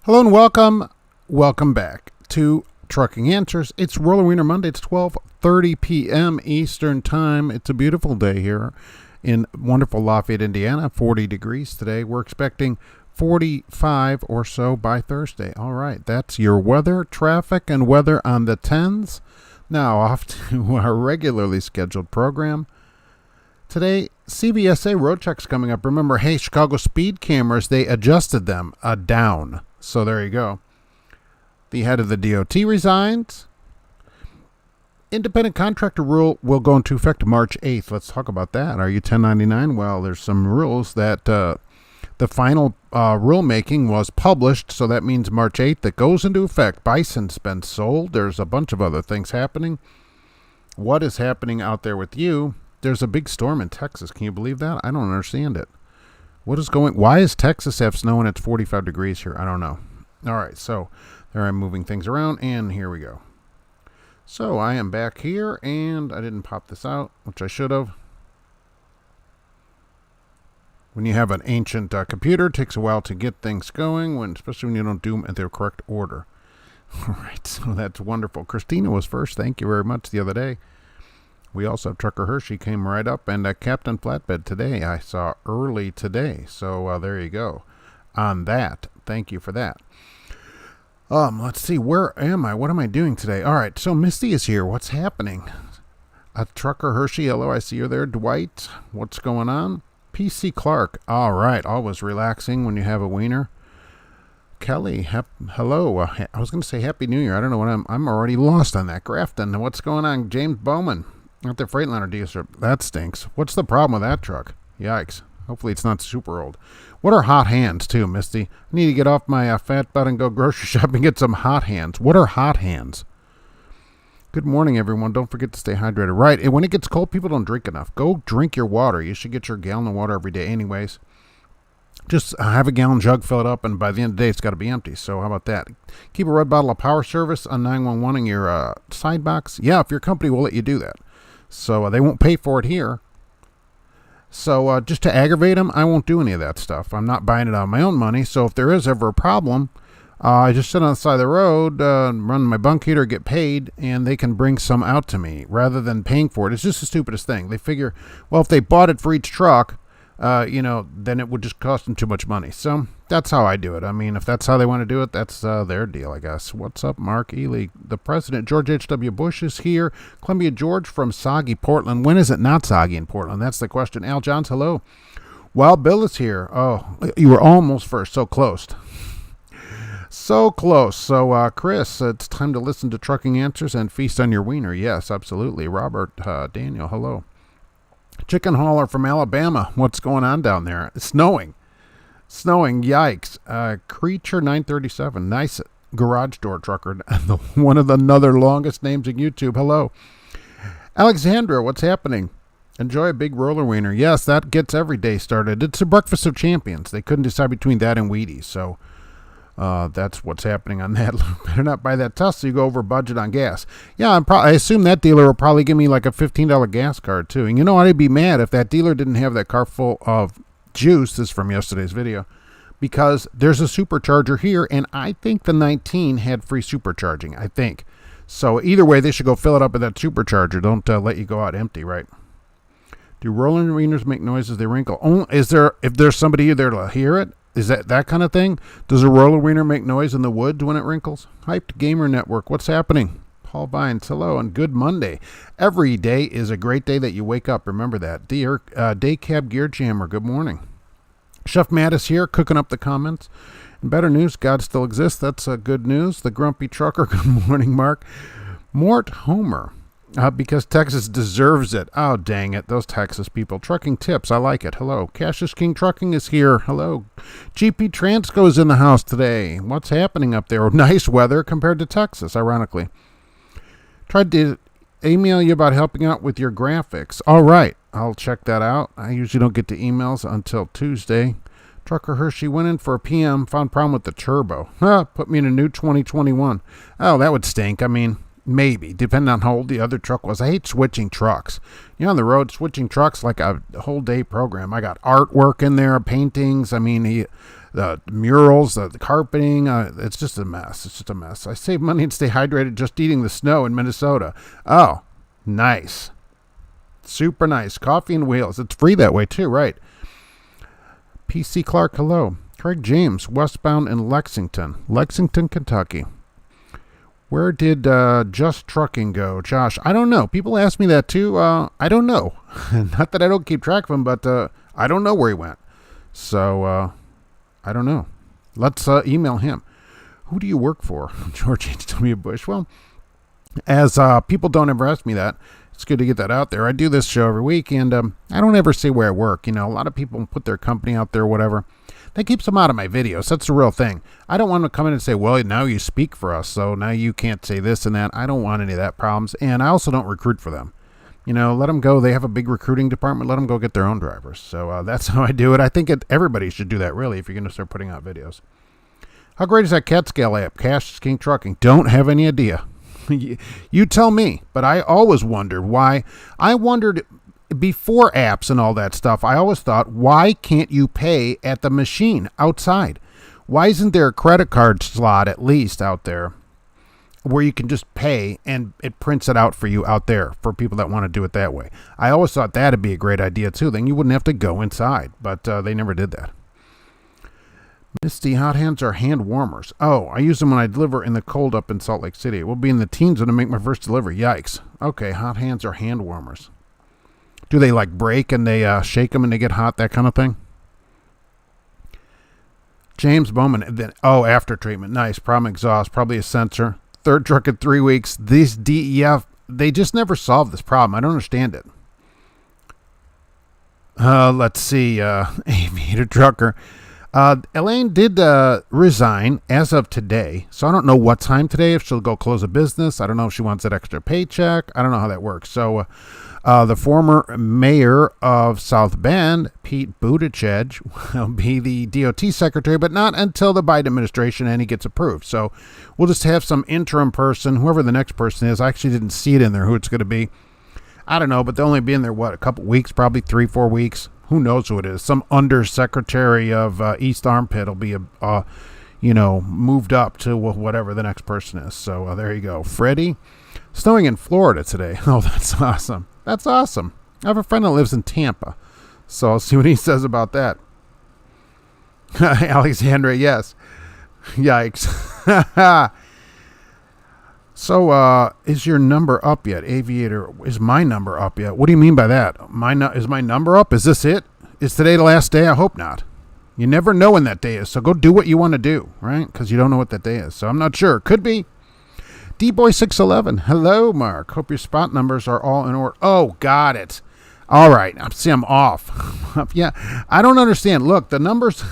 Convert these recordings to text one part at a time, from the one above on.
Hello and welcome. Welcome back to Trucking Answers. It's Roller Weiner Monday. It's 12:30 p.m. Eastern Time. It's a beautiful day here in wonderful Lafayette, Indiana. 40 degrees today. We're expecting 45 or so by Thursday. All right, that's your weather, traffic, and weather on the 10s. Now off to our regularly scheduled program. Today, CVSA road checks coming up. Remember, hey, Chicago speed cameras, they adjusted them down. So there you go. The head of the DOT resigns. Independent contractor rule will go into effect March 8th. Let's talk about that. Are you 1099? Well, there's some rules that the final rulemaking was published, so that means March 8th it goes into effect. Bison's been sold. There's a bunch of other things happening. What is happening out there with you? There's a big storm in Texas. Can you believe that? I don't understand it. Why does Texas have snow and it's 45 degrees here? I don't know. All right, so there I'm moving things around, and here we go. So I am back here, and I didn't pop this out, which I should have. When you have an ancient computer, it takes a while to get things going, especially when you don't do them in their correct order. All right, so that's wonderful. Christina was first. Thank you very much the other day. We also have Trucker Hershey came right up, and Captain Flatbed today I saw early today. So there you go on that. Thank you for that. Let's see. Where am I? What am I doing today? All right. So Misty is here. What's happening? Trucker Hershey. Hello. I see you there. Dwight. What's going on? PC Clark. All right. Always relaxing when you have a wiener. Kelly. Hello. I was going to say Happy New Year. I don't know what I'm already lost on that. Grafton. What's going on? James Bowman. At the Freightliner dealership. That stinks. What's the problem with that truck? Yikes. Hopefully it's not super old. What are hot hands too, Misty? I need to get off my fat butt and go grocery shopping and get some hot hands. What are hot hands? Good morning, everyone. Don't forget to stay hydrated. Right. And when it gets cold, people don't drink enough. Go drink your water. You should get your gallon of water every day anyways. Just have a gallon jug, fill it up, and by the end of the day, it's got to be empty. So how about that? Keep a red bottle of power service on 911 in your side box. Yeah, if your company will let you do that. So they won't pay for it here. So just to aggravate them, I won't do any of that stuff. I'm not buying it out of my own money. So if there is ever a problem, I just sit on the side of the road, run my bunk heater, get paid, and they can bring some out to me rather than paying for it. It's just the stupidest thing. They figure, well, if they bought it for each truck, then it would just cost them too much money. So that's how I do it. I mean, if that's how they want to do it, that's their deal, I guess. What's up, Mark Ely? The president, George H.W. Bush, is here. Columbia George from soggy Portland. When is it not soggy in Portland? That's the question. Al Johns, hello. Wild Bill is here. Oh, you were almost first. So close. So close. So, Chris, it's time to listen to Trucking Answers and feast on your wiener. Yes, absolutely. Robert, Daniel, hello. Chicken hauler from Alabama. What's going on down there? It's snowing. Yikes. Creature 937. Nice garage door trucker. One of the another longest names in YouTube. Hello. Alexandra, what's happening? Enjoy a big roller wiener. Yes, that gets every day started. It's a breakfast of champions. They couldn't decide between that and Wheaties. So that's what's happening on that. Better not buy that Tesla. You go over budget on gas. Yeah, I assume that dealer will probably give me like a $15 gas card too. And you know, I'd be mad if that dealer didn't have that car full of juice. This is from yesterday's video, because there's a supercharger here, and I think the 19 had free supercharging. I think so. Either way, they should go fill it up at that supercharger. Don't let you go out empty, right? Do rolling wieners make noises? They wrinkle. If there's somebody there to hear it? Is that kind of thing? Does a roller wiener make noise in the woods when it wrinkles? Hyped Gamer Network. What's happening? Paul Vines, hello, and good Monday. Every day is a great day that you wake up. Remember that. Dear Day Cab Gear Jammer, good morning. Chef Matt is here, cooking up the comments. And better news, God still exists. That's good news. The Grumpy Trucker, good morning, Mark. Mort Homer, because Texas deserves it. Oh, dang it. Those Texas people. Trucking tips. I like it. Hello. Cassius King Trucking is here. Hello. GP Transco is in the house today. What's happening up there? Nice weather compared to Texas, ironically. Tried to email you about helping out with your graphics. All right. I'll check that out. I usually don't get to emails until Tuesday. Trucker Hershey went in for a PM, found problem with the turbo. Put me in a new 2021. Oh, that would stink. I mean, maybe, depending on how old the other truck was. I hate switching trucks. You know, on the road, switching trucks like a whole day program. I got artwork in there, paintings. I mean, the murals, the carpeting. It's just a mess. It's just a mess. I save money and stay hydrated just eating the snow in Minnesota. Oh, nice. Super nice. Coffee and wheels. It's free that way too, right? PC Clark, hello. Craig James, westbound in Lexington, Kentucky. Where did Just Trucking go? Josh, I don't know. People ask me that too. I don't know. Not that I don't keep track of him, but I don't know where he went. So, I don't know. Let's email him. Who do you work for? George H.W. Bush. Well, as people don't ever ask me that, it's good to get that out there. I do this show every week, and I don't ever say where I work. You know, a lot of people put their company out there or whatever. That keeps them out of my videos. That's the real thing. I don't want to come in and say, well, now you speak for us, so now you can't say this and that. I don't want any of that problems, and I also don't recruit for them. You know, let them go. They have a big recruiting department. Let them go get their own drivers. So that's how I do it. I think everybody should do that, really, if you're going to start putting out videos. How great is that CatScale app? Cash is King Trucking. Don't have any idea. You tell me. But I always wondered why. I wondered before apps and all that stuff. I always thought, why can't you pay at the machine outside? Why isn't there a credit card slot at least out there where you can just pay and it prints it out for you out there for people that want to do it that way? I always thought that'd be a great idea too. Then you wouldn't have to go inside, but they never did that. Misty, hot hands are hand warmers. Oh, I use them when I deliver in the cold up in Salt Lake City. It will be in the teens when I make my first delivery. Yikes. Okay, hot hands are hand warmers. Do they like break and they shake them and they get hot, that kind of thing? James Bowman. Then, after treatment. Nice. Problem exhaust. Probably a sensor. Third truck in 3 weeks. These DEF, they just never solved this problem. I don't understand it. Let's see. Aviator trucker. Elaine did resign as of today, so I don't know what time today, if she'll go close a business. I don't know if she wants that extra paycheck. I don't know how that works. So the former mayor of South Bend, Pete Buttigieg, will be the DOT secretary, but not until the Biden administration and he gets approved. So we'll just have some interim person, whoever the next person is. I actually didn't see it in there who it's going to be. I don't know, but they'll only be in there, a couple weeks, probably 3-4 weeks. Who knows who it is? Some undersecretary of East Armpit will be, moved up to whatever the next person is. So there you go. Freddie, snowing in Florida today. Oh, that's awesome. That's awesome. I have a friend that lives in Tampa, so I'll see what he says about that. Alexandra, yes. Yikes. So, is your number up yet? Aviator, is my number up yet? What do you mean by that? Is my number up? Is this it? Is today the last day? I hope not. You never know when that day is, so go do what you want to do, right? Because you don't know what that day is. So I'm not sure. Could be. D-Boy611. Hello, Mark. Hope your spot numbers are all in order. Oh, got it. All right. See, I'm off. Yeah, I don't understand. Look, the numbers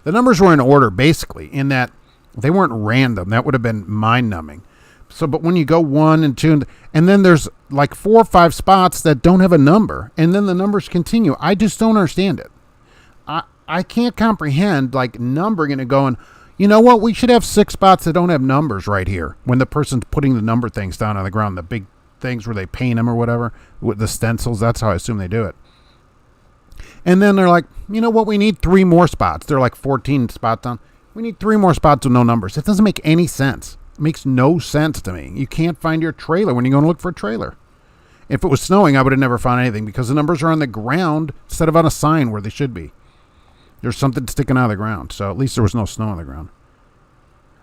were in order, basically, in that they weren't random. That would have been mind-numbing. So, but when you go 1 and 2, and then there's like 4 or 5 spots that don't have a number, and then the numbers continue. I just don't understand it. I can't comprehend like numbering it and going, you know what? We should have 6 spots that don't have numbers right here. When the person's putting the number things down on the ground, the big things where they paint them or whatever with the stencils. That's how I assume they do it. And then they're like, you know what? We need 3 more spots. They're like 14 spots down. We need 3 more spots with no numbers. It doesn't make any sense. It makes no sense to me. You can't find your trailer when you're going to look for a trailer. If it was snowing, I would have never found anything because the numbers are on the ground instead of on a sign where they should be. There's something sticking out of the ground. So at least there was no snow on the ground.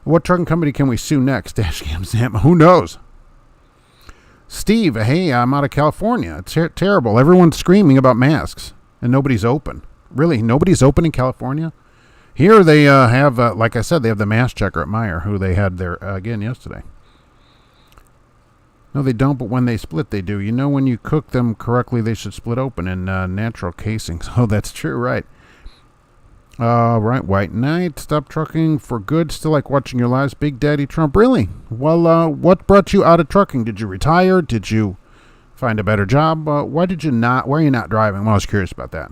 What trucking company can we sue next? Dashcam Sam. Who knows? Steve, hey, I'm out of California. It's terrible. Everyone's screaming about masks and nobody's open. Really? Nobody's open in California? Here they have, like I said, they have the mask checker at Meyer, who they had there again yesterday. No, they don't, but when they split, they do. You know, when you cook them correctly, they should split open in natural casings. Oh, that's true, right. Right, White Knight, stop trucking for good. Still like watching your lives, Big Daddy Trump. Really? Well, what brought you out of trucking? Did you retire? Did you find a better job? Why are you not driving? Well, I was curious about that.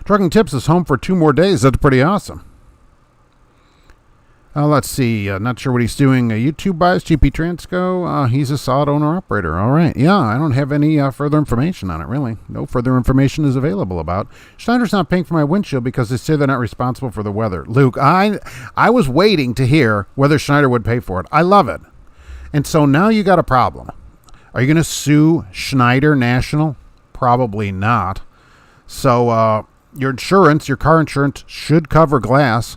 Trucking Tips is home for 2 more days. That's pretty awesome. Let's see. Not sure what he's doing. YouTube buys, GP Transco. He's a solid owner-operator. All right. Yeah, I don't have any further information on it, really. No further information is available about. Schneider's not paying for my windshield because they say they're not responsible for the weather. Luke, I was waiting to hear whether Schneider would pay for it. I love it. And so now you got a problem. Are you going to sue Schneider National? Probably not. So your insurance, your car insurance, should cover glass.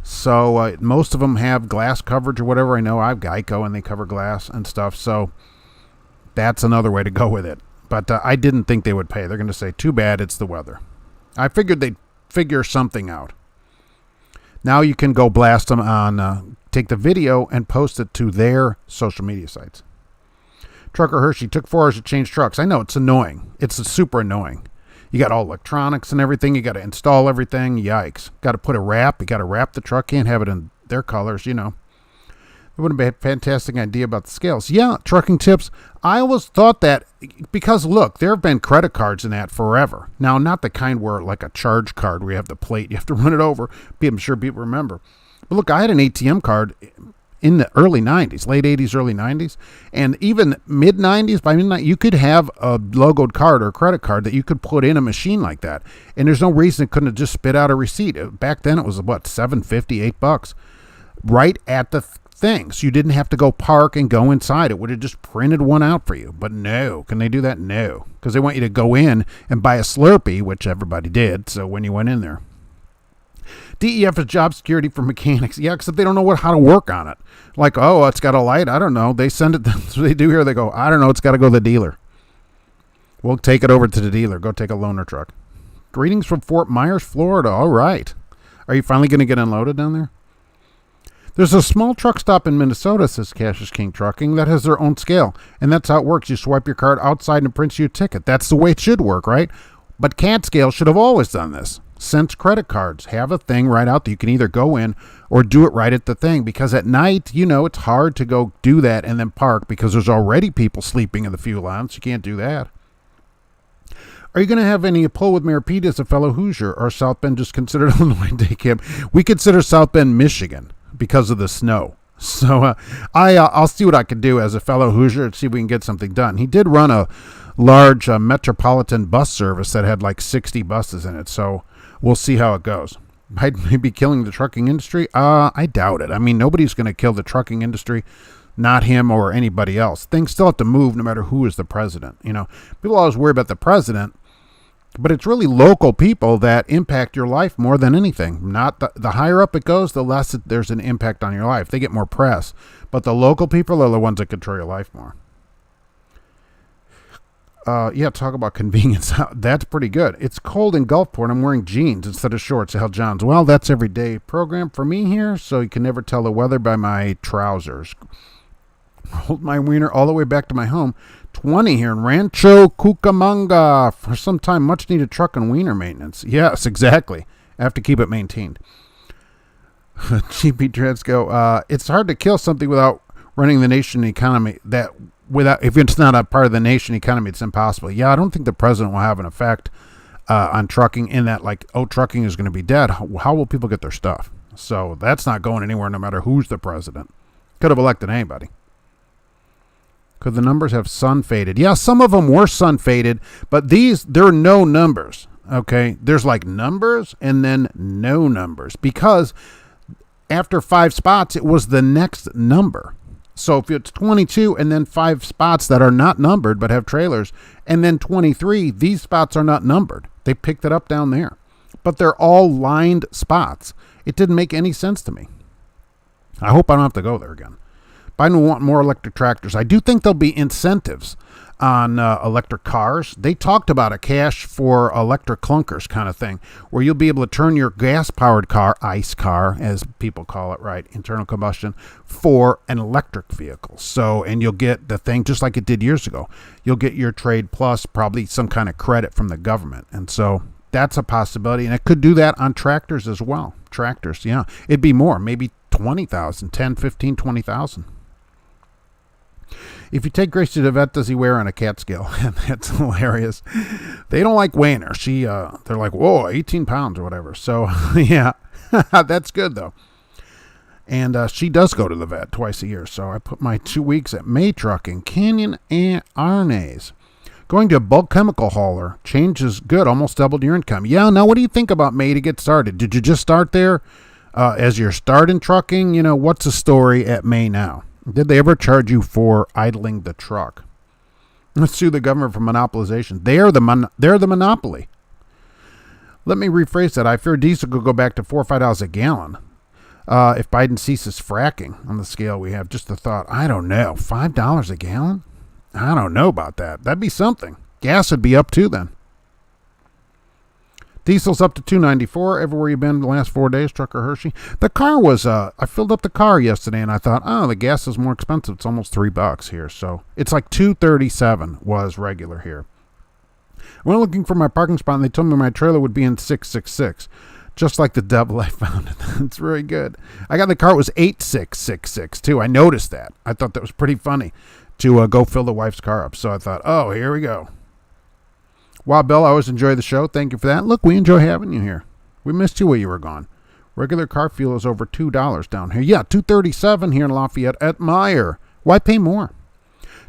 So most of them have glass coverage or whatever. I know I have Geico and they cover glass and stuff. So that's another way to go with it. But I didn't think they would pay. They're going to say, too bad, it's the weather. I figured they'd figure something out. Now you can go blast them on, take the video and post it to their social media sites. Trucker Hershey took 4 hours to change trucks. I know, it's annoying. It's super annoying. You got all electronics and everything. You got to install everything. Yikes. Got to put a wrap. You got to wrap the truck. Can't have it in their colors, you know. It would have been a fantastic idea about the scales. Yeah, trucking tips. I always thought that because, look, there have been credit cards in that forever. Now, not the kind where like a charge card where you have the plate. You have to run it over. I'm sure people remember. But look, I had an ATM card in the early 90s, late 80s, early 90s, and even mid 90s, by midnight, you could have a logoed card or a credit card that you could put in a machine like that. And there's no reason it couldn't have just spit out a receipt. Back then it was what, $7.50, $8 right at the thing. So you didn't have to go park and go inside. It would have just printed one out for you. But no, can they do that? No, because they want you to go in and buy a Slurpee, which everybody did. So when you went in there, DEF is job security for mechanics. Yeah, except they don't know how to work on it. Like, oh, it's got a light. I don't know. They send it. That's what they do here. They go, I don't know. It's got to go to the dealer. We'll take it over to the dealer. Go take a loaner truck. Greetings from Fort Myers, Florida. All right. Are you finally going to get unloaded down there? There's a small truck stop in Minnesota, says Cassius King Trucking, that has their own scale. And that's how it works. You swipe your card outside and it prints you a ticket. That's the way it should work, right? But CAT Scale should have always done this. Since credit cards have a thing right out that you can either go in or do it right at the thing, because at night, you know, it's hard to go do that and then park because there's already people sleeping in the fuel lines. You can't do that. Are you going to have any pull with Mayor Pete as a fellow Hoosier, or South Bend just considered Illinois day camp? We consider South Bend Michigan because of the snow. So I'll see what I can do as a fellow Hoosier and see if we can get something done. He did run a large metropolitan bus service that had like 60 buses in it. So we'll see how it goes. Might maybe killing the trucking industry? I doubt it. I mean, nobody's going to kill the trucking industry, not him or anybody else. Things still have to move no matter who is the president. You know, people always worry about the president, but it's really local people that impact your life more than anything. Not the higher up it goes, the less there's an impact on your life. They get more press, but the local people are the ones that control your life more. Yeah, talk about convenience. That's pretty good. It's cold in Gulfport. I'm wearing jeans instead of shorts. Hell, John's. Well, that's everyday program for me here, so you can never tell the weather by my trousers. Hold my wiener all the way back to my home. 20 here in Rancho Cucamonga. For some time, much needed truck and wiener maintenance. Yes, exactly. I have to keep it maintained. GP Transco. It's hard to kill something without running the nation economy. If it's not a part of the nation economy, it's impossible. Yeah, I don't think the president will have an effect on trucking in that, like, oh, trucking is going to be dead. How will people get their stuff? So that's not going anywhere no matter who's the president. Could have elected anybody. Could the numbers have sun faded? Yeah, some of them were sun faded, but there are no numbers, okay? There's like numbers and then no numbers, because after 5 spots, it was the next number. So if it's 22 and then 5 spots that are not numbered but have trailers, and then 23, these spots are not numbered. They picked it up down there. But they're all lined spots. It didn't make any sense to me. I hope I don't have to go there again. Biden will want more electric tractors. I do think there'll be incentives on electric cars. They talked about a cash for electric clunkers kind of thing, where you'll be able to turn your gas-powered car, ICE car, as people call it, right, internal combustion, for an electric vehicle. So, and you'll get the thing just like it did years ago. You'll get your trade plus probably some kind of credit from the government. And so that's a possibility. And it could do that on tractors as well. Tractors, yeah. It'd be more, maybe 20,000, 10, 15, 20,000. If you take Grace to the vet, does he wear on a CAT scale? That's hilarious. They don't like Weiner. They're like, whoa, 18 pounds or whatever. So, yeah, that's good, though. And she does go to the vet twice a year. So I put my 2 weeks at May Trucking, Canyon and Arnes. Going to a bulk chemical hauler. Change is good. Almost doubled your income. Yeah, now what do you think about May to get started? Did you just start there as your start in trucking? You know, what's the story at May now? Did they ever charge you for idling the truck? Let's sue the government for monopolization. They're the monopoly. Let me rephrase that. I fear diesel could go back to $4 or $5 a gallon if Biden ceases fracking on the scale we have. Just the thought. I don't know. $5 a gallon? I don't know about that. That'd be something. Gas would be up too then. Diesel's up to $2.94 everywhere you've been the last 4 days, Trucker Hershey. The car was, I filled up the car yesterday and I thought, oh, the gas is more expensive. It's almost $3 here. So it's like $2.37 was regular here. I went looking for my parking spot and they told me my trailer would be in 666. Just like the double I found it. That's very good. I got the car, it was 8666 too. I noticed that. I thought that was pretty funny to go fill the wife's car up. So I thought, oh, here we go. Wow, Bill, I always enjoy the show. Thank you for that. Look, we enjoy having you here. We missed you while you were gone. Regular car fuel is over $2 down here. Yeah, $2.37 here in Lafayette at Meyer. Why pay more?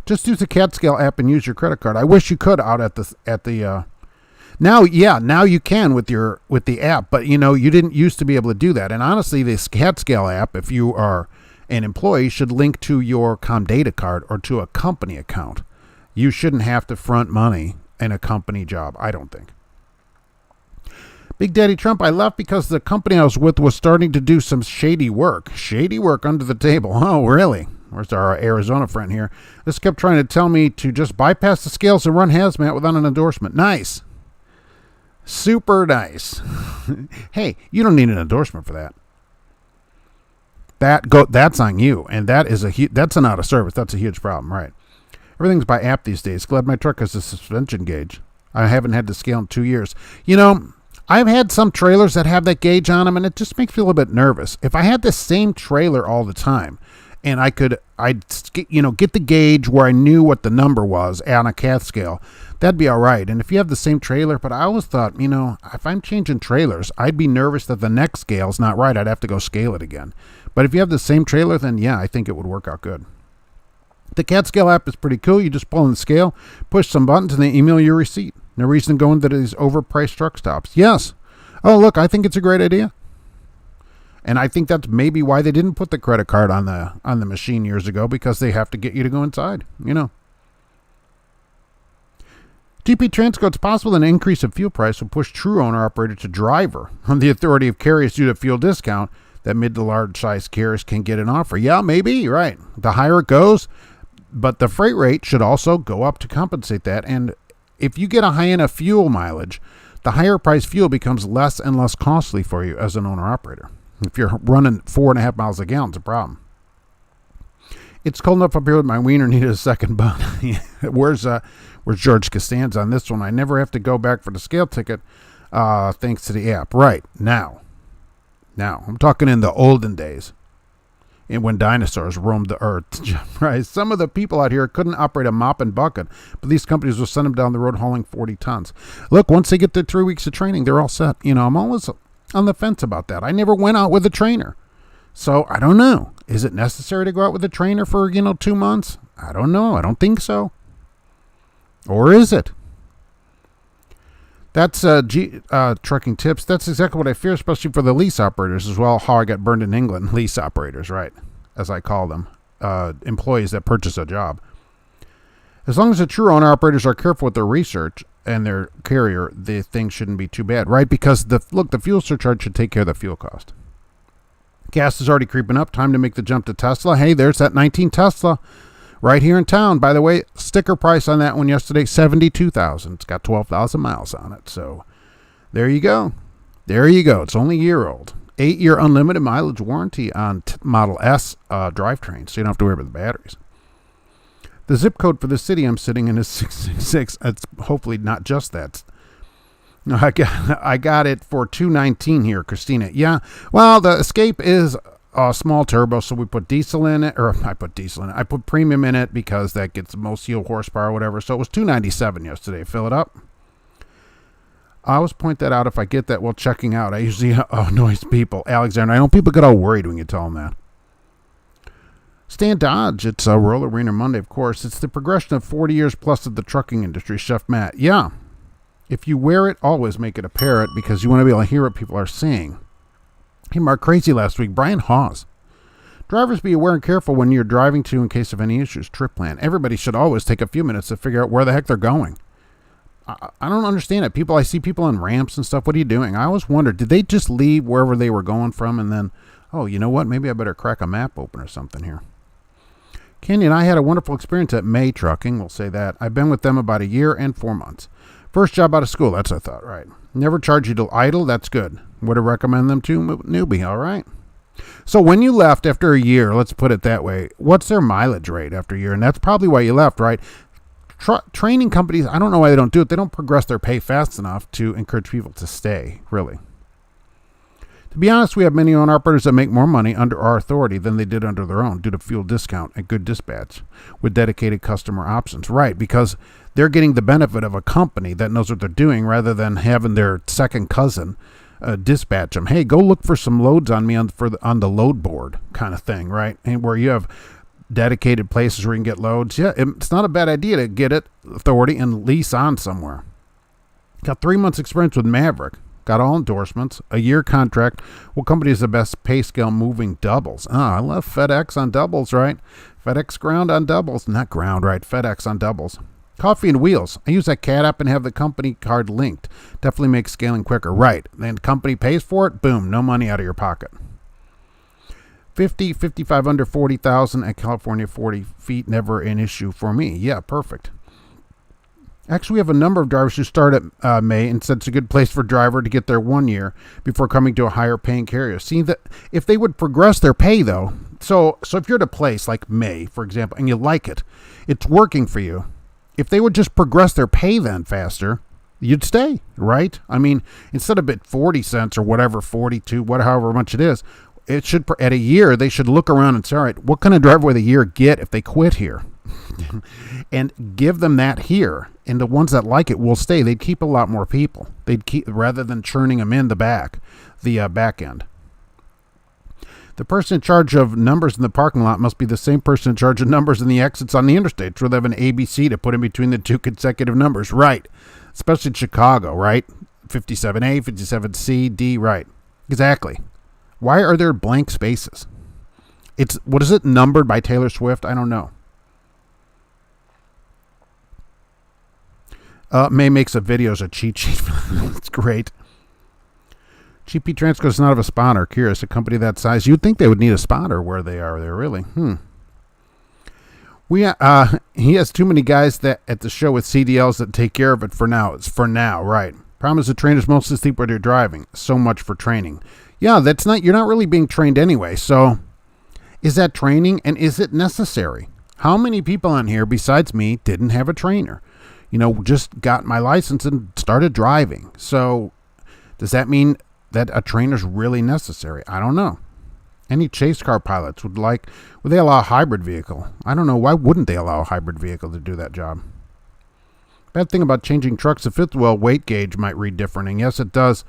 Just use the CAT-Scale app and use your credit card. I wish you could out at the now you can with the app, but you know, you didn't used to be able to do that. And honestly, this CAT-Scale app, if you are an employee, should link to your Comdata card or to a company account. You shouldn't have to front money in a company job, I don't think. Big Daddy Trump, I left because the company I was with was starting to do some shady work. Shady work under the table. Oh, really? Where's our Arizona friend here? This kept trying to tell me to just bypass the scales and run hazmat without an endorsement. Nice. Super nice. Hey, you don't need an endorsement for that. That's on you, and that's an out of service. That's a huge problem, right? Everything's by app these days. Glad my truck has a suspension gauge. I haven't had to scale in 2 years. You know, I've had some trailers that have that gauge on them, and it just makes me a little bit nervous. If I had the same trailer all the time, and I'd get the gauge where I knew what the number was on a CAT scale, that'd be all right. And if you have the same trailer, but I always thought, you know, if I'm changing trailers, I'd be nervous that the next scale's not right. I'd have to go scale it again. But if you have the same trailer, then yeah, I think it would work out good. The CAT-Scale app is pretty cool. You just pull in the scale, push some buttons, and they email you a receipt. No reason to go into these overpriced truck stops. Yes. Oh, look, I think it's a great idea. And I think that's maybe why they didn't put the credit card on the machine years ago, because they have to get you to go inside, you know. GP Transco, it's possible that an increase in fuel price will push true owner-operator to driver on the authority of carriers due to fuel discount that mid to large size carriers can get an offer. Yeah, maybe, right. The higher it goes, but the freight rate should also go up to compensate that. And if you get a high enough fuel mileage, the higher price fuel becomes less and less costly for you as an owner-operator. If you're running 4.5 miles a gallon, it's a problem. It's cold enough up here with my wiener needed a second bun. Where's George Costanza on this one? I never have to go back for the scale ticket thanks to the app. Right, now, I'm talking in the olden days, and when dinosaurs roamed the earth. Right, some of the people out here couldn't operate a mop and bucket, but these companies will send them down the road hauling 40 tons. Look, once they get their 3 weeks of training, they're all set. You know, I'm always on the fence about that. I never went out with a trainer. So I don't know. Is it necessary to go out with a trainer for, 2 months? I don't know. I don't think so. Or is it? That's trucking tips. That's exactly what I fear, especially for the lease operators as well. How I got burned in England. Lease operators, right, as I call them. Employees that purchase a job. As long as the true owner operators are careful with their research and their carrier, the thing shouldn't be too bad, right? Because the fuel surcharge should take care of the fuel cost. Gas is already creeping up. Time to make the jump to Tesla. Hey, there's that 19 Tesla right here in town. By the way, sticker price on that one yesterday, $72,000. It's got 12,000 miles on it. So there you go. There you go. It's only a year old. 8-year unlimited mileage warranty on Model S drivetrain, so you don't have to worry about the batteries. The zip code for the city I'm sitting in is 666. It's hopefully not just that. No, I got it for $219 here, Christina. Yeah, well, the Escape is a small turbo, so we put diesel in it, or I put diesel in it. I put premium in it because that gets the most fuel horsepower or whatever. So it was $297 yesterday. Fill it up. I always point that out if I get that while checking out. I usually annoys people. Alexander, I know people get all worried when you tell them that. Stan Dodge, it's a Roller Wiener Monday, of course. It's the progression of 40 years plus of the trucking industry, Chef Matt. Yeah. If you wear it, always make it a parrot because you want to be able to hear what people are saying. Hey, Mark Crazy last week. Brian Hawes. Drivers, be aware and careful when you're driving to in case of any issues. Trip plan. Everybody should always take a few minutes to figure out where the heck they're going. I don't understand it. I see people on ramps and stuff. What are you doing? I always wonder, did they just leave wherever they were going from and then, oh, you know what? Maybe I better crack a map open or something here. Kenny and I had a wonderful experience at May Trucking. We'll say that. I've been with them about a year and 4 months. First job out of school. That's what I thought, right. Never charge you to idle. That's good. Would I recommend them to newbie? All right. So when you left after a year, let's put it that way, what's their mileage rate after a year? And that's probably why you left, right? Training companies, I don't know why they don't do it. They don't progress their pay fast enough to encourage people to stay, really. To be honest, we have many owner-operators that make more money under our authority than they did under their own due to fuel discount and good dispatch with dedicated customer options. Right, because they're getting the benefit of a company that knows what they're doing rather than having their second cousin dispatch them. Hey, go look for some loads on me on the load board kind of thing, right? And where you have dedicated places where you can get loads. Yeah, it's not a bad idea to get it authority and lease on somewhere. Got 3 months experience with Maverick. Got all endorsements. A year contract. What company is the best pay scale moving doubles? Oh, I love FedEx on doubles, right? FedEx ground on doubles. Not ground, right? FedEx on doubles. Coffee and Wheels. I use that CAT app and have the company card linked. Definitely makes scaling quicker. Right. Then the company pays for it. Boom. No money out of your pocket. 55 under 40,000 at California 40 feet. Never an issue for me. Yeah, perfect. Actually, we have a number of drivers who start at May and said it's a good place for a driver to get there 1 year before coming to a higher paying carrier. See that if they would progress their pay though, so if you're at a place like May, for example, and you like it, it's working for you. If they would just progress their pay then faster, you'd stay, right? I mean, instead of at 40 cents or whatever, 42, however much it is, it should, at a year, they should look around and say, all right, what kind of driver would a year get if they quit here? And give them that here. And the ones that like it will stay. They'd keep a lot more people. They'd keep, rather than churning them in the back end. The person in charge of numbers in the parking lot must be the same person in charge of numbers in the exits on the interstate. So they have an ABC to put in between the two consecutive numbers. Right. Especially in Chicago, right? 57A, 57C, D, right. Exactly. Why are there blank spaces? What is it, numbered by Taylor Swift? I don't know. May makes a video as a cheat sheet. It's great. GP Transco is not of a spotter. Curious, a company that size. You'd think they would need a spotter where they are there, really. He has too many guys that at the show with CDLs that take care of it for now. It's for now, right. Problem is the trainers mostly sleep while you're driving. So much for training. Yeah, you're not really being trained anyway. So is that training and is it necessary? How many people on here besides me didn't have a trainer? Just got my license and started driving. So does that mean that a trainer's really necessary? I don't know. Any chase car pilots would they allow a hybrid vehicle? I don't know. Why wouldn't they allow a hybrid vehicle to do that job? Bad thing about changing trucks, the fifth wheel weight gauge might read different. And yes, it does.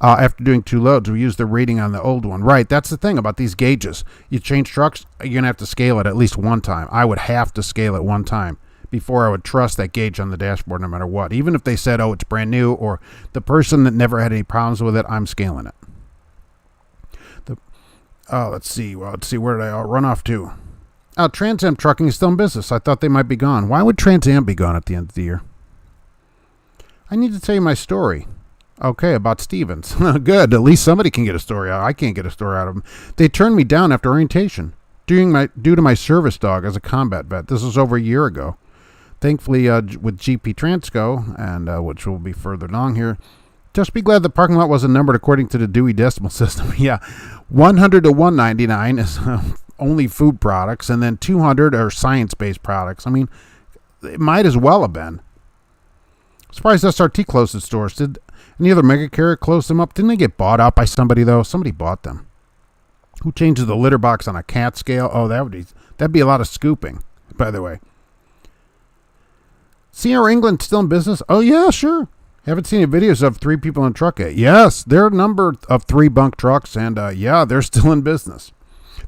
After doing 2 loads, we use the reading on the old one. Right. That's the thing about these gauges. You change trucks, you're going to have to scale it at least one time. I would have to scale it one time before I would trust that gauge on the dashboard no matter what. Even if they said, oh, it's brand new, or the person that never had any problems with it, I'm scaling it. Let's see, where did I run off to? Trans Am Trucking is still in business. I thought they might be gone. Why would Trans Am be gone at the end of the year? I need to tell you my story. Okay, about Stevens. Good, at least somebody can get a story out. I can't get a story out of them. They turned me down after orientation due to my service dog as a combat vet. This was over a year ago. Thankfully, with GP Transco, and which will be further along here, just be glad the parking lot wasn't numbered according to the Dewey Decimal System. Yeah, 100 to 199 is only food products, and then 200 are science-based products. I mean, it might as well have been. Surprised SRT closed its stores. Did any other mega carrier close them up? Didn't they get bought out by somebody, though? Somebody bought them. Who changes the litter box on a cat scale? Oh, that'd be a lot of scooping, by the way. Sierra England still in business? Oh, yeah, sure. Haven't seen any videos of 3 people in a truck yet. Yes, they're a number of 3 bunk trucks, and yeah, they're still in business.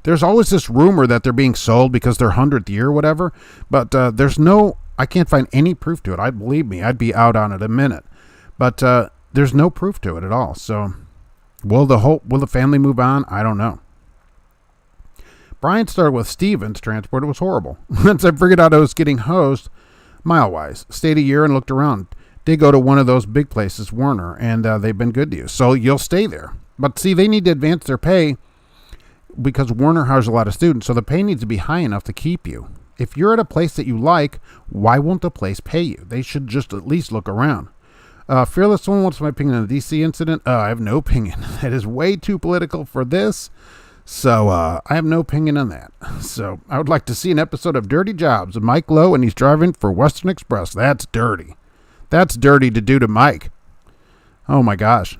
There's always this rumor that they're being sold because they're 100th year or whatever, but I can't find any proof to it. Believe me, I'd be out on it a minute. But there's no proof to it at all. So will the family move on? I don't know. Brian started with Stevens Transport. It was horrible. Once I figured out I was getting hosed, Milewise. Stayed a year and looked around. Did go to one of those big places, Werner, and they've been good to you. So you'll stay there. But see, they need to advance their pay because Werner hires a lot of students, so the pay needs to be high enough to keep you. If you're at a place that you like, why won't the place pay you? They should just at least look around. Fearless One wants my opinion on the DC incident. I have no opinion. That is way too political for this. So I have no opinion on that. So I would like to see an episode of Dirty Jobs with Mike Lowe, and he's driving for Western Express. That's dirty. That's dirty to do to Mike. Oh my gosh.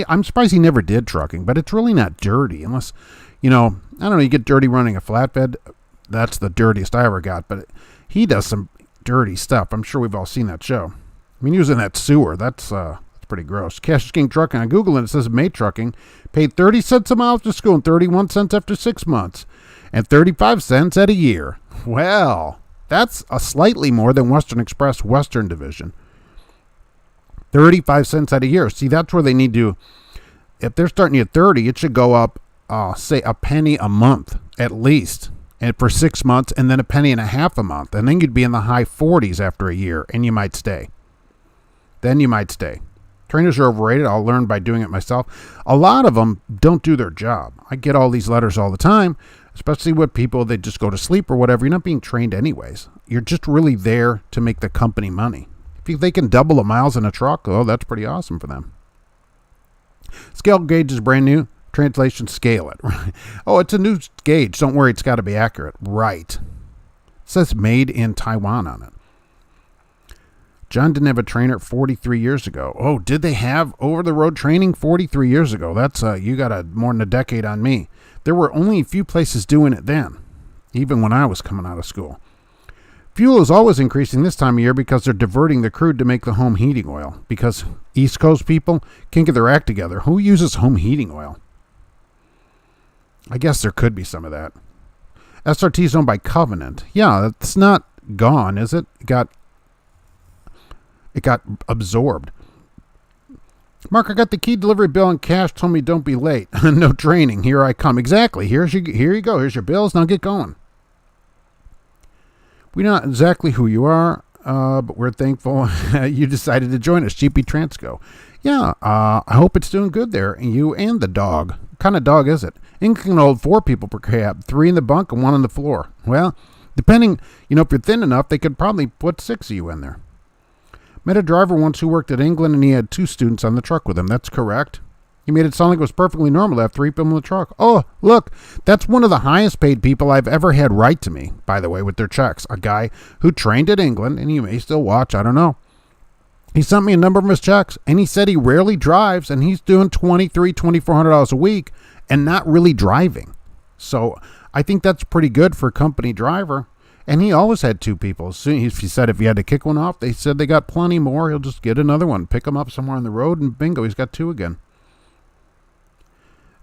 I'm surprised he never did trucking, but it's really not dirty unless, I don't know, you get dirty running a flatbed. That's the dirtiest I ever got, but he does some dirty stuff. I'm sure we've all seen that show. I mean, he was in that sewer. That's pretty gross. Cash is King Trucking on Google, and it says May Trucking paid 30 cents a mile after school and 31 cents after 6 months and 35 cents at a year. Well, that's a slightly more than Western Express Western Division. 35 cents at a year. See, that's where they need to, if they're starting you at 30, it should go up, say, a penny a month at least, and for 6 months, and then a penny and a half a month. And then you'd be in the high 40s after a year, and you might stay. Then you might stay. Trainers are overrated. I'll learn by doing it myself. A lot of them don't do their job. I get all these letters all the time, especially with people that just go to sleep or whatever. You're not being trained anyways. You're just really there to make the company money. If they can double the miles in a truck, oh, that's pretty awesome for them. Scale gauge is brand new. Translation, scale it. Oh, it's a new gauge. Don't worry, it's got to be accurate. Right. It says made in Taiwan on it. John didn't have a trainer 43 years ago. Oh, did they have over-the-road training 43 years ago? That's you got more than a decade on me. There were only a few places doing it then, even when I was coming out of school. Fuel is always increasing this time of year because they're diverting the crude to make the home heating oil. Because East Coast people can't get their act together. Who uses home heating oil? I guess there could be some of that. SRT is owned by Covenant. Yeah, it's not gone, is it? It got absorbed. Mark, I got the key delivery bill in cash. Told me don't be late. No training. Here I come. Exactly. Here you go. Here's your bills. Now get going. We know not exactly who you are, but we're thankful you decided to join us. GP Transco. Yeah, I hope it's doing good there. You and the dog. What kind of dog is it? England can hold 4 people per cab, 3 in the bunk and 1 on the floor. Well, depending, if you're thin enough, they could probably put 6 of you in there. Met a driver once who worked at England, and he had 2 students on the truck with him. That's correct. He made it sound like it was perfectly normal to have 3 people in the truck. Oh, look, that's one of the highest paid people I've ever had write to me, by the way, with their checks. A guy who trained at England, and you may still watch, I don't know. He sent me a number of his checks, and he said he rarely drives, and he's doing $2,300, $2,400 a week and not really driving. So I think that's pretty good for a company driver. And he always had 2 people. He said if he had to kick one off, they said they got plenty more. He'll just get another one, pick them up somewhere on the road, and bingo, he's got 2 again.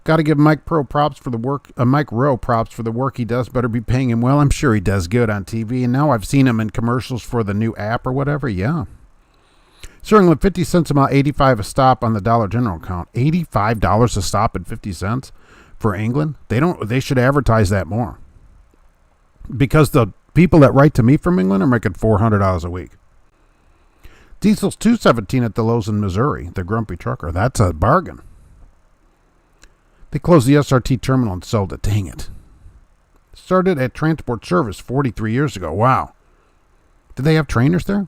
Got to give Mike Rowe props for the work he does. Better be paying him well. I'm sure he does good on TV. And now I've seen him in commercials for the new app or whatever. Yeah. Certainly 50 cents a mile, 85 a stop on the Dollar General account. $85 a stop at 50 cents for England. They should advertise that more. Because the people that write to me from England are making $400 a week. Diesel's $2.17 at the Lowe's in Missouri. The Grumpy Trucker. That's a bargain. They closed the SRT terminal and sold it. Dang it. Started at Transport Service 43 years ago. Wow. Did they have trainers there?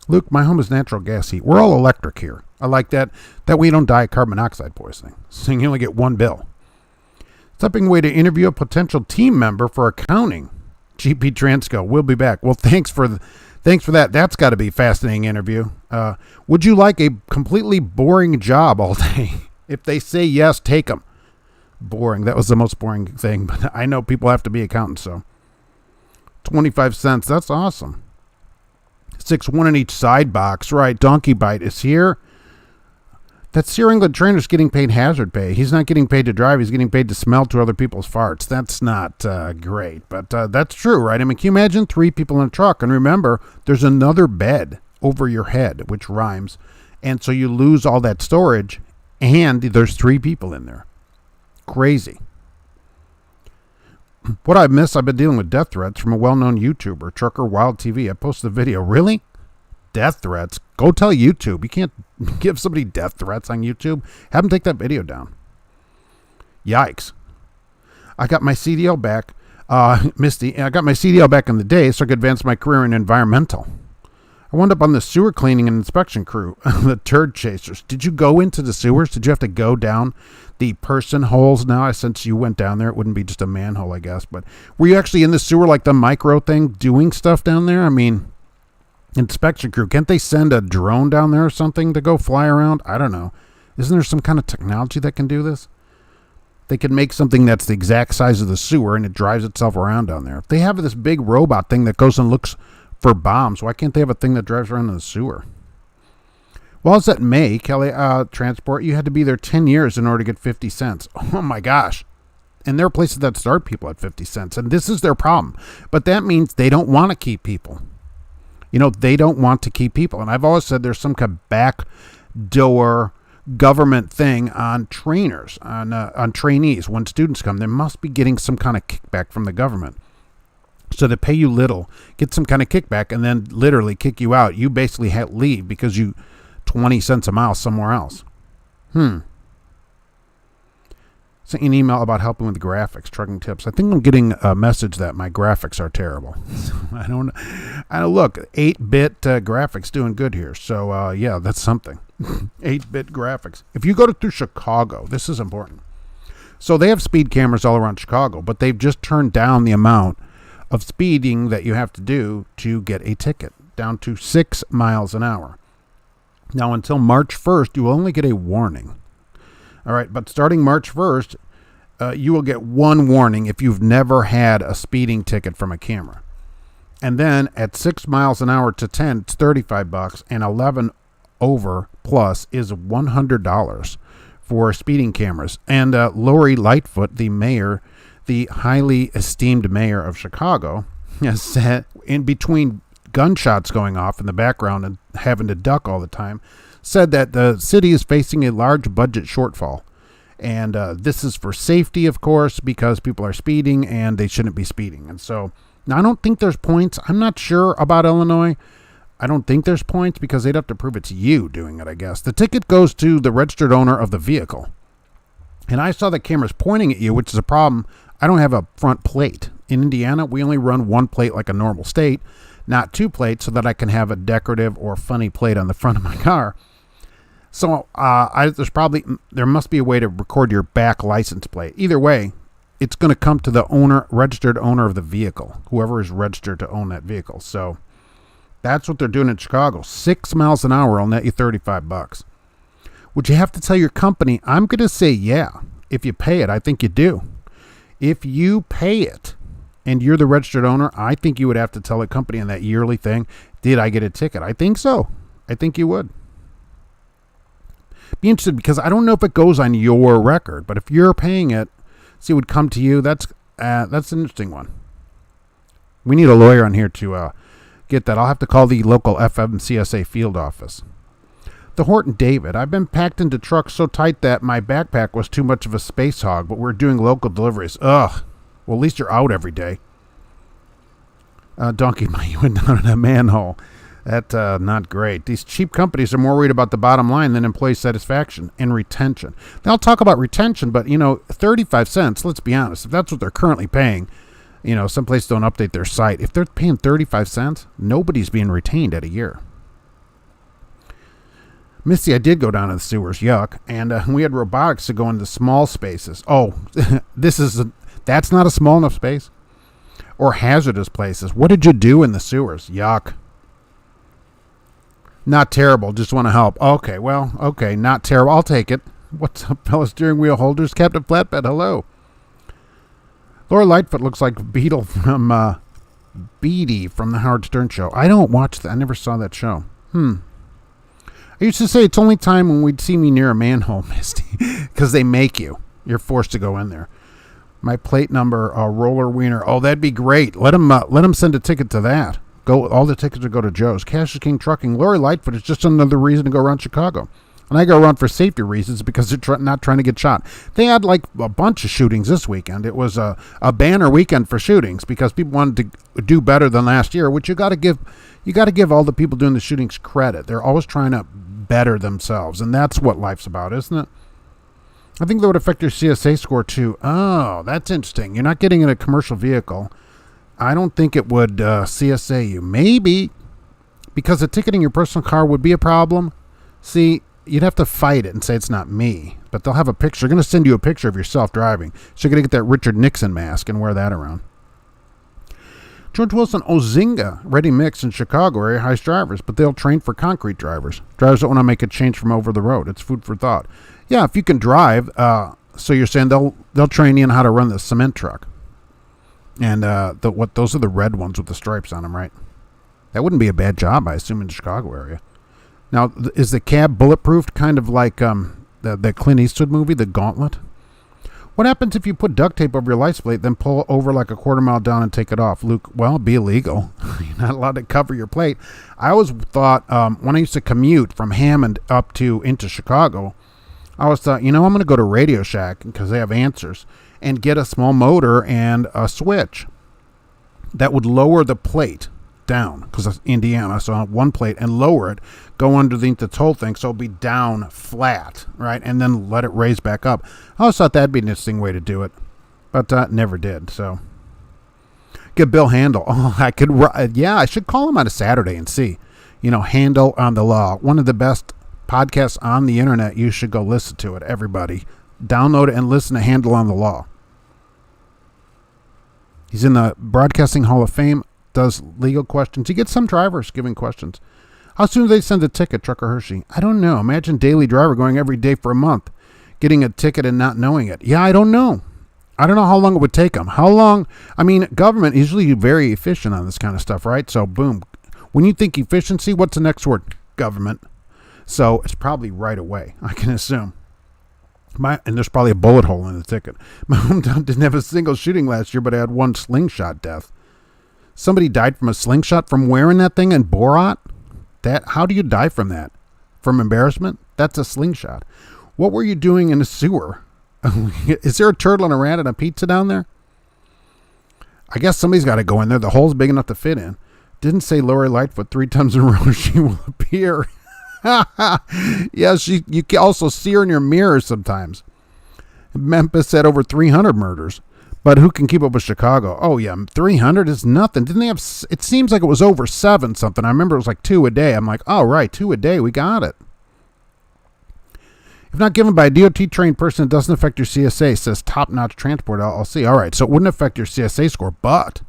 Luke, my home is natural gas heat. We're all electric here. I like that we don't die of carbon monoxide poisoning. So you only get 1 bill. Stepping away to interview a potential team member for accounting. GP Transco. We'll be back. Well, thanks for that. That's got to be a fascinating interview. Would you like a completely boring job all day? If they say yes, take them. Boring. That was the most boring thing. But I know people have to be accountants, so. 25 cents. That's awesome. 6, 1 in each side box. Right. Donkey Bite is here. That Sierra England trainer's getting paid hazard pay. He's not getting paid to drive. He's getting paid to smell to other people's farts. That's not great, but that's true, right? I mean, can you imagine 3 people in a truck? And remember, there's another bed over your head, which rhymes. And so you lose all that storage, and there's 3 people in there. Crazy. What I've missed, I've been dealing with death threats from a well-known YouTuber, Trucker Wild TV. I posted a video. Really? Death threats? Go tell YouTube. You can't give somebody death threats on YouTube. Have them take that video down. Yikes. I got my CDL back, Misty. I got my CDL back in the day so I could advance my career in environmental. I wound up on the sewer cleaning and inspection crew, the turd chasers. Did you go into the sewers? Did you have to go down the person holes now? Since you went down there, it wouldn't be just a manhole, I guess. But were you actually in the sewer, like the micro thing, doing stuff down there? I mean, inspection crew, can't they send a drone down there or something to go fly around? I don't know. Isn't there some kind of technology that can do this? They could make something that's the exact size of the sewer and it drives itself around down there. If they have this big robot thing that goes and looks for bombs, why can't they have a thing that drives around in the sewer? Well, it's at May, Kelly Transport. You had to be there 10 years in order to get 50 cents. Oh my gosh. And there are places that start people at 50 cents. And this is their problem. But that means they don't want to keep people. You know, they don't want to keep people. And I've always said there's some kind of backdoor government thing on trainers, on trainees. When students come, they must be getting some kind of kickback from the government. So they pay you little, get some kind of kickback, and then literally kick you out. You basically have to leave because you 20 cents a mile somewhere else. Sent you an email about helping with graphics, trucking tips. I think I'm getting a message that my graphics are terrible. I don't look, 8-bit graphics doing good here. So, yeah, that's something. 8-bit graphics. If you go through Chicago, this is important. So they have speed cameras all around Chicago, but they've just turned down the amount of speeding that you have to do to get a ticket, down to 6 miles an hour. Now, until March 1st, you will only get a warning. All right, but starting March 1st, you will get 1 warning if you've never had a speeding ticket from a camera. And then at 6 miles an hour to 10, it's $35, and 11 over plus is $100 for speeding cameras. And Lori Lightfoot, the mayor, the highly esteemed mayor of Chicago, has said, in between gunshots going off in the background and having to duck all the time, said that the city is facing a large budget shortfall. And this is for safety, of course, because people are speeding and they shouldn't be speeding. And so, now I don't think there's points. I'm not sure about Illinois. I don't think there's points because they'd have to prove it's you doing it, I guess. The ticket goes to the registered owner of the vehicle. And I saw the cameras pointing at you, which is a problem. I don't have a front plate. In Indiana, we only run 1 plate like a normal state, not 2 plates, so that I can have a decorative or funny plate on the front of my car. So there must be a way to record your back license plate. Either way, it's going to come to the registered owner of the vehicle, whoever is registered to own that vehicle. So that's what they're doing in Chicago. 6 miles an hour will net you $35. Would you have to tell your company? I'm going to say yeah. If you pay it, I think you do. If you pay it and you're the registered owner, I think you would have to tell the company on that yearly thing, did I get a ticket? I think so. I think you would. Be interested because I don't know if it goes on your record, but if you're paying it, see, it would come to you. That's an interesting one. We need a lawyer on here to get that. I'll have to call the local FMCSA field office. The Horton David, I've been packed into trucks so tight that my backpack was too much of a space hog, but we're doing local deliveries. Ugh. Well, at least you're out every day. Donkey, you went down in a manhole. That's not great. These cheap companies are more worried about the bottom line than employee satisfaction and retention. They'll talk about retention, but, 35 cents, let's be honest. If that's what they're currently paying, some places don't update their site. If they're paying 35 cents, nobody's being retained at a year. Missy, I did go down to the sewers, yuck, and we had robotics to go into small spaces. Oh, that's not a small enough space? Or hazardous places. What did you do in the sewers? Yuck. Not terrible, just want to help. Okay, not terrible. I'll take it. What's up, fellow steering wheel holders? Captain Flatbed, hello. Laura Lightfoot looks like Beetle from Beatty from the Howard Stern Show. I don't watch that. I never saw that show. I used to say it's only time when we'd see me near a manhole, Misty, because they make you. You're forced to go in there. My plate number, roller wiener. Oh, that'd be great. Let them send a ticket to that. All the tickets would go to Joe's. Cash is King Trucking. Lori Lightfoot is just another reason to go around Chicago. And I go around for safety reasons because they're not trying to get shot. They had like a bunch of shootings this weekend. It was a banner weekend for shootings because people wanted to do better than last year, which you got to give all the people doing the shootings credit. They're always trying to better themselves, and that's what life's about, isn't it? I think that would affect your CSA score too. Oh, that's interesting. You're not getting in a commercial vehicle. I don't think it would CSA you. Maybe because the ticketing your personal car would be a problem. See, you'd have to fight it and say it's not me. But they'll have a picture. They're going to send you a picture of yourself driving. So you're going to get that Richard Nixon mask and wear that around. George Wilson, Ozinga, ready mix in Chicago area hires drivers, but they'll train for concrete drivers. Drivers don't want to make a change from over the road. It's food for thought. Yeah, if you can drive, so you're saying they'll train you on how to run the cement truck. And those are the red ones with the stripes on them, right? That wouldn't be a bad job, I assume, in the Chicago area. Now, is the cab bulletproofed, kind of like the Clint Eastwood movie, The Gauntlet? What happens if you put duct tape over your license plate, then pull over like a quarter mile down and take it off? Luke, well, it'd be illegal. You're not allowed to cover your plate. I always thought, when I used to commute from Hammond into Chicago, I always thought, I'm going to go to Radio Shack because they have answers and get a small motor and a switch that would lower the plate down because it's Indiana, so on one plate and lower it, go underneath the toll thing so it'll be down flat, right, and then let it raise back up. I always thought that'd be an interesting way to do it, but never did. So get Bill Handel. Oh, I should call him on a Saturday and see, Handel on the Law, one of the best podcasts on the internet. You should go listen to it, everybody. Download it and listen to Handel on the Law. He's in the Broadcasting Hall of Fame, does legal questions. He gets some drivers giving questions. How soon do they send a ticket, Trucker Hershey? I don't know. Imagine daily driver going every day for a month, getting a ticket and not knowing it. Yeah, I don't know. I don't know how long it would take them. How long? I mean, government is usually very efficient on this kind of stuff, right? So, boom. When you think efficiency, what's the next word? Government. So, it's probably right away, I can assume. And there's probably a bullet hole in the ticket. My hometown didn't have a single shooting last year, but I had one slingshot death. Somebody died from a slingshot from wearing that thing in Borat? How do you die from that? From embarrassment? That's a slingshot. What were you doing in a sewer? Is there a turtle and a rat and a pizza down there? I guess somebody's got to go in there. The hole's big enough to fit in. Didn't say Lori Lightfoot 3 times in a row she will appear. Yeah, you can also see her in your mirror sometimes. Memphis had over 300 murders. But who can keep up with Chicago? Oh, yeah, 300 is nothing. Didn't they have, it seems like it was over 7 something. I remember it was like 2 a day. I'm like, oh, right, 2 a day. We got it. If not given by a DOT-trained person, it doesn't affect your CSA, says Top Notch Transport LLC. All right, so it wouldn't affect your CSA score. But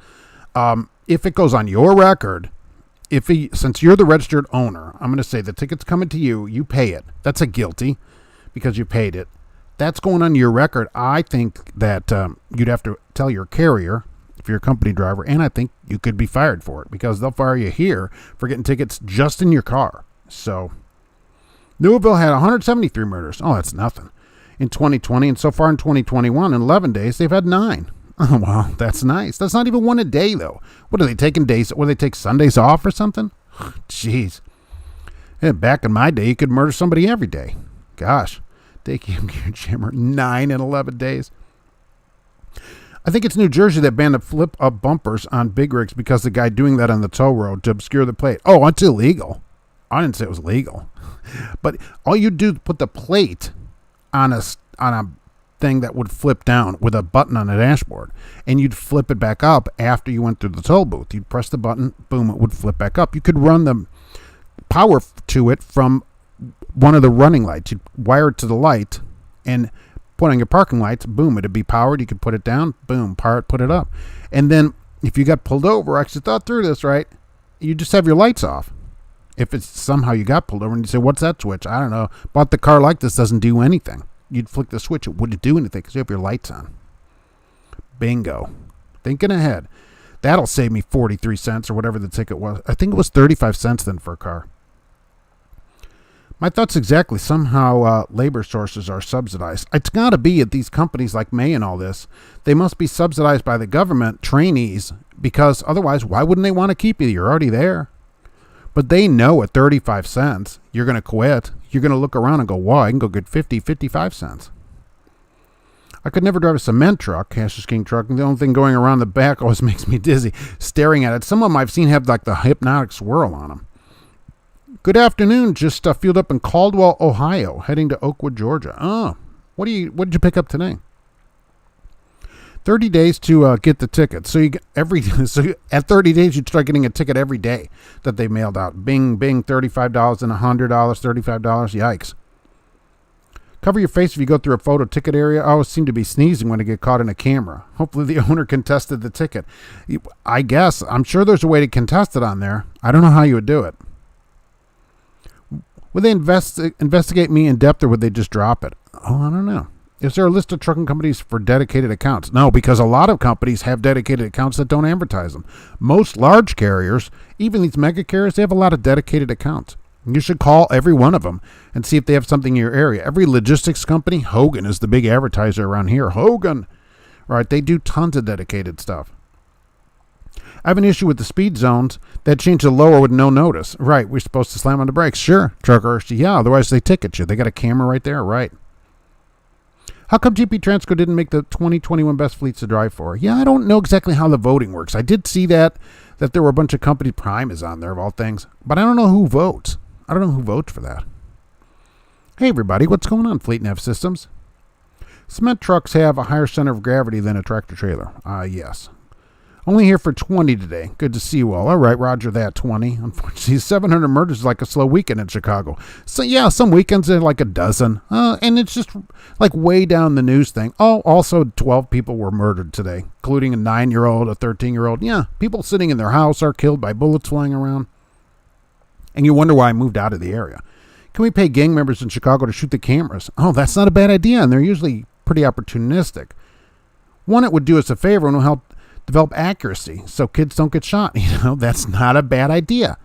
if it goes on your record, since you're the registered owner, I'm going to say the ticket's coming to you, you pay it. That's a guilty because you paid it. That's going on your record. I think that you'd have to tell your carrier if you're a company driver, and I think you could be fired for it because they'll fire you here for getting tickets just in your car. So, Louisville had 173 murders. Oh, that's nothing. In 2020, and so far in 2021, in 11 days, they've had 9. Oh, well, that's nice. That's not even 1 a day, though. What are they taking days? What, do they take Sundays off or something? Jeez. Yeah, back in my day, you could murder somebody every day. Gosh. Daycam Gear Jammer, 9 in 11 days. I think it's New Jersey that banned the flip up bumpers on big rigs because the guy doing that on the toll road to obscure the plate. Oh, it's illegal. I didn't say it was legal. But all you do is put the plate on a thing that would flip down with a button on the dashboard, and you'd flip it back up after you went through the toll booth. You'd press the button, boom, it would flip back up. You could run the power to it from one of the running lights. You'd wire it to the light and put on your parking lights, boom, it'd be powered. You could put it down, boom, power it, put it up. And then if you got pulled over, I actually thought through this, right? You just have your lights off. If it's somehow you got pulled over and you say, what's that switch? I don't know. Bought the car like this, doesn't do anything. You'd flick the switch, it wouldn't do anything because you have your lights on. Bingo. Thinking ahead. That'll save me 43 cents or whatever the ticket was. I think it was 35 cents then for a car. My thoughts exactly. Somehow labor sources are subsidized. It's got to be at these companies like May and all this. They must be subsidized by the government, trainees, because otherwise, why wouldn't they want to keep you? You're already there. But they know at 35 cents, you're going to quit. You're going to look around and go, wow, I can go get 50, 55 cents. I could never drive a cement truck, Cassius King Trucking. The only thing going around the back always makes me dizzy staring at it. Some of them I've seen have like the hypnotic swirl on them. Good afternoon. Just fueled up in Caldwell, Ohio, heading to Oakwood, Georgia. Oh, what did you pick up today? 30 days to get the ticket. So at 30 days you start getting a ticket every day that they mailed out. Bing, bing, $35 and $100, $35. Yikes. Cover your face if you go through a photo ticket area. I always seem to be sneezing when I get caught in a camera. Hopefully the owner contested the ticket. I guess. I'm sure there's a way to contest it on there. I don't know how you would do it. Would they investigate me in depth, or would they just drop it? Oh, I don't know. Is there a list of trucking companies for dedicated accounts? No, because a lot of companies have dedicated accounts that don't advertise them. Most large carriers, even these mega carriers, they have a lot of dedicated accounts. You should call every one of them and see if they have something in your area. Every logistics company, Hogan is the big advertiser around here. Hogan. Right, they do tons of dedicated stuff. I have an issue with the speed zones that change to lower with no notice. Right, we're supposed to slam on the brakes. Sure, trucker. Yeah, otherwise they ticket you. They got a camera right there. Right. How come GP Transco didn't make the 2021 best fleets to drive for? Yeah, I don't know exactly how the voting works. I did see that there were a bunch of companies. Prime is on there of all things, but I don't know who votes. I don't know who votes for that. Hey everybody, what's going on, Fleet Nav Systems? Cement trucks have a higher center of gravity than a tractor trailer. Yes. Only here for 20 today. Good to see you all. All right, roger that, 20. Unfortunately, 700 murders is like a slow weekend in Chicago. So, yeah, some weekends are like a dozen. And it's just like way down the news thing. Oh, also 12 people were murdered today, including a 9-year-old, a 13-year-old. Yeah, people sitting in their house are killed by bullets flying around. And you wonder why I moved out of the area. Can we pay gang members in Chicago to shoot the cameras? Oh, that's not a bad idea, and they're usually pretty opportunistic. One, it would do us a favor and will help develop accuracy so kids don't get shot. That's not a bad idea.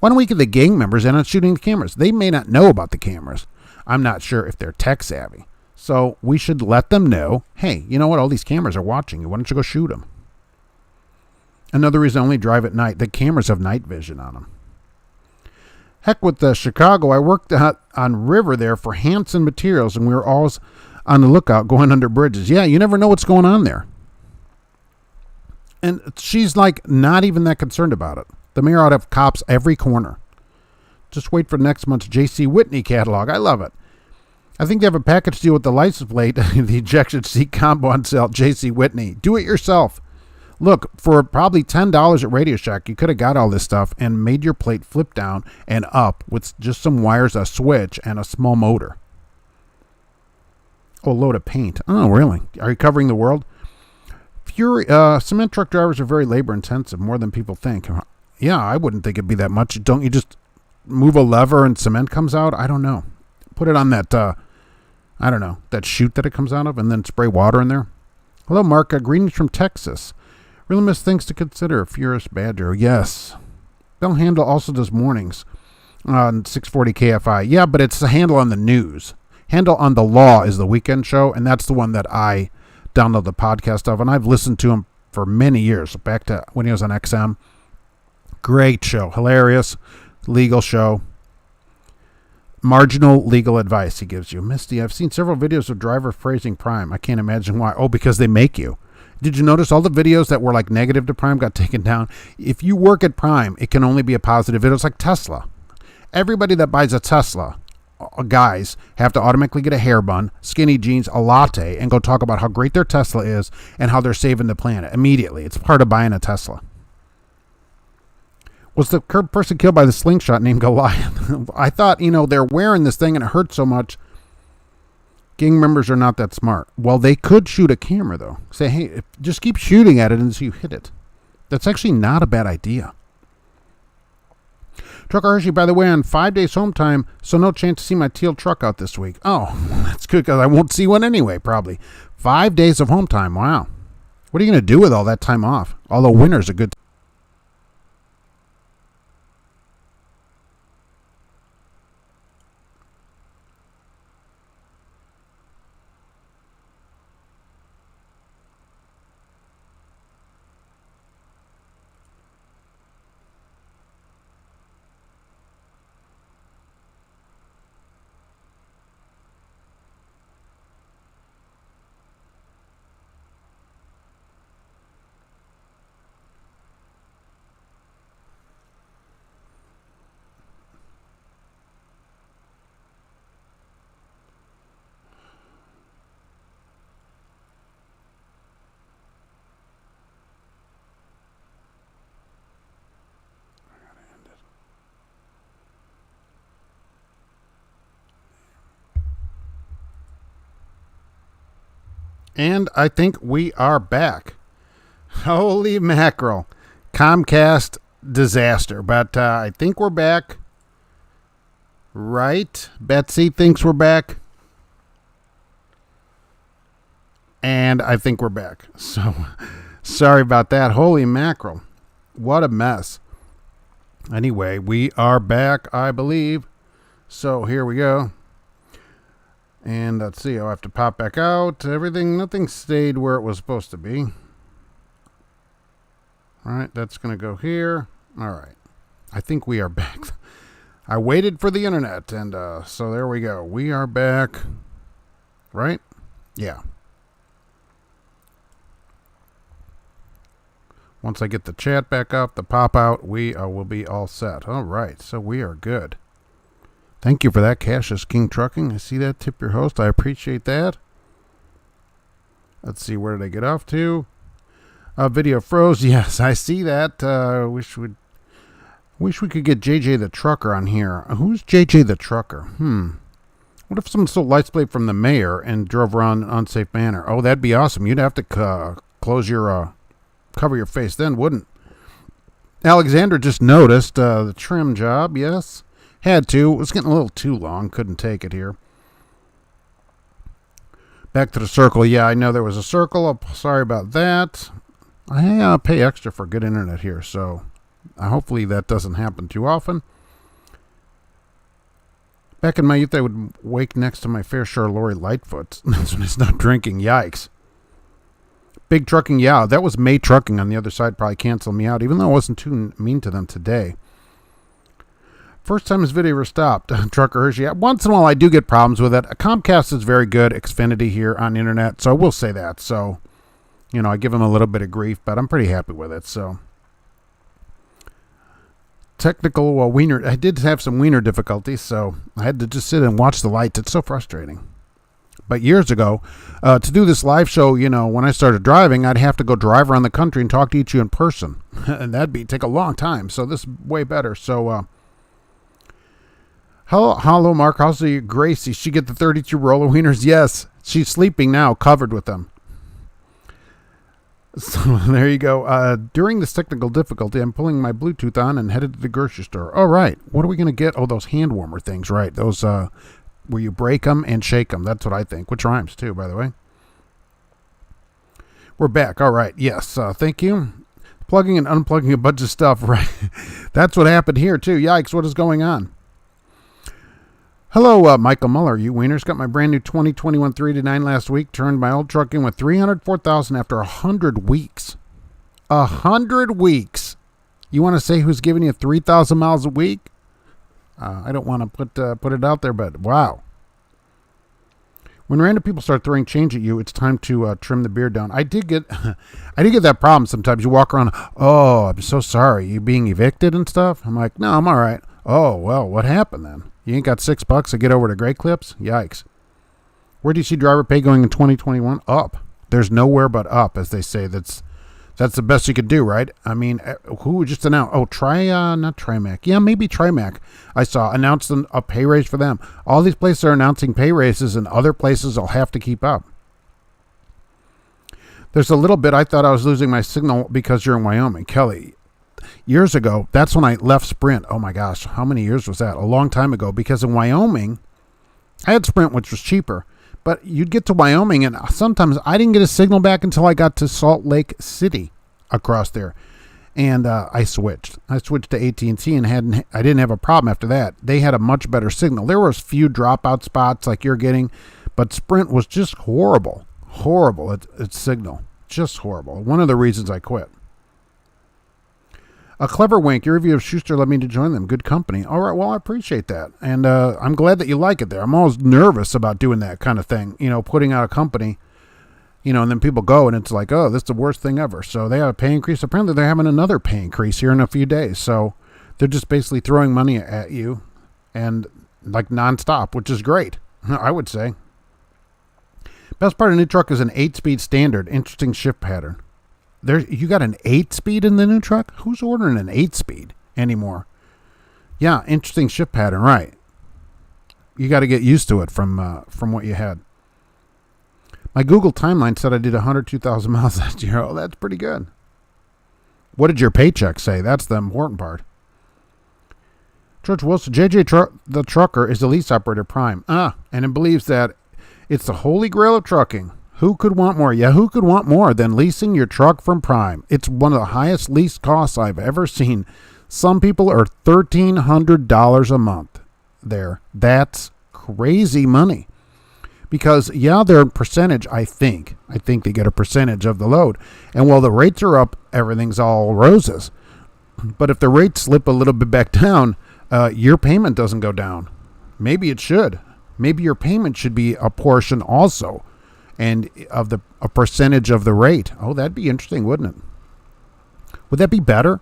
Why don't we get the gang members in on shooting the cameras? They may not know about the cameras. I'm not sure if they're tech savvy. So we should let them know, hey, you know what? All these cameras are watching you. Why don't you go shoot them? Another reason I only drive at night. The cameras have night vision on them. Heck with Chicago. I worked on river there for Hanson Materials, and we were always on the lookout going under bridges. Yeah, you never know what's going on there. And she's like not even that concerned about it. The mayor ought to have cops every corner. Just wait for next month's J.C. Whitney catalog. I love it. I think they have a package deal with the license plate, the ejection seat combo on sale, J.C. Whitney. Do it yourself. Look, for probably $10 at Radio Shack, you could have got all this stuff and made your plate flip down and up with just some wires, a switch, and a small motor. Oh, a load of paint. Oh, really? Are you covering the world? Cement truck drivers are very labor intensive, more than people think. Yeah, I wouldn't think it'd be that much. Don't you just move a lever and cement comes out? I don't know. Put it on that, I don't know, that chute that it comes out of, and then spray water in there. Hello, Mark. Greetings from Texas. Really miss things to consider. Furious Badger. Yes. Bell Handle also does mornings on 640 KFI. Yeah, but it's a Handle on the news. Handle on the Law is the weekend show, and that's the one that I download the podcast of, and I've listened to him for many years, back to when he was on XM. Great show. Hilarious. Legal show. Marginal legal advice he gives you. Misty, I've seen several videos of driver praising Prime. I can't imagine why. Oh, because they make you. Did you notice all the videos that were like negative to Prime got taken down? If you work at Prime, it can only be a positive video. It's like Tesla. Everybody that buys a Tesla, guys, have to automatically get a hair bun, skinny jeans, a latte, and go talk about how great their Tesla is and how they're saving the planet immediately. It's part of buying a Tesla. Was the person killed by the slingshot named Goliath? I thought, they're wearing this thing and it hurts so much. Gang members are not that smart. Well, they could shoot a camera, though. Say, hey, just keep shooting at it until you hit it. That's actually not a bad idea. Trucker Hershey, by the way, on 5 days home time, so no chance to see my teal truck out this week. Oh, that's good because I won't see one anyway, probably. 5 days of home time. Wow. What are you going to do with all that time off? Although winter's a good. And I think we are back. Holy mackerel. Comcast disaster. But I think we're back. Right? Betsy thinks we're back. And I think we're back. So, sorry about that. Holy mackerel. What a mess. Anyway, we are back, I believe. So, here we go. And let's see, I'll have to pop back out. Nothing stayed where it was supposed to be. All right, that's going to go here. All right. I think we are back. I waited for the internet, and so there we go. We are back. Right? Yeah. Once I get the chat back up, the pop out, we will be all set. All right, so we are good. Thank you for that, Cassius King Trucking. I see that. Tip your host. I appreciate that. Let's see. Where did I get off to? Video froze. Yes, I see that. Wish we could get JJ the Trucker on here. Who's JJ the Trucker? What if someone stole license plate from the mayor and drove around in an unsafe manner? Oh, that'd be awesome. You'd have to close your cover your face then, wouldn't? Alexander just noticed the trim job. Yes. Had to. It was getting a little too long. Couldn't take it here. Back to the circle. Yeah, I know there was a circle. Sorry about that. I pay extra for good internet here, so hopefully that doesn't happen too often. Back in my youth, I would wake next to my fair share of Lori Lightfoot. That's when I stopped drinking. Yikes. Big Trucking. Yeah, that was May Trucking on the other side. Probably canceled me out, even though I wasn't too mean to them today. First time this video ever stopped. Trucker Hershey. Once in a while I do get problems with it. Comcast is very good. Xfinity here on the internet. So I will say that. So, I give them a little bit of grief, but I'm pretty happy with it. So, technical, Weiner. I did have some Weiner difficulties, so I had to just sit and watch the lights. It's so frustrating. But years ago, to do this live show, when I started driving, I'd have to go drive around the country and talk to each of you in person. And that'd take a long time. So this is way better. So, Hello, Mark. How's the Gracie? She get the 32 roller wieners? Yes. She's sleeping now, covered with them. So there you go. During this technical difficulty, I'm pulling my Bluetooth on and headed to the grocery store. All right. What are we going to get? Oh, those hand warmer things, right? Those where you break them and shake them. That's what I think, which rhymes too, by the way. We're back. All right. Yes. Thank you. Plugging and unplugging a bunch of stuff. Right. That's what happened here too. Yikes. What is going on? Hello, Michael Muller. You wieners. Got my brand new 2021 3-9 last week. Turned my old truck in with 304,000 after 100 weeks. 100 weeks. You want to say who's giving you 3,000 miles a week? I don't want to put it out there, but wow. When random people start throwing change at you, it's time to trim the beard down. I did get that problem sometimes. You walk around, oh, I'm so sorry. You being evicted and stuff? I'm like, no, I'm all right. Oh, well, what happened then? You ain't got $6 to get over to Great Clips? Yikes. Where do you see driver pay going in 2021? Up. There's nowhere but up, as they say. That's the best you could do, right? I mean, who just announced? Oh, not Trimac. Yeah, maybe Trimac. I saw announced a pay raise for them. All these places are announcing pay raises, and other places will have to keep up. There's a little bit, I thought I was losing my signal because you're in Wyoming. Kelly, years ago, that's when I left Sprint. Oh my gosh, how many years was that? A long time ago, because in Wyoming, I had Sprint, which was cheaper, but you'd get to Wyoming, and sometimes I didn't get a signal back until I got to Salt Lake City across there, and I switched. I switched to AT&T, and I didn't have a problem after that. They had a much better signal. There was few dropout spots like you're getting, but Sprint was just horrible. Its signal, just horrible. One of the reasons I quit. A clever wink. Your review of Schuster led me to join them. Good company. All right. Well, I appreciate that. And I'm glad that you like it there. I'm always nervous about doing that kind of thing, putting out a company, and then people go and it's like, oh, this is the worst thing ever. So they have a pay increase. Apparently they're having another pay increase here in a few days. So they're just basically throwing money at you and like nonstop, which is great, I would say. Best part of the new truck is an 8-speed standard. Interesting shift pattern. You got an 8-speed in the new truck? Who's ordering an 8-speed anymore? Yeah, interesting shift pattern, right. You got to get used to it from what you had. My Google timeline said I did 102,000 miles last year. Oh, that's pretty good. What did your paycheck say? That's the important part. George Wilson, the trucker is the lease operator prime. And it believes that it's the holy grail of trucking. Who could want more? Yeah, who could want more than leasing your truck from Prime? It's one of the highest lease costs I've ever seen. Some people are $1,300 a month there. That's crazy money. Because, yeah, they're a percentage, I think. I think they get a percentage of the load. And while the rates are up, everything's all roses. But if the rates slip a little bit back down, your payment doesn't go down. Maybe it should. Maybe your payment should be a portion also, and of a percentage of the rate. Oh, that'd be interesting, wouldn't it? Would that be better?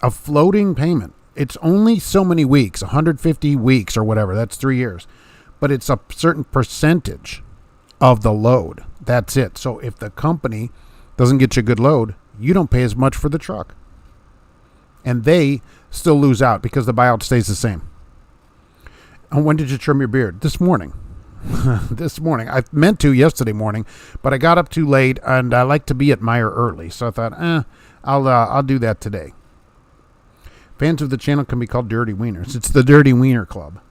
A floating payment. It's only so many weeks, 150 weeks or whatever. That's 3 years. But it's a certain percentage of the load. That's it. So if the company doesn't get you a good load, you don't pay as much for the truck. And they still lose out because the buyout stays the same. And when did you trim your beard? This morning. This morning. I meant to yesterday morning, but I got up too late, and I like to be at Meyer early. So I thought, I'll do that today. Fans of the channel can be called Dirty Wieners. It's the Dirty Wiener Club.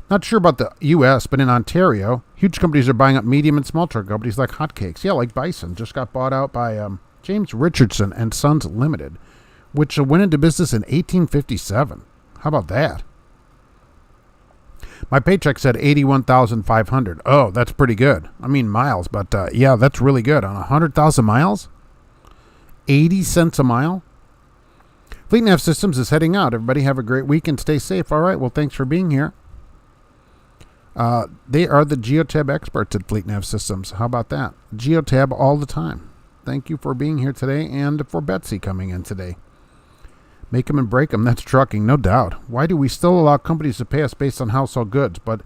Not sure about the U.S., but in Ontario, huge companies are buying up medium and small truck companies like hotcakes. Yeah, like Bison. Just got bought out by James Richardson and Sons Limited, which went into business in 1857. How about that? My paycheck said 81,500. Oh, that's pretty good. I mean miles, but yeah, that's really good. On 100,000 miles, 80 cents a mile. Fleet Nav Systems is heading out. Everybody have a great week and stay safe. All right, well, thanks for being here. They are the Geotab experts at Fleet Nav Systems. How about that? Geotab all the time. Thank you for being here today and for Betsy coming in today. Make them and break them. That's trucking, no doubt. Why do we still allow companies to pay us based on household goods, but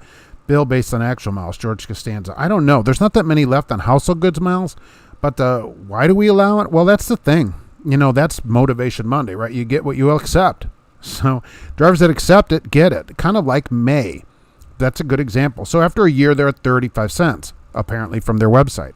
bill based on actual miles? George Costanza. I don't know. There's not that many left on household goods miles, but why do we allow it? Well, that's the thing. You know, that's Motivation Monday, right? You get what you accept. So drivers that accept it, get it. Kind of like May. That's a good example. So after a year, they're at 35 cents, apparently, from their website.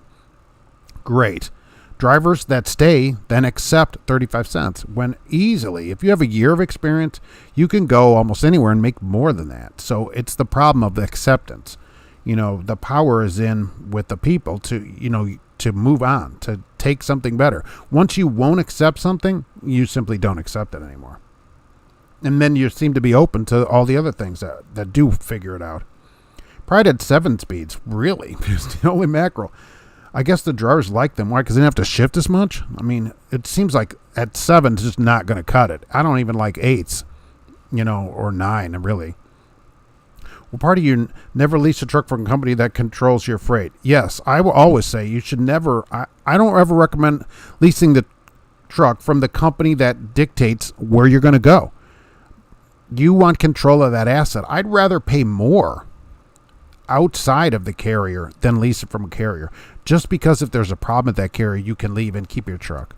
Great. Drivers that stay then accept 35 cents when easily, if you have a year of experience, you can go almost anywhere and make more than that. So it's the problem of the acceptance. You know, the power is in with the people to move on, to take something better. Once you won't accept something, you simply don't accept it anymore. And then you seem to be open to all the other things that do figure it out. Pride had 7 speeds. Really? Holy mackerel. I guess the drivers like them. Why? Because they don't have to shift as much? I mean, it seems like at 7 is just not going to cut it. I don't even like 8s, or 9, really. Well, part of you never lease a truck from a company that controls your freight. Yes, I will always say you should never, I don't ever recommend leasing the truck from the company that dictates where you're going to go. You want control of that asset. I'd rather pay more outside of the carrier than lease it from a carrier. Just because if there's a problem at that carrier, you can leave and keep your truck.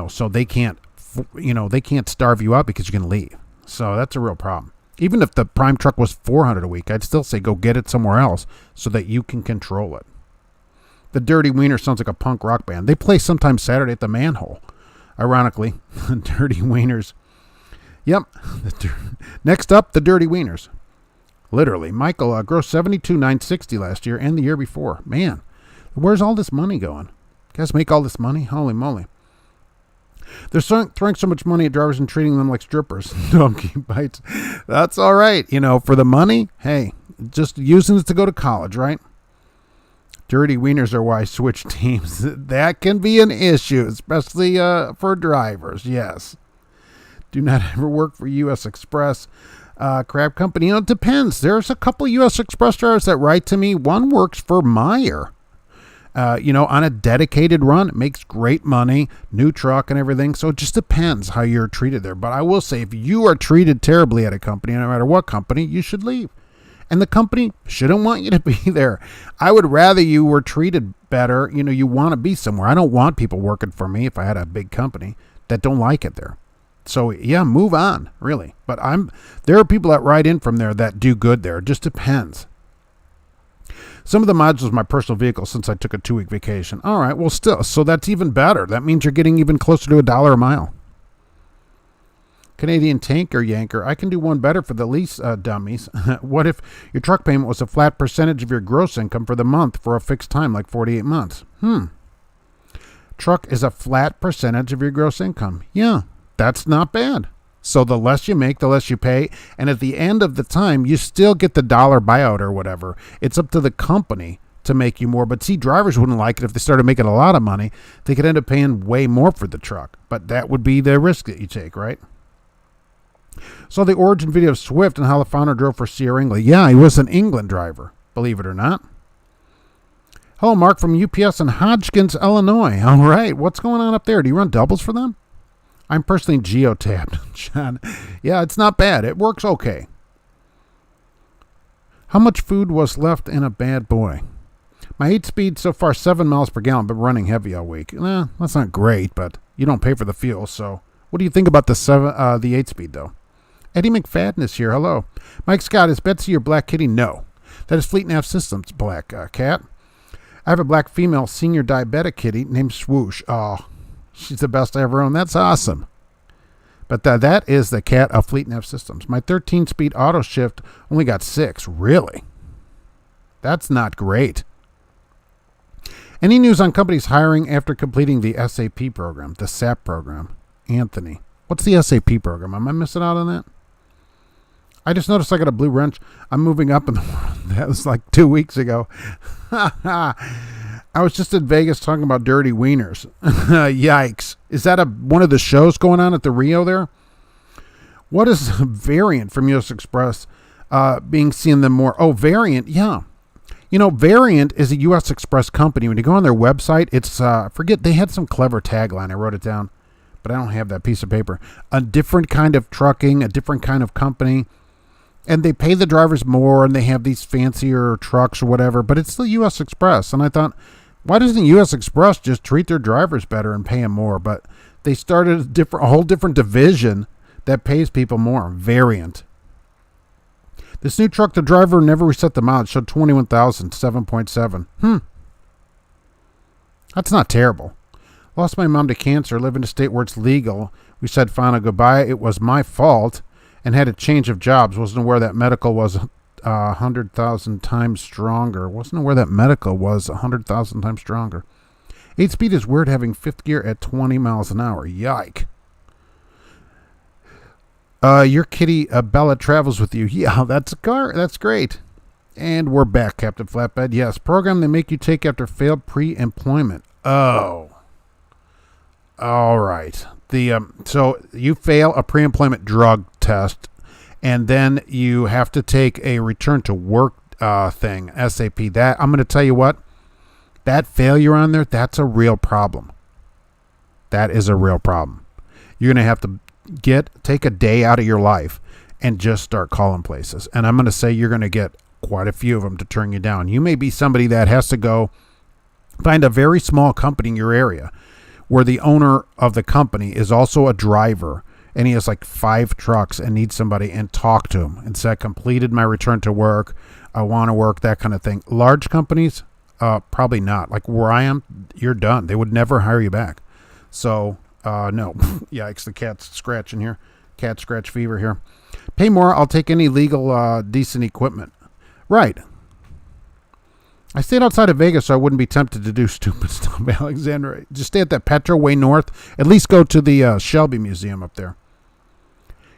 So they can't starve you out because you can leave. So that's a real problem. Even if the prime truck was $400 a week, I'd still say go get it somewhere else so that you can control it. The Dirty Wiener sounds like a punk rock band. They play sometime Saturday at the Manhole. Ironically, the Dirty Wieners. Yep. Next up, the Dirty Wieners. Literally. Michael grossed $72,960 last year and the year before. Man, where's all this money going? You guys make all this money? Holy moly. They're throwing so much money at drivers and treating them like strippers. Donkey bites. That's all right. For the money, hey, just using it to go to college, right? Dirty Wieners are why I switch teams. That can be an issue, especially for drivers, yes. Do not ever work for U.S. Express. Crab Company. It depends. There's a couple of U.S. Express drivers that write to me. One works for Meyer. On a dedicated run. It makes great money, new truck and everything. So it just depends how you're treated there. But I will say, if you are treated terribly at a company, no matter what company, you should leave. And the company shouldn't want you to be there. I would rather you were treated better. You want to be somewhere. I don't want people working for me if I had a big company that don't like it there. So, yeah, move on, really. But there are people that write in from there that do good there. It just depends. Some of the mods was my personal vehicle since I took a 2-week vacation. All right, well, still, so that's even better. That means you're getting even closer to $1 a mile. Canadian tanker yanker. I can do one better for the lease dummies. What if your truck payment was a flat percentage of your gross income for the month for a fixed time, like 48 months? Truck is a flat percentage of your gross income. Yeah, that's not bad. So the less you make, the less you pay. And at the end of the time, you still get the dollar buyout or whatever. It's up to the company to make you more. But see, drivers wouldn't like it if they started making a lot of money. They could end up paying way more for the truck. But that would be the risk that you take, right? Saw the origin video of Swift and how the founder drove for Sierra England. Yeah, he was an England driver, believe it or not. Hello, Mark from UPS in Hodgkins, Illinois. All right, what's going on up there? Do you run doubles for them? I'm personally Geotab, John. Yeah, it's not bad. It works okay. How much food was left in a bad boy? My 8-speed so far 7 miles per gallon, but running heavy all week. That's not great, but you don't pay for the fuel. So, what do you think about the 8-speed though? Eddie McFadden is here. Hello, Mike Scott. Is Betsy your black kitty? No, that is Fleet Nav Systems black cat. I have a black female senior diabetic kitty named Swoosh. Oh, she's the best I ever owned. That's awesome. But that is the cat of Fleet Nav Systems. My 13-speed auto shift only got 6. Really? That's not great. Any news on companies hiring after completing the SAP program, the SAP program? Anthony. What's the SAP program? Am I missing out on that? I just noticed I got a blue wrench. I'm moving up in the world. That was like 2 weeks ago. I was just in Vegas talking about dirty wieners. Yikes. Is that one of the shows going on at the Rio there? What is Variant from US Express being seen them more? Oh, Variant, yeah. You know, Variant is a US Express company. When you go on their website, it's, forget, they had some clever tagline. I wrote it down, but I don't have that piece of paper. A different kind of trucking, a different kind of company. And they pay the drivers more, and they have these fancier trucks or whatever, but it's still U.S. Express. And I thought, why doesn't U.S. Express just treat their drivers better and pay them more? But they started a whole different division that pays people more. Variant. This new truck, the driver never reset the mileage, showed 21,000, 7.7. That's not terrible. Lost my mom to cancer, live in a state where it's legal. We said final goodbye. It was my fault. And had a change of jobs. Wasn't aware that medical was 100,000 times stronger. Wasn't aware that medical was 100,000 times stronger. 8-speed is weird having 5th gear at 20 miles an hour. Yike. Your kitty Bella travels with you. Yeah, that's a car. That's great. And we're back, Captain Flatbed. Yes, program they make you take after failed pre-employment. Oh. All right. So you fail a pre-employment drug test, and then you have to take a return to work thing, SAP. That I'm going to tell you what, that failure on there, that's a real problem. That is a real problem. You're going to have to take a day out of your life and just start calling places. And I'm going to say you're going to get quite a few of them to turn you down. You may be somebody that has to go find a very small company in your area where the owner of the company is also a driver, and he has like 5 trucks and needs somebody, and talk to him and say, I completed my return to work. I want to work, that kind of thing. Large companies, probably not. Like where I am, you're done. They would never hire you back. So, no. Yikes, the cat's scratching here. Cat scratch fever here. Pay more. I'll take any legal, decent equipment. Right. I stayed outside of Vegas so I wouldn't be tempted to do stupid stuff, Alexandra. Just stay at that Petro way north. At least go to the Shelby Museum up there.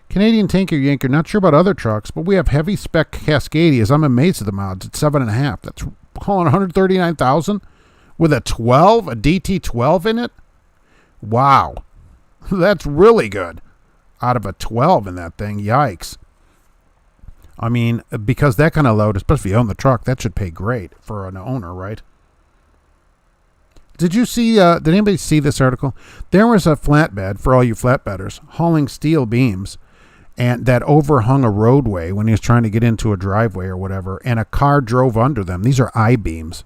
Canadian tanker yanker. Not sure about other trucks, but we have heavy spec Cascadias. I'm amazed at the mileage. It's 7.5. That's calling 139,000 with a 12, a DT12 in it. Wow, that's really good. Out of a 12 in that thing, yikes. I mean, because that kind of load, especially if you own the truck, that should pay great for an owner, right? Did you see, did anybody see this article? There was a flatbed, for all you flatbedders, hauling steel beams and that overhung a roadway when he was trying to get into a driveway or whatever, and a car drove under them. These are I-beams.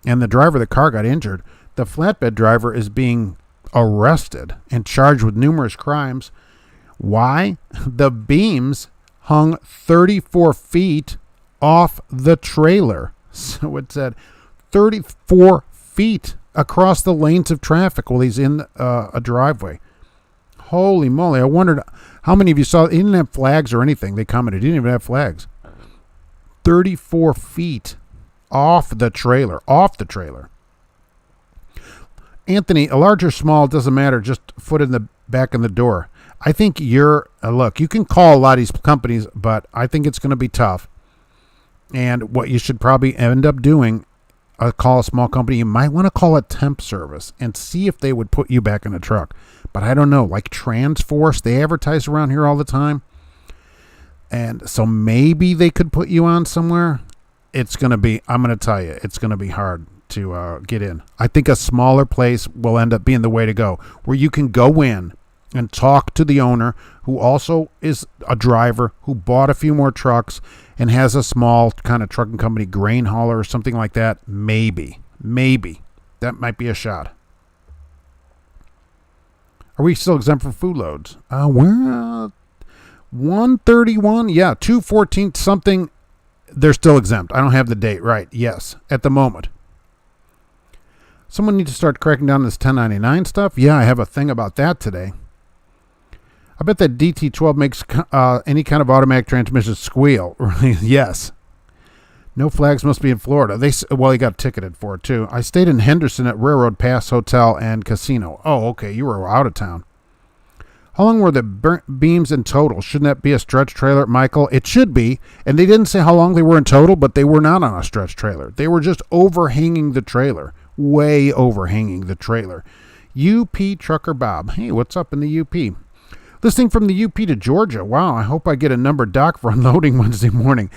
And the driver of the car got injured. The flatbed driver is being arrested and charged with numerous crimes. Why? The beams hung 34 feet off the trailer. So it said 34 feet across the lanes of traffic while he's in a driveway. Holy moly. I wondered how many of you saw. He didn't have flags or anything. They commented. He didn't even have flags. 34 feet off the trailer. Off the trailer. Anthony, a large or small, doesn't matter. Just foot in the back in the door. I think look, you can call a lot of these companies, but I think it's going to be tough. And what you should probably end up doing, call a small company. You might want to call a temp service and see if they would put you back in a truck. But I don't know, like Transforce, they advertise around here all the time. And so maybe they could put you on somewhere. I'm going to tell you, it's going to be hard to get in. I think a smaller place will end up being the way to go, where you can go in and talk to the owner, who also is a driver, who bought a few more trucks and has a small kind of trucking company, grain hauler or something like that. Maybe that might be a shot. Are we still exempt from food loads? We're 131. Yeah, 214 something. They're still exempt. I don't have the date right. Yes, at the moment. Someone needs to start cracking down on this 1099 stuff. Yeah, I have a thing about that today. I bet that DT12 makes any kind of automatic transmission squeal. Yes. No flags must be in Florida. He got ticketed for it too. I stayed in Henderson at Railroad Pass Hotel and Casino. Oh, okay. You were out of town. How long were the beams in total? Shouldn't that be a stretch trailer, Michael? It should be. And they didn't say how long they were in total, but they were not on a stretch trailer. They were just overhanging the trailer. Way overhanging the trailer. UP Trucker Bob. Hey, what's up in the UP? Listening from the UP to Georgia. Wow, I hope I get a number doc for unloading Wednesday morning.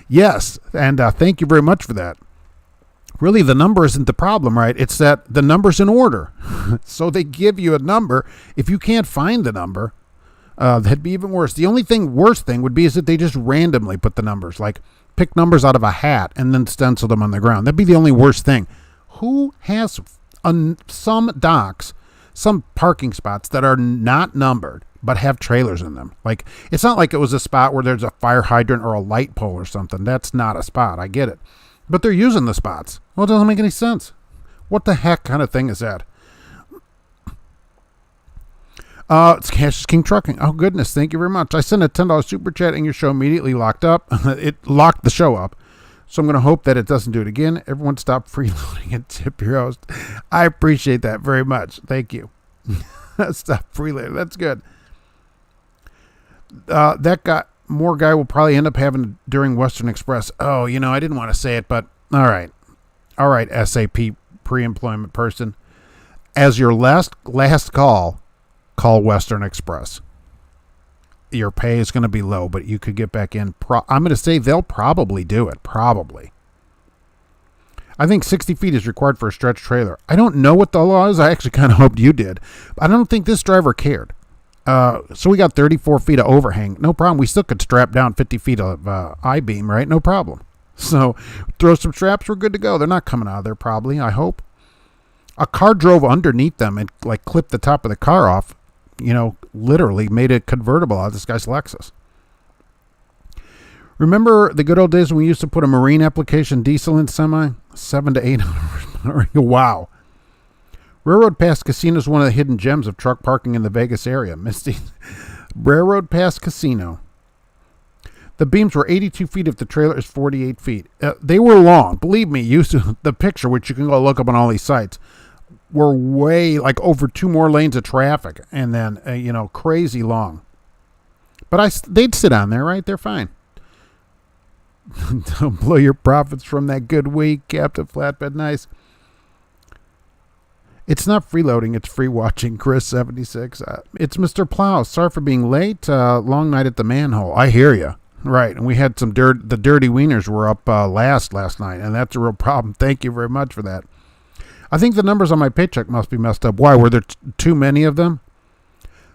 Yes, and thank you very much for that. Really, the number isn't the problem, right? It's that the number's in order. So they give you a number. If you can't find the number, that'd be even worse. The only worst thing would be is that they just randomly put the numbers, like pick numbers out of a hat and then stencil them on the ground. That'd be the only worst thing. Who has some docks, some parking spots that are not numbered but have trailers in them? Like, it's not like it was a spot where there's a fire hydrant or a light pole or something. That's not a spot. I get it. But they're using the spots. Well, it doesn't make any sense. What the heck kind of thing is that? It's Cash is King Trucking. Oh, goodness. Thank you very much. I sent a $10 super chat and your show immediately locked up. It locked the show up. So I'm going to hope that it doesn't do it again. Everyone stop freeloading and tip your host. I appreciate that very much. Thank you. Stop freeloading. That's good. That guy will probably end up having during Western Express. Oh, I didn't want to say it, but all right. All right, SAP pre-employment person. As your last call Western Express. Your pay is going to be low, but you could get back in. I'm going to say they'll probably do it. Probably. I think 60 feet is required for a stretch trailer. I don't know what the law is. I actually kind of hoped you did. I don't think this driver cared. So we got 34 feet of overhang. No problem. We still could strap down 50 feet of I-beam, right? No problem. So throw some straps. We're good to go. They're not coming out of there probably, I hope. A car drove underneath them and like clipped the top of the car off. Literally made it convertible out of this guy's Lexus. Remember the good old days when we used to put a marine application diesel in semi? 700 to 800. Wow. Railroad Pass Casino is one of the hidden gems of truck parking in the Vegas area. Misty. Railroad Pass Casino. The beams were 82 feet if the trailer is 48 feet. They were long. Believe me, the picture, which you can go look up on all these sites, were way like over 2 more lanes of traffic and then, crazy long. But they'd sit on there, right? They're fine. Don't blow your profits from that good week, Captain Flatbed. Nice. It's not freeloading, it's free watching. Chris76. It's Mr. Plow. Sorry for being late. Long night at the manhole. I hear you. Right. And we had some the dirty wieners were up last night, and that's a real problem. Thank you very much for that. I think the numbers on my paycheck must be messed up. Why? Were there too many of them?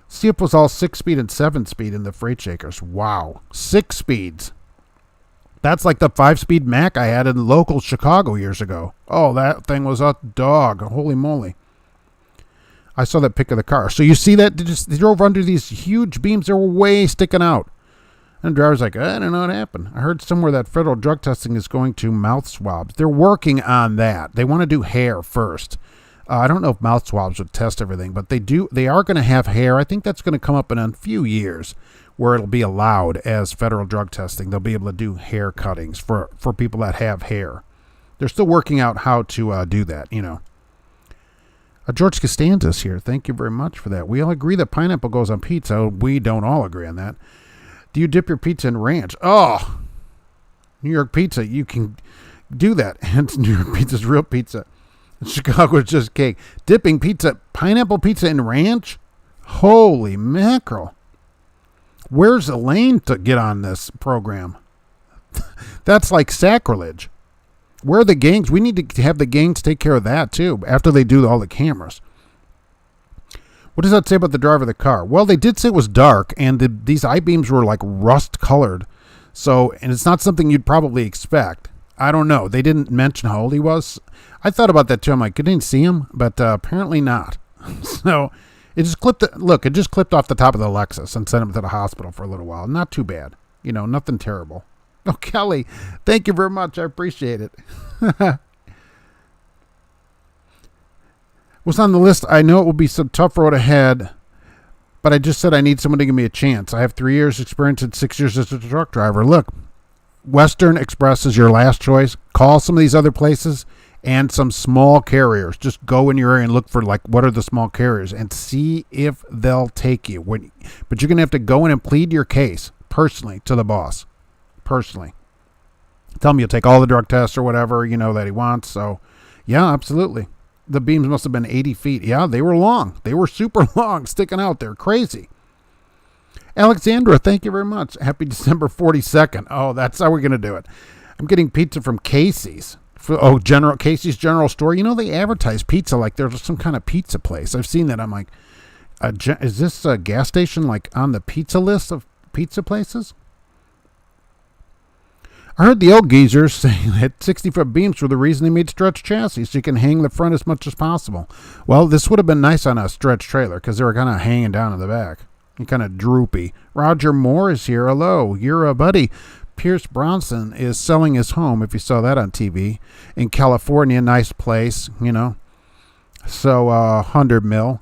See, it was all 6-speed and 7-speed in the freight shakers. Wow. 6 speeds. That's like the 5-speed Mac I had in local Chicago years ago. Oh, that thing was a dog. Holy moly. I saw that pic of the car. So you see that? They drove under these huge beams. They were way sticking out. And the driver's like, I don't know what happened. I heard somewhere that federal drug testing is going to mouth swabs. They're working on that. They want to do hair first. I don't know if mouth swabs would test everything, but they are going to have hair. I think that's going to come up in a few years where it'll be allowed as federal drug testing. They'll be able to do hair cuttings for people that have hair. They're still working out how to do that, you know. George Costanza's here. Thank you very much for that. We all agree that pineapple goes on pizza. We don't all agree on that. Do you dip your pizza in ranch? Oh, New York pizza, you can do that. And New York pizza's real pizza. Chicago's just cake. Dipping pizza, pineapple pizza in ranch? Holy mackerel. Where's Elaine to get on this program? That's like sacrilege. Where are the gangs? We need to have the gangs take care of that too after they do all the cameras. What does that say about the driver of the car? Well, they did say it was dark and these I-beams were like rust colored. So, and it's not something you'd probably expect. I don't know. They didn't mention how old he was. I thought about that too. I'm like, I didn't see him, but apparently not. So it just clipped. It just clipped off the top of the Lexus and sent him to the hospital for a little while. Not too bad. You know, nothing terrible. Oh, Kelly, thank you very much. I appreciate it. What's on the list? I know it will be some tough road ahead, but I just said I need someone to give me a chance. I have 3 years experience and 6 years as a truck driver. Look, Western Express is your last choice. Call some of these other places and some small carriers. Just go in your area and look for, like, what are the small carriers and see if they'll take you. But you're going to have to go in and plead your case personally to the boss. Personally. Tell him you'll take all the drug tests or whatever, you know, that he wants. So, yeah, absolutely. The beams must have been 80 feet. Yeah, they were long. They were super long, sticking out there. Crazy. Alexandra, thank you very much. Happy December 42nd. Oh, that's how we're going to do it. I'm getting pizza from Casey's. Casey's General Store. You know, they advertise pizza like there's some kind of pizza place. I've seen that. I'm like, is this a gas station like on the pizza list of pizza places? I heard the old geezers saying that 60-foot beams were the reason they made stretch chassis, so you can hang the front as much as possible. Well, this would have been nice on a stretch trailer because they were kind of hanging down in the back. And kind of droopy. Roger Moore is here. Hello. You're a buddy. Pierce Bronson is selling his home, if you saw that on TV, in California. Nice place, you know. So, 100 mil.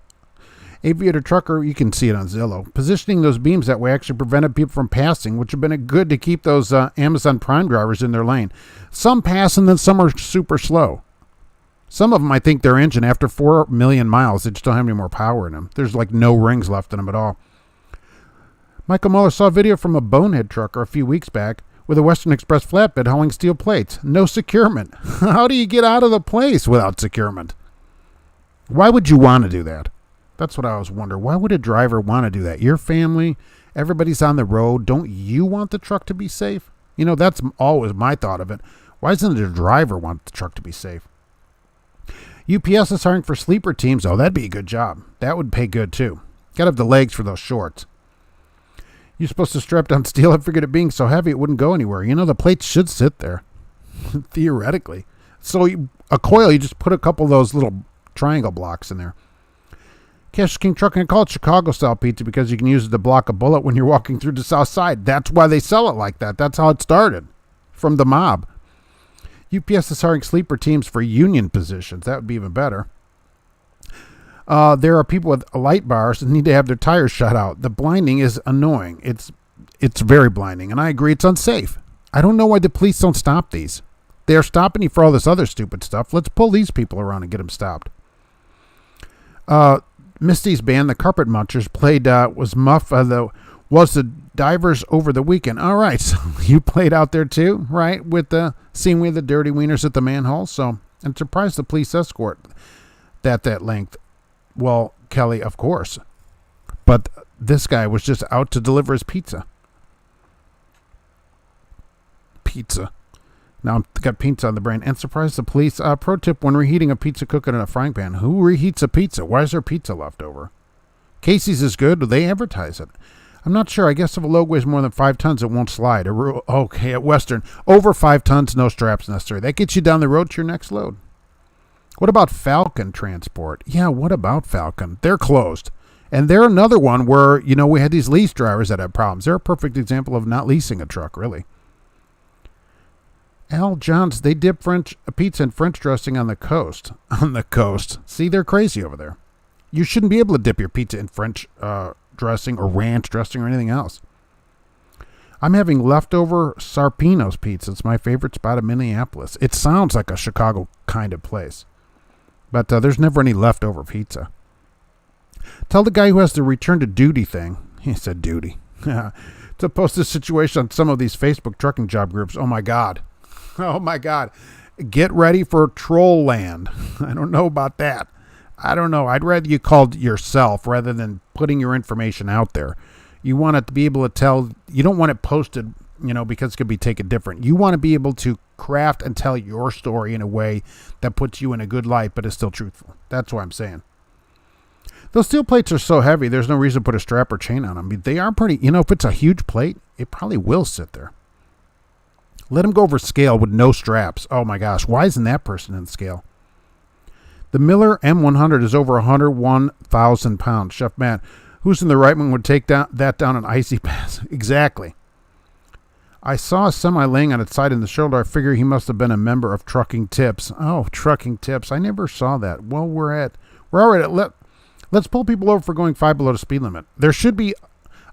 Aviator Trucker, you can see it on Zillow. Positioning those beams that way actually prevented people from passing, which have been good to keep those Amazon Prime drivers in their lane. Some pass and then some are super slow. Some of them, I think their engine, after 4 million miles, they just don't have any more power in them. There's like no rings left in them at all. Michael Muller saw a video from a bonehead trucker a few weeks back with a Western Express flatbed hauling steel plates. No securement. How do you get out of the place without securement? Why would you want to do that? That's what I always wonder. Why would a driver want to do that? Your family, everybody's on the road. Don't you want the truck to be safe? You know, that's always my thought of it. Why doesn't the driver want the truck to be safe? UPS is hiring for sleeper teams. Oh, that'd be a good job. That would pay good, too. Got to have the legs for those shorts. You're supposed to strap down steel. I figured it being so heavy it wouldn't go anywhere. You know, the plates should sit there, theoretically. So a coil, you just put a couple of those little triangle blocks in there. Cash King Trucking, I call it Chicago-style pizza because you can use it to block a bullet when you're walking through the south side. That's why they sell it like that. That's how it started, from the mob. UPS is hiring sleeper teams for union positions. That would be even better. There are people with light bars that need to have their tires shut out. The blinding is annoying. It's very blinding, and I agree it's unsafe. I don't know why the police don't stop these. They're stopping you for all this other stupid stuff. Let's pull these people around and get them stopped. Misty's band, the Carpet Munchers, played was the Divers over the weekend. All right, so you played out there too, right? With the scene with the dirty wieners at the manhole. So I'm surprised the police escort that length. Well, Kelly, of course. But this guy was just out to deliver his pizza. Now I've got pizza on the brain. And surprised the police. Pro tip when reheating a pizza, cook it in a frying pan. Who reheats a pizza? Why is there pizza left over? Casey's is good. Do they advertise it? I'm not sure. I guess if a load weighs more than 5 tons, it won't slide. Okay, at Western. Over 5 tons, no straps necessary. That gets you down the road to your next load. What about Falcon Transport? Yeah, what about Falcon? They're closed. And they're another one where, we had these lease drivers that had problems. They're a perfect example of not leasing a truck, really. Al Johns, they dip pizza and French dressing on the coast. On the coast. See, they're crazy over there. You shouldn't be able to dip your pizza in French dressing or ranch dressing or anything else. I'm having leftover Sarpino's pizza. It's my favorite spot in Minneapolis. It sounds like a Chicago kind of place. But there's never any leftover pizza. Tell the guy who has the return to duty thing. He said duty. To post this situation on some of these Facebook trucking job groups. Oh, my God. Oh, my God. Get ready for troll land. I don't know about that. I don't know. I'd rather you called yourself rather than putting your information out there. You want it to be able to tell. You don't want it posted, because it could be taken different. You want to be able to craft and tell your story in a way that puts you in a good light, but is still truthful. That's what I'm saying. Those steel plates are so heavy, there's no reason to put a strap or chain on them. I mean, they are pretty, if it's a huge plate, it probably will sit there. Let them go over scale with no straps. Oh my gosh, why isn't that person in scale? The Miller M100 is over 101,000 pounds. Chef Matt, who's in the right one would take that down an icy pass? Exactly. I saw a semi laying on its side in the shoulder. I figure he must have been a member of Trucking Tips. Oh, Trucking Tips. I never saw that. Well, we're already at let's pull people over for going 5 below the speed limit. There should be,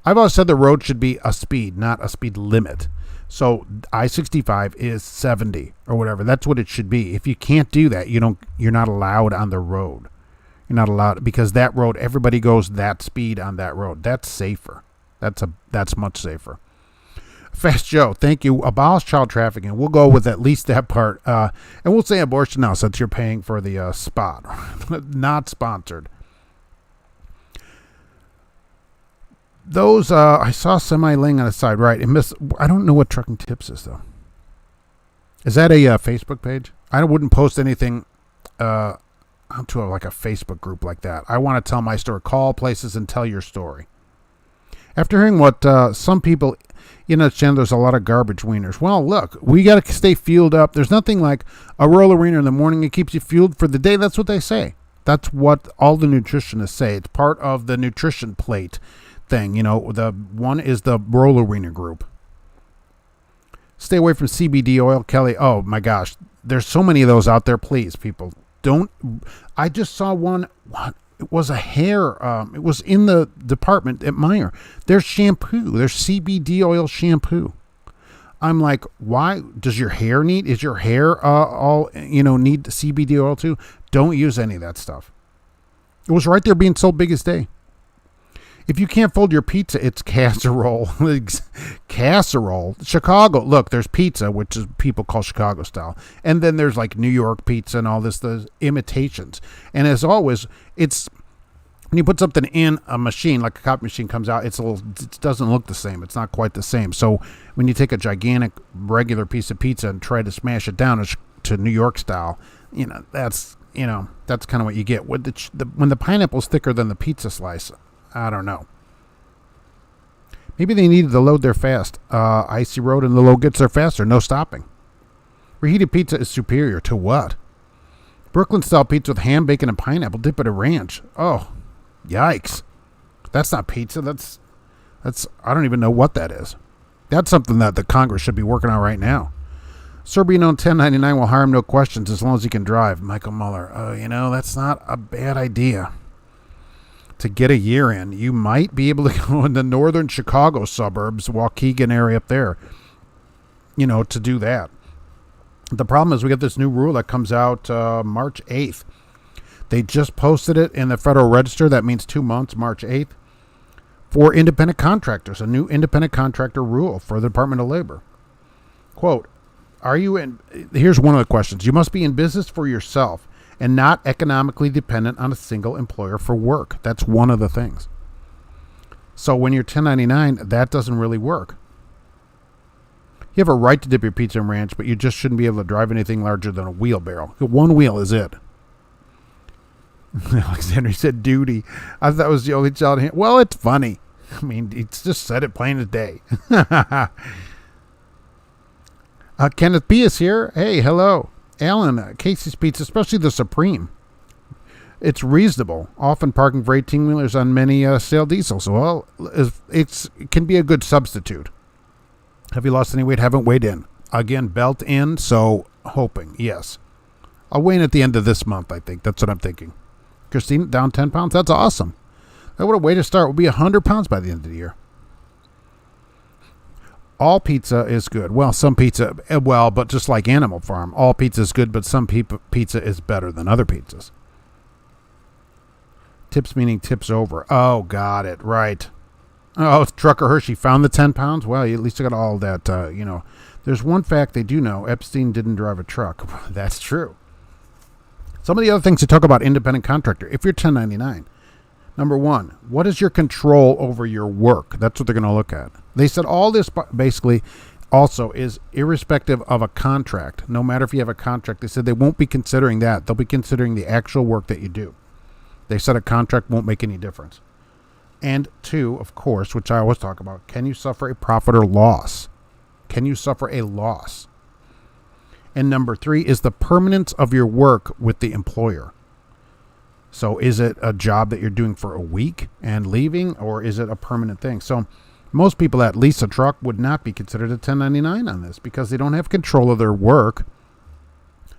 I've always said the road should be a speed, not a speed limit. So I-65 is 70 or whatever. That's what it should be. If you can't do that, you're not allowed on the road. You're not allowed because that road, everybody goes that speed on that road. That's safer. That's much safer. Fast Joe, thank you. Abolish child trafficking. We'll go with at least that part. And we'll say abortion now since you're paying for the spot. Not sponsored. Those, I saw semi laying on the side, right? I don't know what Trucking Tips is, though. Is that a Facebook page? I wouldn't post anything onto like a Facebook group like that. I want to tell my story. Call places and tell your story. After hearing what some people, there's a lot of garbage wieners. Well, look, we got to stay fueled up. There's nothing like a roller wiener in the morning. It keeps you fueled for the day. That's what they say. That's what all the nutritionists say. It's part of the nutrition plate thing. The one is the roller wiener group. Stay away from CBD oil, Kelly. Oh my gosh, there's so many of those out there. Please, people, don't. I just saw one. What? It was a hair. It was in the department at Weiner. There's shampoo. There's CBD oil shampoo. I'm like, why does your hair need? Is your hair all need CBD oil too? Don't use any of that stuff. It was right there being sold biggest day. If you can't fold your pizza, it's casserole. Casserole. Chicago. Look, there's pizza, which is people call Chicago style. And then there's like New York pizza and all this, the imitations. And as always, it's when you put something in a machine, like a copy machine comes out, it doesn't look the same. It's not quite the same. So when you take a gigantic regular piece of pizza and try to smash it down to New York style, that's kind of what you get. When the pineapple's thicker than the pizza slice, I don't know. Maybe they needed to load there fast. Icy road and the load gets there faster. No stopping. Reheated pizza is superior to what? Brooklyn style pizza with ham, bacon, and pineapple. Dip it in ranch. Oh, yikes! That's not pizza. That's. I don't even know what that is. That's something that the Congress should be working on right now. Serbian on 1099 will hire him, no questions, as long as he can drive. Michael Muller. That's not a bad idea. To get a year in, you might be able to go in the northern Chicago suburbs, Waukegan area up there, to do that. The problem is we got this new rule that comes out March 8th. They just posted it in the Federal Register. That means 2 months, March 8th, for independent contractors, a new independent contractor rule for the Department of Labor. Quote, here's one of the questions. You must be in business for yourself and not economically dependent on a single employer for work. That's one of the things. So when you're 1099, that doesn't really work. You have a right to dip your pizza in ranch, but you just shouldn't be able to drive anything larger than a wheelbarrow. One wheel is it. Alexander said duty. I thought that was the only child. Well, it's funny. I mean, it's just said it plain as day. Kenneth B is here. Hey, hello. Alan, Casey's Pizza, especially the Supreme. It's reasonable. Often parking for 18-wheelers on many sale diesels. Well, it can be a good substitute. Have you lost any weight? Haven't weighed in. Again, belt in, so hoping, yes. I'll weigh in at the end of this month, I think. That's what I'm thinking. Christine, down 10 pounds? That's awesome. What a way to start. We'll be 100 pounds by the end of the year. All pizza is good. Well, some pizza, but just like Animal Farm, all pizza is good, but some pizza is better than other pizzas. Tips meaning tips over. Oh, got it. Right. Oh, Trucker Hershey found the 10 pounds? Well, you at least got all that, There's one fact they do know. Epstein didn't drive a truck. That's true. Some of the other things to talk about independent contractor. If you're 1099, number one, what is your control over your work? That's what they're going to look at. They said all this basically also is irrespective of a contract. No matter if you have a contract, they said they won't be considering that. They'll be considering the actual work that you do. They said a contract won't make any difference. And two, of course, which I always talk about, can you suffer a profit or loss? Can you suffer a loss? And number three is the permanence of your work with the employer. So is it a job that you're doing for a week and leaving, or is it a permanent thing? So most people that lease a truck would not be considered a 1099 on this because they don't have control of their work.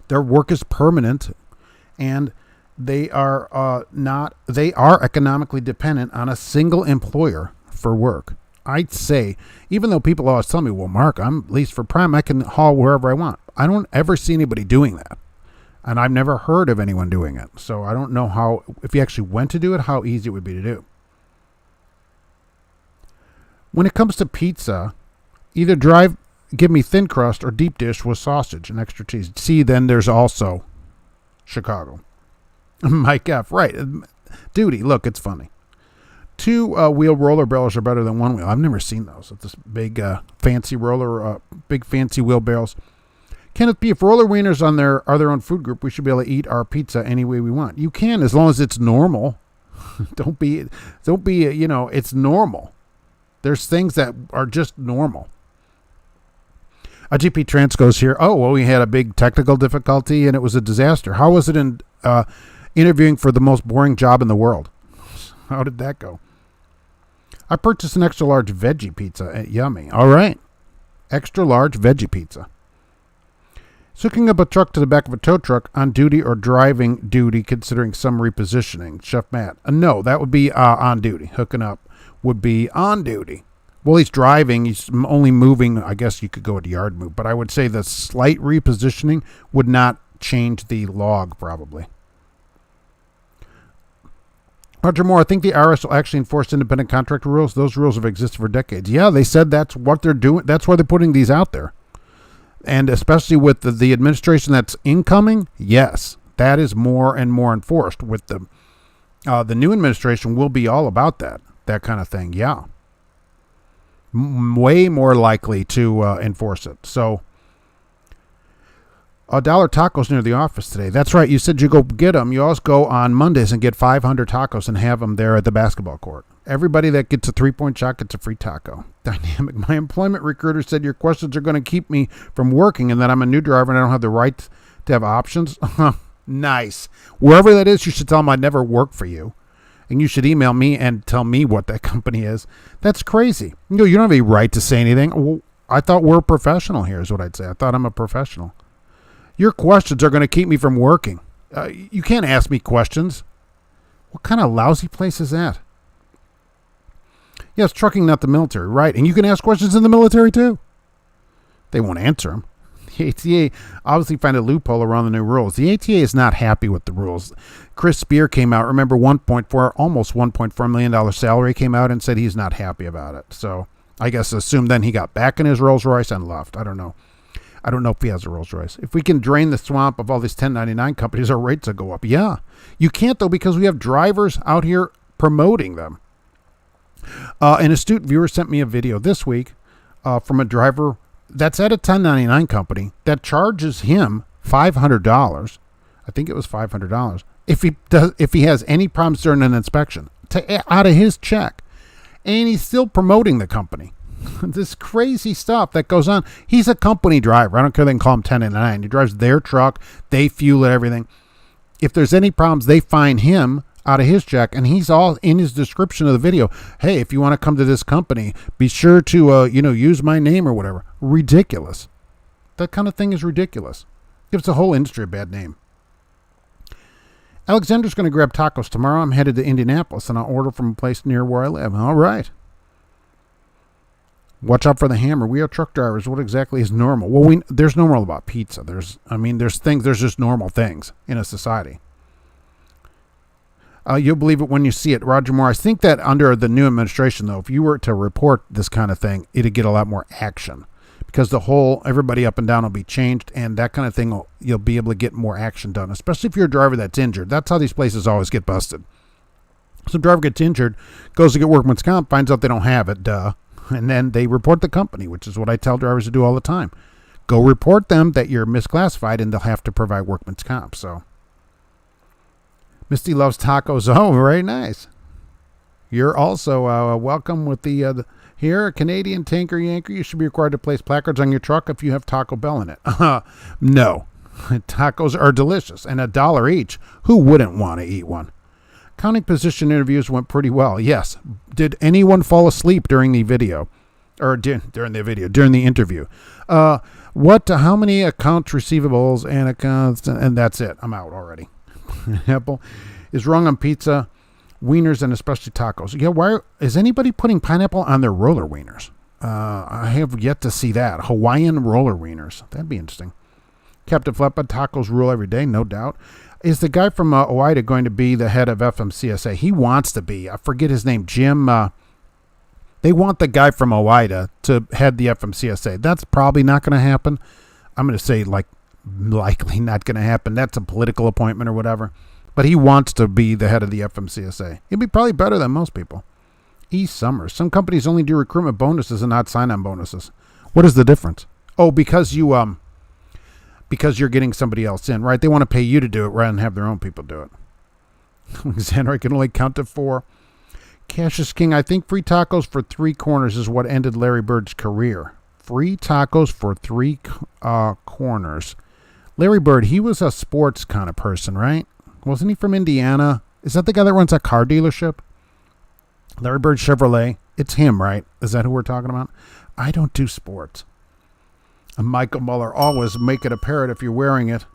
Their work is permanent, and they are economically dependent on a single employer for work. I'd say, even though people always tell me, well, Mark, I'm leased for Prime, I can haul wherever I want. I don't ever see anybody doing that. And I've never heard of anyone doing it. So I don't know how, if you actually went to do it, how easy it would be to do. When it comes to pizza, either give me thin crust or deep dish with sausage and extra cheese. See, then there's also Chicago. Mike F. Right. Duty. Look, it's funny. 2-wheel roller barrels are better than 1 wheel. I've never seen those. It's this big fancy roller, big fancy wheel barrels. Kenneth B., if roller wieners are their own food group, we should be able to eat our pizza any way we want. You can, as long as it's normal. Don't be, it's normal. There's things that are just normal. A GP Transco's here. Oh, well, we had a big technical difficulty and it was a disaster. How was it in interviewing for the most boring job in the world? How did that go? I purchased an extra large veggie pizza at Yummy. All right. Extra large veggie pizza. So hooking up a truck to the back of a tow truck on duty or driving duty, considering some repositioning. Chef Matt. No, that would be on duty. Hooking up would be on duty. Well, he's driving. He's only moving. I guess you could go at yard move. But I would say the slight repositioning would not change the log, probably. Roger Moore, I think the IRS will actually enforce independent contractor rules. Those rules have existed for decades. Yeah, they said that's what they're doing. That's why they're putting these out there. And especially with the administration that's incoming, yes, that is more and more enforced. With the new administration will be all about that kind of thing. Yeah, way more likely to enforce it. So, $1 tacos near the office today. That's right. You said you go get them. You always go on Mondays and get 500 tacos and have them there at the basketball court. Everybody that gets a 3-point shot gets a free taco. Dynamic. My employment recruiter said your questions are going to keep me from working and that I'm a new driver and I don't have the right to have options. Nice. Wherever that is, you should tell them I'd never work for you. And you should email me and tell me what that company is. That's crazy. You don't have any right to say anything. Well, I thought we're a professional here is what I'd say. I thought I'm a professional. Your questions are going to keep me from working. You can't ask me questions. What kind of lousy place is that? Yes, trucking, not the military, right? And you can ask questions in the military too. They won't answer them. The ATA obviously find a loophole around the new rules. The ATA is not happy with the rules. Chris Spear came out, remember, almost $1.4 million salary, came out and said he's not happy about it. So I guess assume then he got back in his Rolls Royce and left. I don't know. I don't know if he has a Rolls Royce. If we can drain the swamp of all these 1099 companies, our rates will go up. Yeah. You can't, though, because we have drivers out here promoting them. An astute viewer sent me a video this week from a driver that's at a 1099 company that charges him $500. I think it was $500 if he has any problems during an inspection out of his check, and he's still promoting the company. This crazy stuff that goes on. He's a company driver. I don't care. They can call him 1099. He drives their truck. They fuel it, everything. if there's any problems, they fine him out of his check, and he's all in his description of the video. Hey, if you want to come to this company, be sure to use my name or whatever. Ridiculous. That kind of thing is ridiculous. Gives the whole industry a bad name. Alexander's going to grab tacos tomorrow. I'm headed to Indianapolis, and I'll order from a place near where I live. All right. Watch out for the hammer. We are truck drivers. What exactly is normal? Well, there's normal about pizza. There's just normal things in a society. You'll believe it when you see it. Roger Moore, I think that under the new administration, though, if you were to report this kind of thing, it'd get a lot more action because everybody up and down will be changed, and that kind of thing, you'll be able to get more action done, especially if you're a driver that's injured. That's how these places always get busted. Some driver gets injured, goes to get workman's comp, finds out they don't have it, and then they report the company, which is what I tell drivers to do all the time. Go report them that you're misclassified, and they'll have to provide workman's comp, so... Misty loves tacos. Oh, very nice. You're also welcome with the here, Canadian Tanker Yanker. You should be required to place placards on your truck if you have Taco Bell in it. No. Tacos are delicious and $1 each. Who wouldn't want to eat one? Counting position interviews went pretty well. Yes. Did anyone fall asleep during the video? Or during the interview? How many accounts receivables and accounts? And that's it. I'm out already. Apple is wrong on pizza, wieners, and especially tacos. Yeah, why is anybody putting pineapple on their roller wieners? I have yet to see that. Hawaiian roller wieners. That'd be interesting. Captain Flatbed, tacos rule every day, no doubt. Is the guy from Oida going to be the head of FMCSA? He wants to be. I forget his name. Jim. They want the guy from Oida to head the FMCSA. That's probably not going to happen. I'm going to say likely not going to happen. That's a political appointment or whatever. But he wants to be the head of the FMCSA. He'd be probably better than most people. E. Summers. Some companies only do recruitment bonuses and not sign-on bonuses. What is the difference? Oh, because you're getting somebody else in, right? They want to pay you to do it rather than have their own people do it. Alexander, I can only count to 4. Cash is king. I think free tacos for 3 corners is what ended Larry Bird's career. Free tacos for 3 corners. Larry Bird, he was a sports kind of person, right? Wasn't he from Indiana? Is that the guy that runs that car dealership? Larry Bird Chevrolet. It's him, right? Is that who we're talking about? I don't do sports. And Michael Muller, always make it a parrot if you're wearing it.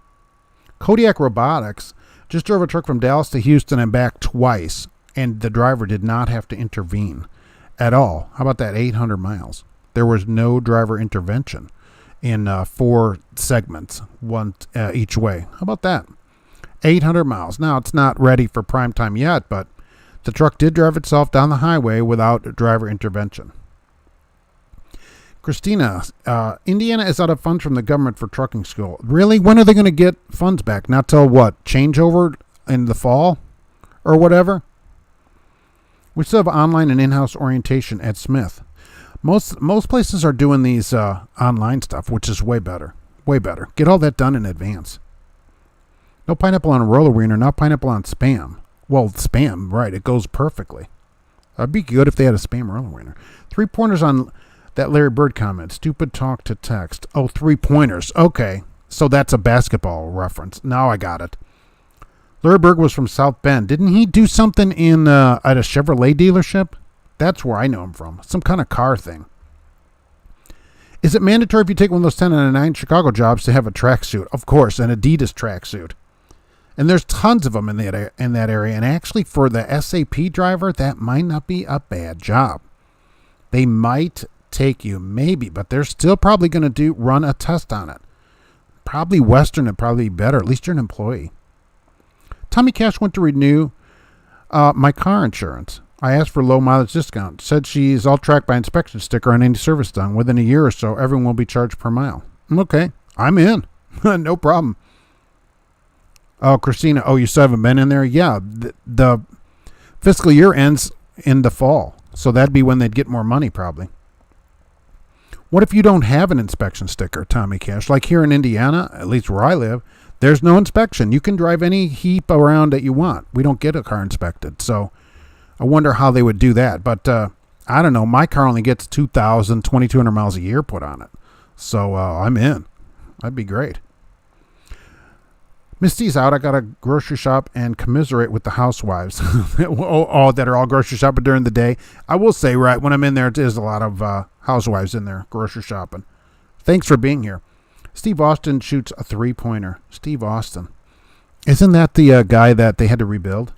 Kodiak Robotics just drove a truck from Dallas to Houston and back twice, and the driver did not have to intervene at all. How about that? 800 miles. There was no driver intervention in 4 segments, one each way. How about that? 800 miles. Now, it's not ready for prime time yet, but the truck did drive itself down the highway without driver intervention. Christina, Indiana is out of funds from the government for trucking school. Really? When are they going to get funds back? Not till what? Changeover in the fall or whatever? We still have online and in-house orientation at Smith. Most places are doing these online stuff, which is way better. Way better. Get all that done in advance. No pineapple on a roller wiener, not pineapple on Spam. Well, Spam, right, it goes perfectly. That'd be good if they had a Spam roller wiener. 3 pointers on that Larry Bird comment. Stupid talk to text. Oh, 3 pointers. Okay, so that's a basketball reference. Now I got it. Larry Bird was from South Bend. Didn't he do something in at a Chevrolet dealership? That's where I know him from. Some kind of car thing. Is it mandatory if you take one of those 10 out of 9 Chicago jobs to have a tracksuit? Of course, an Adidas tracksuit. And there's tons of them in that area. And actually, for the SAP driver, that might not be a bad job. They might take you, maybe, but they're still probably going to run a test on it. Probably Western and probably better. At least you're an employee. Tommy Cash went to renew my car insurance. I asked for low mileage discount. Said she's all tracked by inspection sticker on any service done. Within a year or so, everyone will be charged per mile. Okay, I'm in. No problem. Oh, Christina, you still haven't been in there? Yeah, the fiscal year ends in the fall, so that'd be when they'd get more money probably. What if you don't have an inspection sticker, Tommy Cash? Like here in Indiana, at least where I live, there's no inspection. You can drive any heap around that you want. We don't get a car inspected, so I wonder how they would do that. But I don't know. My car only gets 2,200 miles a year put on it, so I'm in. That'd be great. Misty's out. I got to grocery shop and commiserate with the housewives that are all grocery shopping during the day. I will say, right, when I'm in there, there's a lot of housewives in there grocery shopping. Thanks for being here. Steve Austin shoots a three-pointer. Steve Austin. Isn't that the guy that they had to rebuild?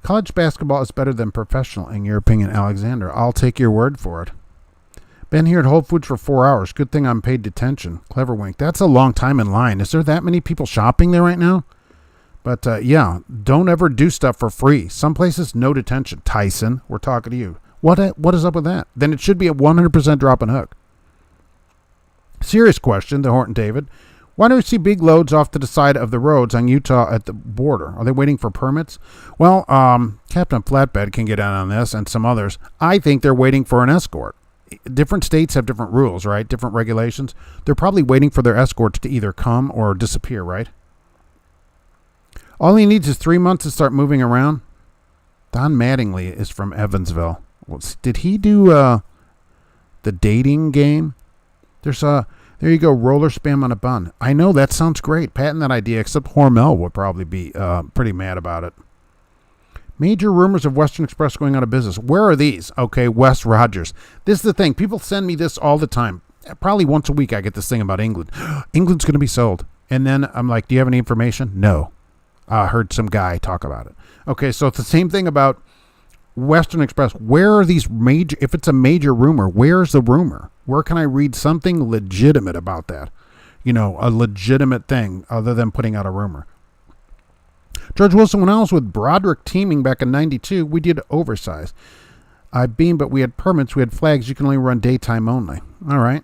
College basketball is better than professional, in your opinion, Alexander. I'll take your word for it. Been here at Whole Foods for 4 hours. Good thing I'm paid detention. Clever wink. That's a long time in line. Is there that many people shopping there right now? But, yeah, don't ever do stuff for free. Some places, no detention. Tyson, we're talking to you. What is up with that? Then it should be a 100% drop and hook. Serious question, the Horton David. Why do we see big loads off to the side of the roads on Utah at the border? Are they waiting for permits? Well, Captain Flatbed can get in on this and some others. I think they're waiting for an escort. Different states have different rules, right? Different regulations. They're probably waiting for their escorts to either come or disappear, right? All he needs is 3 months to start moving around. Don Mattingly is from Evansville. Did he do the dating game? There you go, roller spam on a bun. I know, that sounds great. Patent that idea, except Hormel would probably be pretty mad about it. Major rumors of Western Express going out of business. Where are these? Okay, West Rogers. This is the thing. People send me this all the time. Probably once a week I get this thing about England. England's going to be sold. And then I'm like, do you have any information? No. I heard some guy talk about it. Okay, so it's the same thing about Western Express. Where are these major, if it's a major rumor, where's the rumor? Where can I read something legitimate about that? You know, a legitimate thing other than putting out a rumor. George Wilson, when I was with Broderick Teaming back in 92, we did oversize. I beamed, but we had permits, we had flags. You can only run daytime only. All right.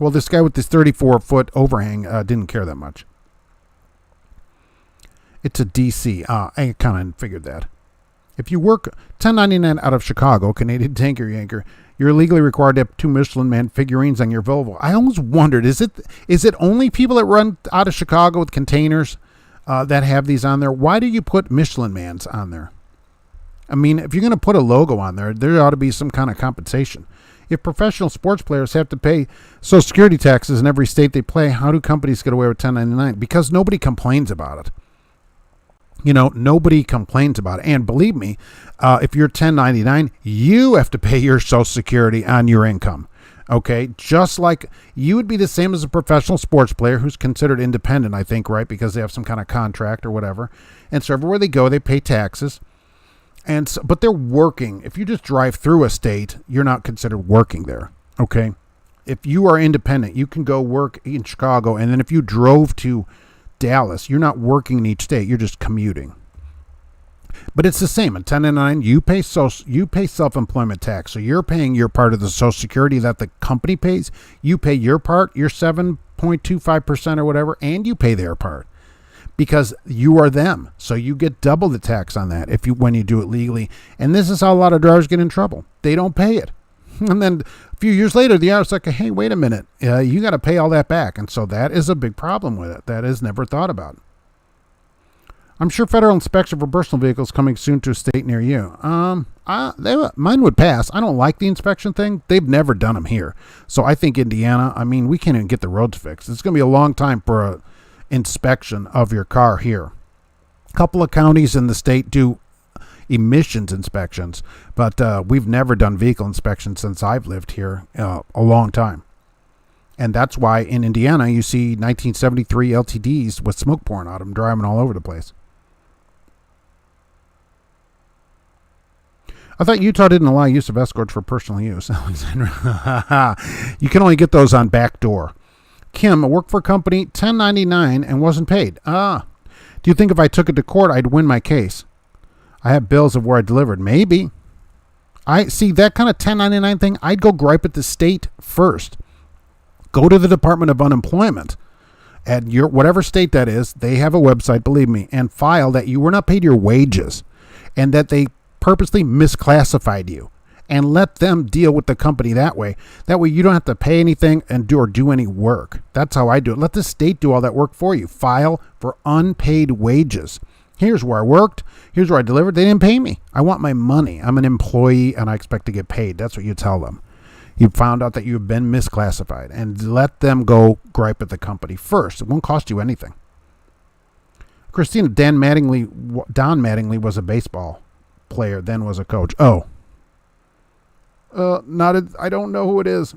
Well, this guy with this 34-foot overhang didn't care that much. It's a DC. I kind of figured that. If you work 1099 out of Chicago, Canadian tanker yanker, you're legally required to have 2 Michelin Man figurines on your Volvo. I always wondered, is it only people that run out of Chicago with containers that have these on there? Why do you put Michelin Mans on there? I mean, if you're going to put a logo on there, there ought to be some kind of compensation. If professional sports players have to pay Social Security taxes in every state they play, how do companies get away with 1099? Because nobody complains about it. You know, nobody complains about it. And believe me, if you're 1099, you have to pay your Social Security on your income. Okay, just like you would be the same as a professional sports player who's considered independent, I think, right? Because they have some kind of contract or whatever. And so everywhere they go, they pay taxes. And so, but they're working. If you just drive through a state, you're not considered working there. Okay, if you are independent, you can go work in Chicago. And then if you drove to Dallas, you're not working in each state. You're just commuting. But it's the same. In 1099, you pay self-employment tax. So you're paying your part of the Social Security that the company pays. You pay your part, your 7.25% or whatever, and you pay their part because you are them. So you get double the tax on that when you do it legally. And this is how a lot of drivers get in trouble. They don't pay it. And then a few years later, the IRS is like, hey, wait a minute. You got to pay all that back. And so that is a big problem with it. That is never thought about. I'm sure federal inspection for personal vehicles coming soon to a state near you. Mine would pass. I don't like the inspection thing. They've never done them here. So I think Indiana, I mean, we can't even get the roads fixed. It's going to be a long time for an inspection of your car here. A couple of counties in the state do emissions inspections, but we've never done vehicle inspections since I've lived here a long time. And that's why in Indiana you see 1973 LTDs with smoke pouring out of them, driving all over the place. I thought Utah didn't allow use of escorts for personal use. Alexander. You can only get those on backdoor. Kim, I worked for a company, 1099, and wasn't paid. Do you think if I took it to court, I'd win my case? I have bills of where I delivered. Maybe. I see that kind of 1099 thing. I'd go gripe at the state first. Go to the Department of Unemployment at your whatever state that is. They have a website, believe me, and file that you were not paid your wages and that they purposely misclassified you, and let them deal with the company that way. That way you don't have to pay anything and do any work. That's how I do it. Let the state do all that work for you. File for unpaid wages. Here's where I worked. Here's where I delivered. They didn't pay me. I want my money. I'm an employee and I expect to get paid. That's what you tell them. You found out that you've been misclassified, and let them go gripe at the company first. It won't cost you anything. Christina, Don Mattingly was a baseball player, then was a coach. Oh. I don't know who it is.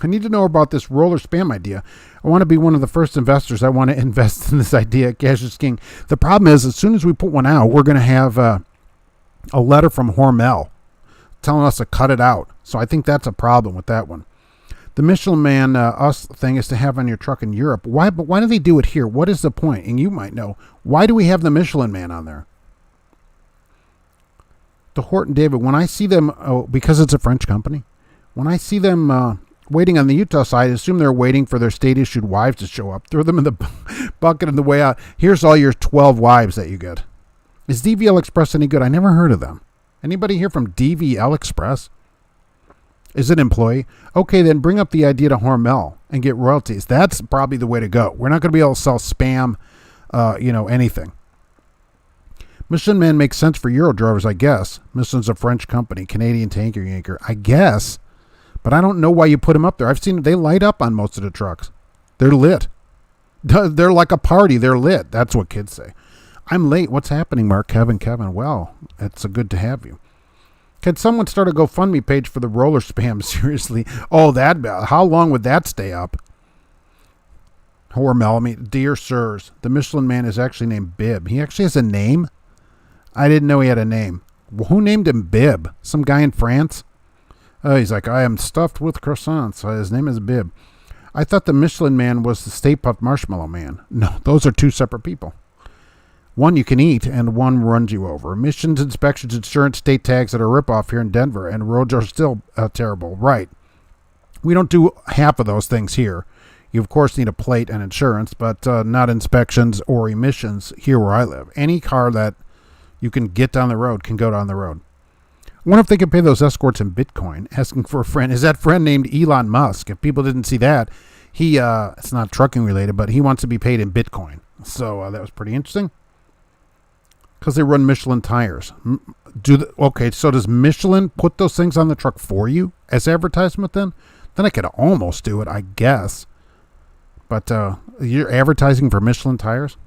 I need to know about this roller spam idea. I want to be one of the first investors. I want to invest in this idea. Cash is king. The problem is, as soon as we put one out, we're going to have a letter from Hormel telling us to cut it out. So I think that's a problem with that one. The Michelin Man us thing is to have on your truck in Europe. Why? But why do they do it here? What is the point? And you might know. Why do we have the Michelin Man on there? To Horton David, when I see them, because it's a French company, when I see them waiting on the Utah side, I assume they're waiting for their state-issued wives to show up. Throw them in the bucket on the way out. Here's all your 12 wives that you get. Is DVL Express any good? I never heard of them. Anybody here from DVL Express? Is it employee? Okay, then bring up the idea to Hormel and get royalties. That's probably the way to go. We're not going to be able to sell spam, anything. Michelin Man makes sense for Euro drivers, I guess. Michelin's a French company, Canadian tanker yanker, I guess. But I don't know why you put them up there. I've seen they light up on most of the trucks. They're lit. They're like a party. They're lit. That's what kids say. I'm late. What's happening, Mark? Kevin. Well, it's good to have you. Can someone start a GoFundMe page for the roller spam? Seriously. Oh, how long would that stay up? Hormel, dear sirs, the Michelin Man is actually named Bib. He actually has a name? I didn't know he had a name. Who named him Bib? Some guy in France? He's like, I am stuffed with croissants. His name is Bib. I thought the Michelin Man was the Stay Puft Marshmallow Man. No, those are two separate people. One you can eat, and one runs you over. Emissions, inspections, insurance, state tags that are a ripoff here in Denver, and roads are still terrible. Right. We don't do half of those things here. You, of course, need a plate and insurance, but not inspections or emissions here where I live. Any car that you can get down the road can go down the road. I wonder if they can pay those escorts in Bitcoin. Asking for a friend. Is that friend named Elon Musk? If people didn't see that, it's not trucking related, but he wants to be paid in Bitcoin. So that was pretty interesting. Because they run Michelin tires. Okay, so does Michelin put those things on the truck for you as advertisement then? Then I could almost do it, I guess. But you're advertising for Michelin tires?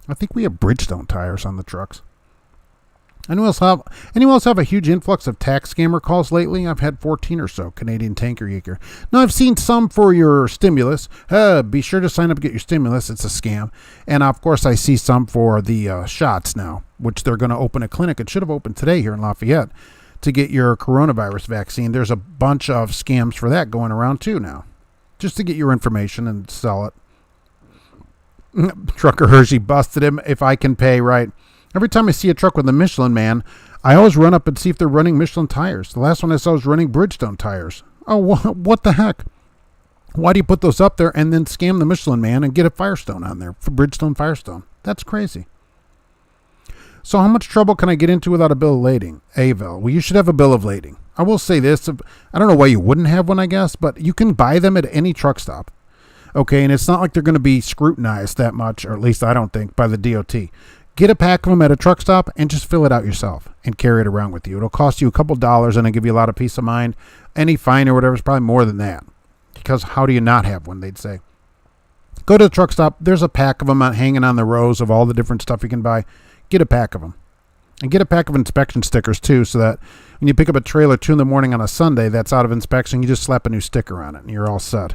I think we have Bridgestone tires on the trucks. Anyone else have a huge influx of tax scammer calls lately? I've had 14 or so, Canadian tanker yeaker. Now, I've seen some for your stimulus. Be sure to sign up to get your stimulus. It's a scam. And, of course, I see some for the shots now, which they're going to open a clinic. It should have opened today here in Lafayette to get your coronavirus vaccine. There's a bunch of scams for that going around, too, now, just to get your information and sell it. Trucker Hershey busted him. If I can pay, right. Every time I see a truck with a Michelin Man, I always run up and see if they're running Michelin tires. The last one I saw was running Bridgestone tires. Oh, what the heck? Why do you put those up there and then scam the Michelin Man and get a Firestone on there for Bridgestone Firestone? That's crazy. So how much trouble can I get into without a bill of lading? Well, you should have a bill of lading. I will say this. I don't know why you wouldn't have one, I guess, but you can buy them at any truck stop. Okay, and it's not like they're going to be scrutinized that much, or at least I don't think, by the DOT. Get a pack of them at a truck stop and just fill it out yourself and carry it around with you. It'll cost you a couple dollars and it'll give you a lot of peace of mind. Any fine or whatever is probably more than that. Because how do you not have one, they'd say. Go to the truck stop. There's a pack of them hanging on the rows of all the different stuff you can buy. Get a pack of them. And get a pack of inspection stickers, too, so that when you pick up a trailer 2 in the morning on a Sunday that's out of inspection, you just slap a new sticker on it and you're all set.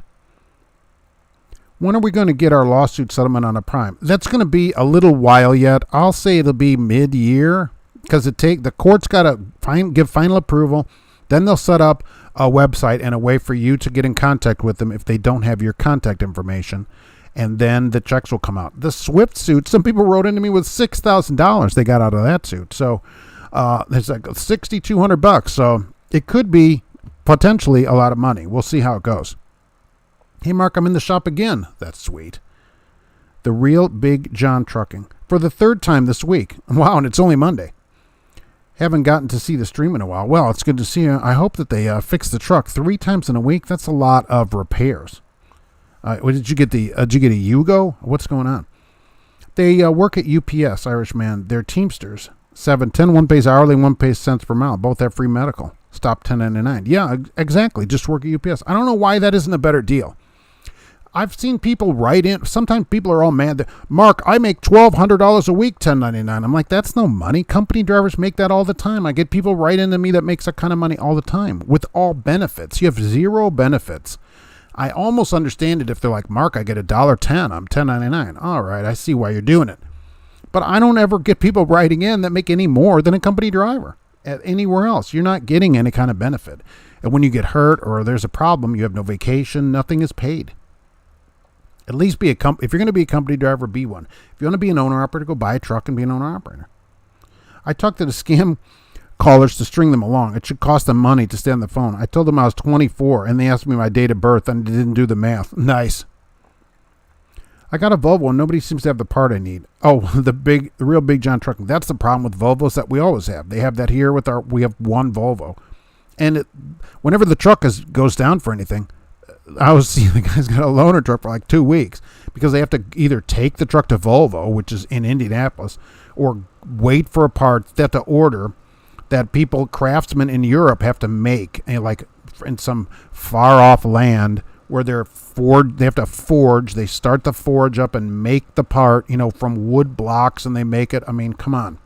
When are we going to get our lawsuit settlement on a prime? That's going to be a little while yet. I'll say it'll be mid-year because the court's got to give final approval. Then they'll set up a website and a way for you to get in contact with them if they don't have your contact information. And then the checks will come out. The Swift suit, some people wrote into me with $6,000 they got out of that suit. So there's like $6,200. So it could be potentially a lot of money. We'll see how it goes. Hey, Mark, I'm in the shop again. That's sweet. The Real Big John Trucking. For the 3rd time this week. Wow, and it's only Monday. Haven't gotten to see the stream in a while. Well, it's good to see you. I hope that they fix the truck 3 times in a week. That's a lot of repairs. Did you get a Yugo? What's going on? They work at UPS, Irishman. They're Teamsters. 710. One pays hourly, one pays cents per mile. Both have free medical. Stop $10.99. Yeah, exactly. Just work at UPS. I don't know why that isn't a better deal. I've seen people write in. Sometimes people are all mad that, Mark, I make $1,200 a week, 1099. I'm like, that's no money. Company drivers make that all the time. I get people write into me that makes that kind of money all the time with all benefits. You have zero benefits. I almost understand it if they're like, Mark, I get $1.10. I'm 1099. All right, I see why you're doing it. But I don't ever get people writing in that make any more than a company driver at anywhere else. You're not getting any kind of benefit. And when you get hurt or there's a problem, you have no vacation, nothing is paid. At least be if you're going to be a company driver, be one. If you want to be an owner-operator, go buy a truck and be an owner-operator. I talked to the scam callers to string them along. It should cost them money to stay on the phone. I told them I was 24, and they asked me my date of birth, and didn't do the math. Nice. I got a Volvo, and nobody seems to have the part I need. Oh, the real Big John Trucking. That's the problem with Volvos that we always have. They have that here we have one Volvo. And whenever the truck goes down for anything, I was seeing the guy's got a loaner truck for like 2 weeks because they have to either take the truck to Volvo, which is in Indianapolis, or wait for a part they have to order that craftsmen in Europe have to make, like in some far off land where they have to forge. They start the forge up and make the part, from wood blocks, and they make it. I mean, come on.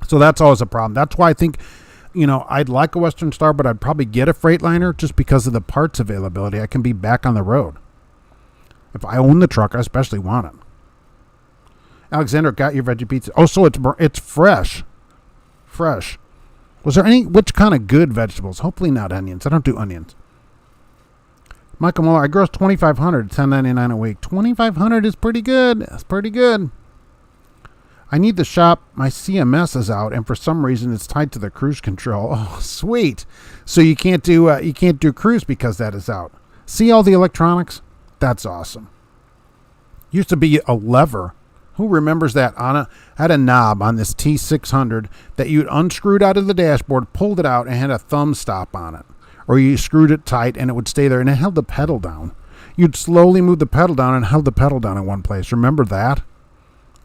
So that's always a problem. That's why I think, I'd like a Western Star, but I'd probably get a Freightliner just because of the parts availability. I can be back on the road. If I own the truck, I especially want it. Alexander, got your veggie pizza. Oh, so it's fresh. Fresh. Was there which kind of good vegetables? Hopefully not onions. I don't do onions. Michael Muller, I gross $2,500, $10.99 a week. $2,500 is pretty good. That's pretty good. I need the shop. My CMS is out, and for some reason it's tied to the cruise control. Oh, sweet. So you can't do cruise because that is out. See all the electronics? That's awesome. Used to be a lever. Who remembers that? Had a knob on this T600 that you'd unscrewed out of the dashboard, pulled it out, and had a thumb stop on it. Or you screwed it tight, and it would stay there, and it held the pedal down. You'd slowly move the pedal down and held the pedal down in one place. Remember that?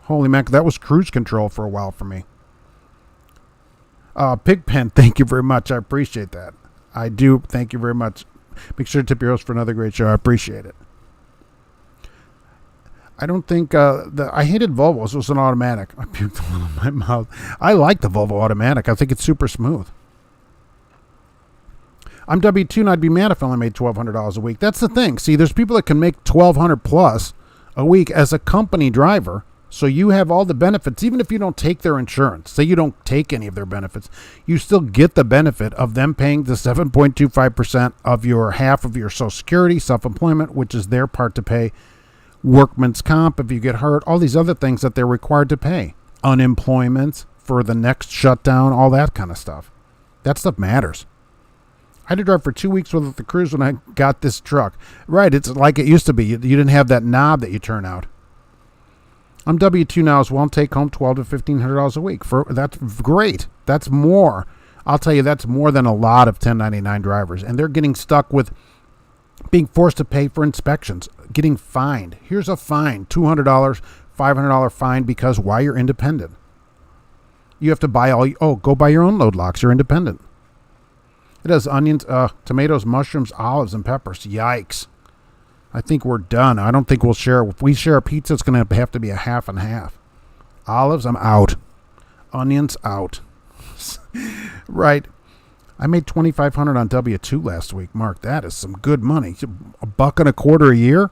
Holy mac, that was cruise control for a while for me. Pigpen, thank you very much. I appreciate that. I do. Thank you very much. Make sure to tip your host for another great show. I appreciate it. I don't think I hated Volvos. It was an automatic. I puked a little in my mouth. I like the Volvo automatic. I think it's super smooth. I'm W2 and I'd be mad if I only made $1,200 a week. That's the thing. See, there's people that can make $1,200 plus a week as a company driver. So you have all the benefits, even if you don't take their insurance. Say you don't take any of their benefits, you still get the benefit of them paying the 7.25% of your half of your Social Security, self-employment, which is their part to pay, workman's comp if you get hurt, all these other things that they're required to pay, unemployment for the next shutdown, all that kind of stuff. That stuff matters. I had to drive for 2 weeks with the cruise when I got this truck. Right, it's like it used to be. You didn't have that knob that you turn out. I'm W2 now as well. Take home $1,200 to $1,500 a week. That's great. That's more. I'll tell you, that's more than a lot of 1099 drivers. And they're getting stuck with being forced to pay for inspections, getting fined. Here's a fine, $200, $500 fine because why? You're independent. You have to buy go buy your own load locks. You're independent. It has onions, tomatoes, mushrooms, olives, and peppers. Yikes. I think we're done. I don't think we'll share. If we share a pizza, it's going to have to be a half and half. Olives, I'm out. Onions, out. Right. I made $2,500 on W2 last week. Mark, that is some good money. $1.25 a year?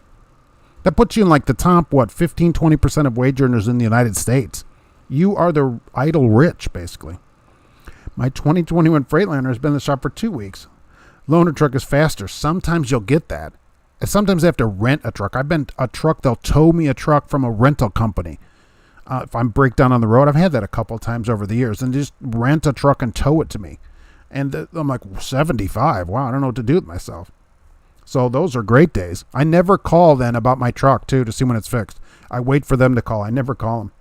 That puts you in like the top, 15, 20% of wage earners in the United States. You are the idle rich, basically. My 2021 Freightliner has been in the shop for 2 weeks. Loaner truck is faster. Sometimes you'll get that. And sometimes I have to rent a truck. They'll tow me a truck from a rental company. If I'm break down on the road, I've had that a couple of times over the years. And just rent a truck and tow it to me. And I'm like, 75. Wow, I don't know what to do with myself. So those are great days. I never call then about my truck, too, to see when it's fixed. I wait for them to call. I never call them.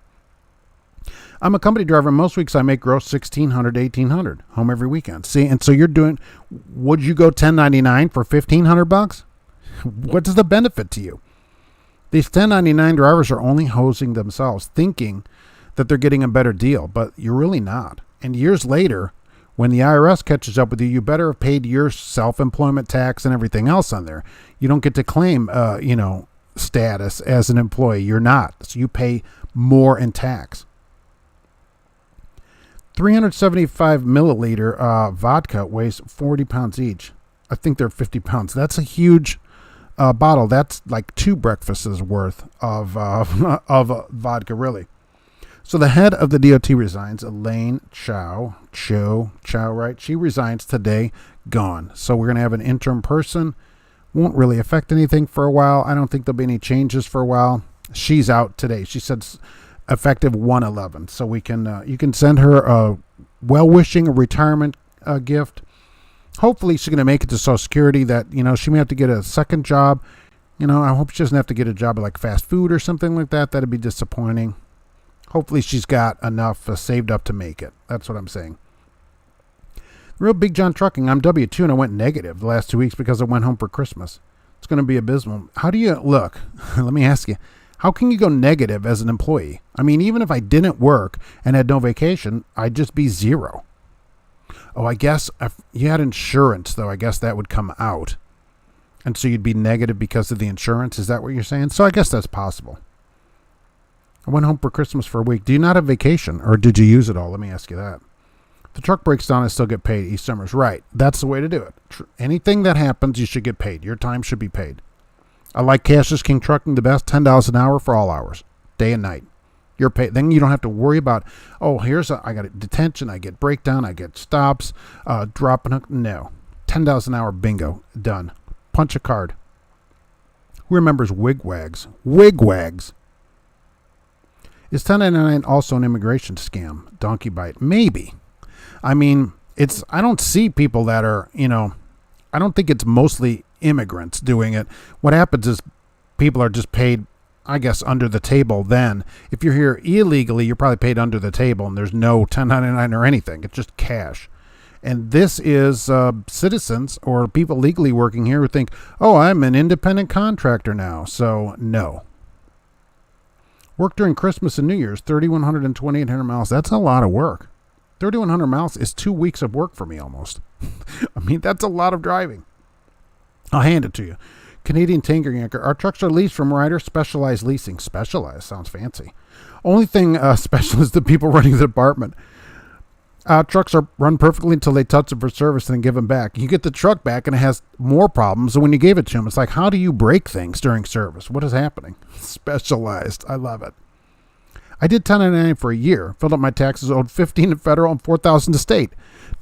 I'm a company driver. Most weeks I make gross $1,600 to $1,800. Home every weekend. See, and so would you go 1099 for $1,500? What is the benefit to you? These 1099 drivers are only hosing themselves, thinking that they're getting a better deal, but you're really not. And years later, When the IRS catches up with you, you better have paid your self-employment tax and everything else on there. You don't get to claim, status as an employee. You're not. So you pay more in tax. 375 milliliter vodka weighs 40 pounds each. I think they're 50 pounds. That's a huge bottle. That's like 2 breakfasts worth of vodka, really. So the head of the DOT resigns, Elaine Chow, right? She resigns today, gone. So we're going to have an interim person. Won't really affect anything for a while. I don't think there'll be any changes for a while. She's out today. She said effective 1/11. So we can you can send her a well-wishing retirement gift. Hopefully she's going to make it to Social Security. That she may have to get a second job. I hope she doesn't have to get a job at like fast food or something like that. That'd be disappointing. Hopefully she's got enough saved up to make it. That's what I'm saying. Real Big John Trucking. I'm W2 and I went negative the last 2 weeks because I went home for Christmas. It's going to be abysmal. How do you look? Let me ask you. How can you go negative as an employee? I mean, even if I didn't work and had no vacation, I'd just be zero. Oh, I guess if you had insurance, though, I guess that would come out. And so you'd be negative because of the insurance? Is that what you're saying? So I guess that's possible. I went home for Christmas for a week. Do you not have vacation, or did you use it all? Let me ask you that. If the truck breaks down, I still get paid. East Summers. Right. That's the way to do it. Anything that happens, you should get paid. Your time should be paid. I like Cash's King Trucking the best, $10 an hour for all hours, day and night. You're paid. Then you don't have to worry about, I got a detention, I get breakdown, I get stops, dropping hook. No. $10 an hour, bingo, done. Punch a card. Who remembers wigwags? Wigwags. Is 1099 also an immigration scam? Donkey bite? Maybe. I mean, I don't see people that are, I don't think it's mostly immigrants doing it. What happens is people are just paid, I guess, under the table then. If you're here illegally, you're probably paid under the table and there's no 1099 or anything. It's just cash. And this is citizens or people legally working here who think, oh, I'm an independent contractor now. So no. Work during Christmas and New Year's, 3,100 and 2,800 miles. That's a lot of work. 3,100 miles is 2 weeks of work for me almost. I mean, that's a lot of driving. I'll hand it to you. Canadian tanker yanker. Our trucks are leased from Ryder Specialized Leasing. Specialized sounds fancy. Only thing special is the people running the department. Trucks are run perfectly until they touch them for service and then give them back. You get the truck back and it has more problems than when you gave it to them. It's like, how do you break things during service? What is happening? Specialized. I love it. I did 1099 for a year. Filled up my taxes, owed $15 to federal and $4,000 to state.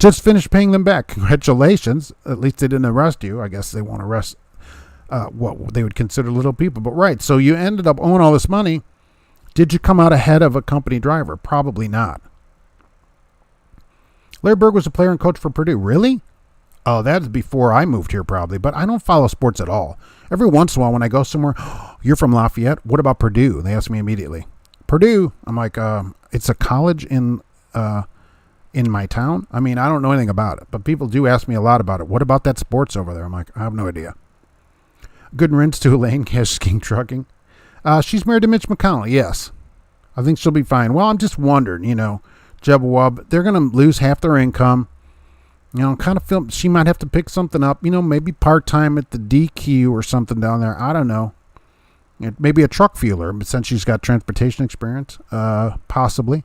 Just finished paying them back. Congratulations. At least they didn't arrest you. I guess they won't arrest what they would consider little people. But right, so you ended up owing all this money. Did you come out ahead of a company driver? Probably not. Larry Berg was a player and coach for Purdue. Really? Oh, that is before I moved here probably. But I don't follow sports at all. Every once in a while when I go somewhere, oh, you're from Lafayette? What about Purdue? They ask me immediately. Purdue? I'm like, it's a college in my town. I mean, I don't know anything about it. But people do ask me a lot about it. What about that sports over there? I'm like, I have no idea. Good riddance to Elaine, Cash King Trucking. She's married to Mitch McConnell. Yes. I think she'll be fine. Well, I'm just wondering, Jeb Wub, they're going to lose half their income. Kind of feel she might have to pick something up, maybe part-time at the DQ or something down there. I don't know. Maybe a truck fueler, but since she's got transportation experience, possibly.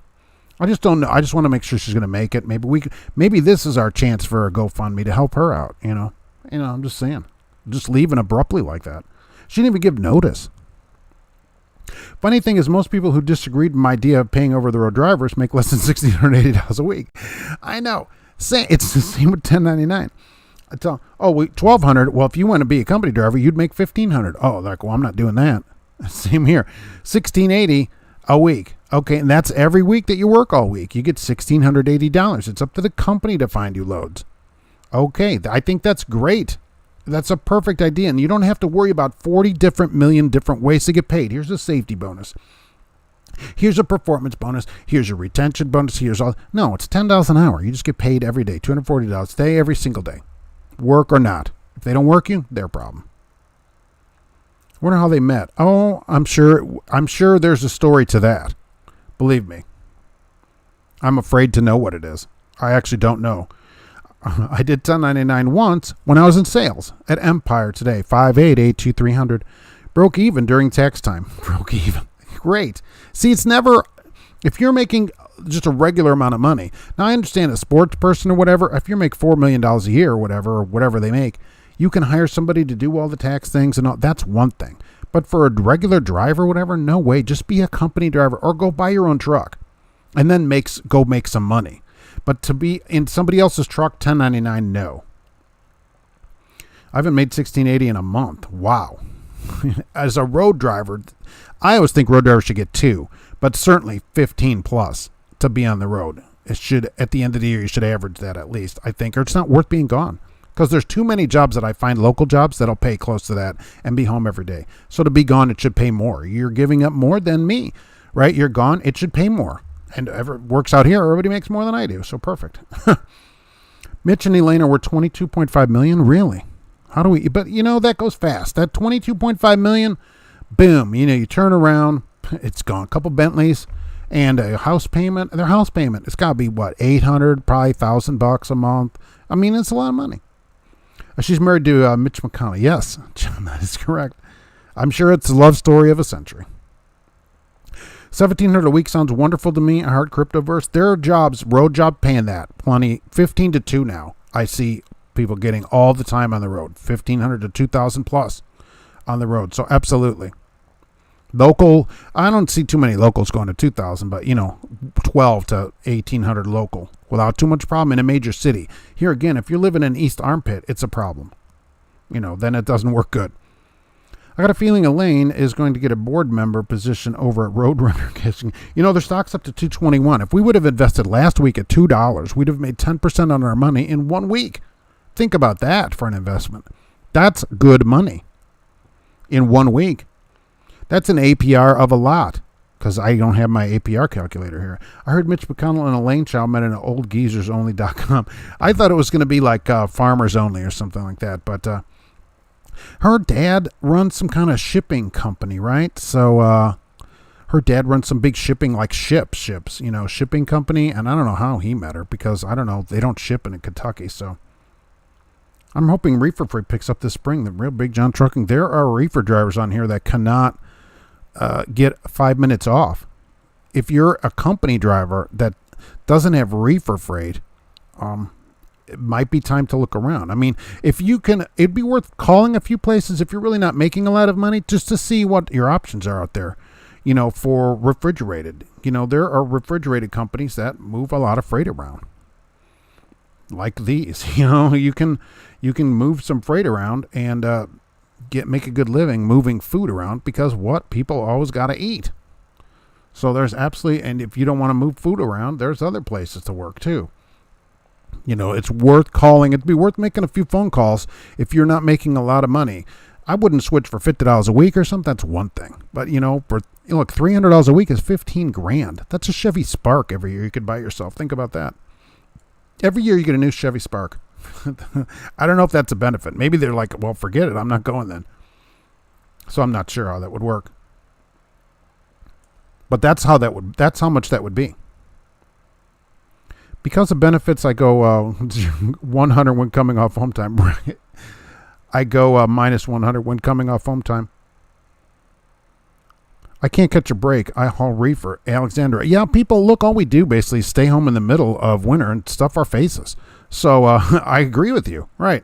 I just don't know. I just want to make sure she's going to make it. Maybe this is our chance for a GoFundMe to help her out, I'm just saying. Just leaving abruptly like that. She didn't even give notice. Funny thing is, most people who disagreed with my idea of paying over-the-road drivers make less than $1,680 a week. I know. It's the same with 1099. I tell them, $1,200. Well, if you want to be a company driver, you'd make $1,500. Oh, like, well, I'm not doing that. Same here. $1,680 a week. Okay, and that's every week that you work all week. You get $1,680. It's up to the company to find you loads. Okay, I think that's great. That's a perfect idea, and you don't have to worry about 40 million different ways to get paid. Here's a safety bonus. Here's a performance bonus. Here's a retention bonus. No, it's $10 an hour. You just get paid every day, $240 a day, every single day. Work or not. If they don't work you, their problem. Wonder how they met. Oh, I'm sure there's a story to that. Believe me. I'm afraid to know what it is. I actually don't know. I did 1099 once when I was in sales at Empire today, 5882-300. Broke even during tax time. Broke even. Great. See, it's never, if you're making just a regular amount of money. Now, I understand a sports person or whatever, if you make $4 million a year or whatever they make, you can hire somebody to do all the tax things and all. That's one thing. But for a regular driver or whatever, no way. Just be a company driver or go buy your own truck and then go make some money. But to be in somebody else's truck, 1099, no. I haven't made $1,680 in a month. Wow. As a road driver, I always think road drivers should get 2, but certainly 15 plus to be on the road. It should, at the end of the year, you should average that at least, I think, or it's not worth being gone. Because there's too many jobs that I find, local jobs, that'll pay close to that and be home every day. So to be gone, it should pay more. You're giving up more than me, right? You're gone, it should pay more. And ever works out here, everybody makes more than I do, so perfect. Mitch and Elena were $22.5 million, really? How do we, but that goes fast. That $22.5 million, boom, you turn around, it's gone. A couple Bentleys and a house payment. Their house payment, it's got to be what, $800, probably $1,000 a month. I mean, it's a lot of money. She's married to Mitch McConnell. Yes, John, that is correct. I'm sure it's the love story of a century. 1,700 a week sounds wonderful to me. I heart Cryptoverse. There are jobs, road job paying that. Plenty. 15 to 2 now. I see people getting all the time on the road. 1,500 to 2,000 plus on the road. So absolutely. Local, I don't see too many locals going to 2,000, but 12 to 1,800 local without too much problem in a major city. Here again, if you're living in East Armpit, it's a problem. Then it doesn't work good. I got a feeling Elaine is going to get a board member position over at Roadrunner. Their stock's up to $221. If we would have invested last week at $2, we'd have made 10% on our money in 1 week. Think about that for an investment. That's good money in 1 week. That's an APR of a lot, because I don't have my APR calculator here. I heard Mitch McConnell and Elaine Chow met in oldgeezersonly.com. I thought it was going to be like Farmers Only or something like that, but her dad runs some kind of shipping company, right? So her dad runs some big shipping, like ships, shipping company, and I don't know how he met her, because I don't know, they don't ship in Kentucky, so I'm hoping Reefer Freight picks up this spring. The real Big John Trucking. There are reefer drivers on here that cannot get 5 minutes off. If you're a company driver that doesn't have reefer freight, it might be time to look around. I mean, if you can, it'd be worth calling a few places if you're really not making a lot of money, just to see what your options are out there, for refrigerated. There are refrigerated companies that move a lot of freight around. Like these, you can move some freight around and make a good living moving food around, because people always got to eat. So there's absolutely, and if you don't want to move food around, there's other places to work too. It's worth calling. It'd be worth making a few phone calls if you're not making a lot of money. I wouldn't switch for $50 a week or something. That's one thing. But look, $300 a week is $15,000. That's a Chevy Spark every year you could buy yourself. Think about that. Every year you get a new Chevy Spark. I don't know if that's a benefit. Maybe they're like, well, forget it. I'm not going then. So I'm not sure how that would work. But that's how much that would be. Because of benefits, I go 100 when coming off home time. I go minus 100 when coming off home time. I can't catch a break. I haul reefer. Alexandra. Yeah, people, look, all we do basically is stay home in the middle of winter and stuff our faces. So I agree with you. Right.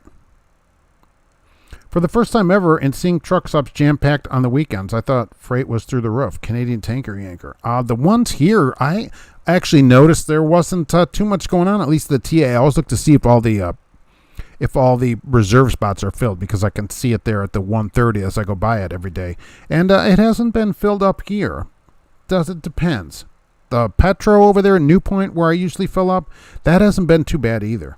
For the first time ever in seeing truck stops jam-packed on the weekends, I thought freight was through the roof. Canadian tanker yanker. The ones here, I actually noticed there wasn't too much going on, at least the TA. I always look to see if all the reserve spots are filled, because I can see it there at the 1:30 as I go by it every day. And it hasn't been filled up here. It depends. The Petro over there in New Point, where I usually fill up, that hasn't been too bad either.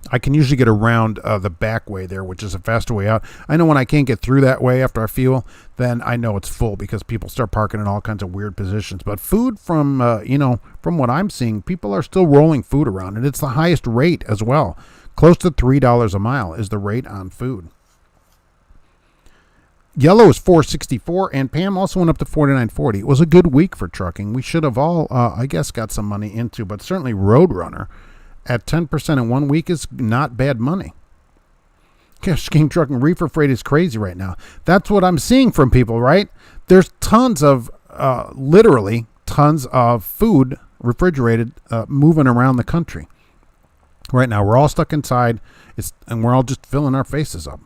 I can usually get around the back way there, which is a faster way out. I know when I can't get through that way after I fuel, then I know it's full, because people start parking in all kinds of weird positions. But food, from what I'm seeing, people are still rolling food around, and it's the highest rate as well. Close to $3 a mile is the rate on food. Yellow is $4.64, and Pam also went up to $49.40. It was a good week for trucking. We should have all, I guess, got some money into, but certainly Roadrunner at 10% in 1 week is not bad money. Gosh, King Trucking reefer freight is crazy right now. That's what I'm seeing from people, right? There's tons of, literally tons of food, refrigerated, moving around the country. Right now, we're all stuck inside, and we're all just filling our faces up.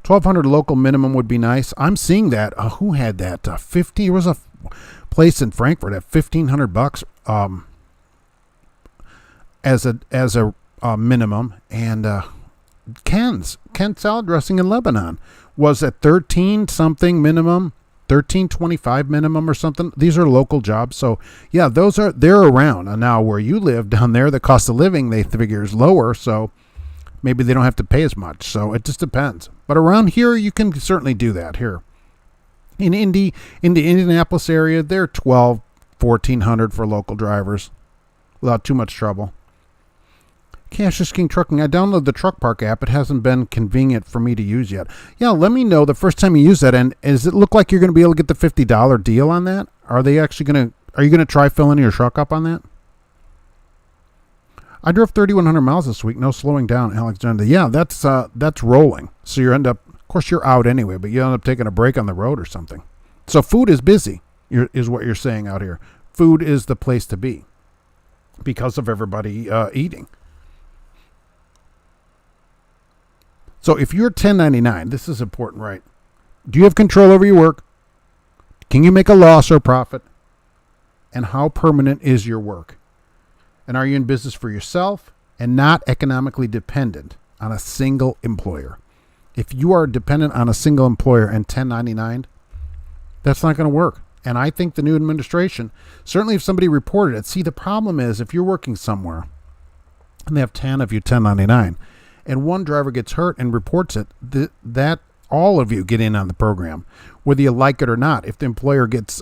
1,200 local minimum would be nice. I'm seeing that. Who had that? 50. There was a place in Frankfurt at $1,500 as a minimum, and Ken's salad dressing in Lebanon was at 13 something minimum, 13.25 minimum or something. These are local jobs, so yeah, they're around. And now where you live down there, the cost of living they figure is lower, so maybe they don't have to pay as much. So it just depends. But around here, you can certainly do that here. In the Indianapolis area, they're $1,200-1,400 for local drivers without too much trouble. Cash is King Trucking. I downloaded the Truck Park app. It hasn't been convenient for me to use yet. Yeah, let me know the first time you use that. And does it look like you're going to be able to get the $50 deal on that? Are you going to try filling your truck up on that? I drove 3,100 miles this week. No slowing down, Alexander. Yeah, that's rolling. So of course you're out anyway, but you end up taking a break on the road or something. So food is busy, is what you're saying out here. Food is the place to be because of everybody eating. So if you're 1099, this is important, right? Do you have control over your work? Can you make a loss or profit? And how permanent is your work? And are you in business for yourself and not economically dependent on a single employer? If you are dependent on a single employer and 1099, that's not going to work. And I think the new administration, certainly if somebody reported it, see, the problem is if you're working somewhere and they have 10 of you 1099 and one driver gets hurt and reports it, that all of you get in on the program, whether you like it or not. If the employer gets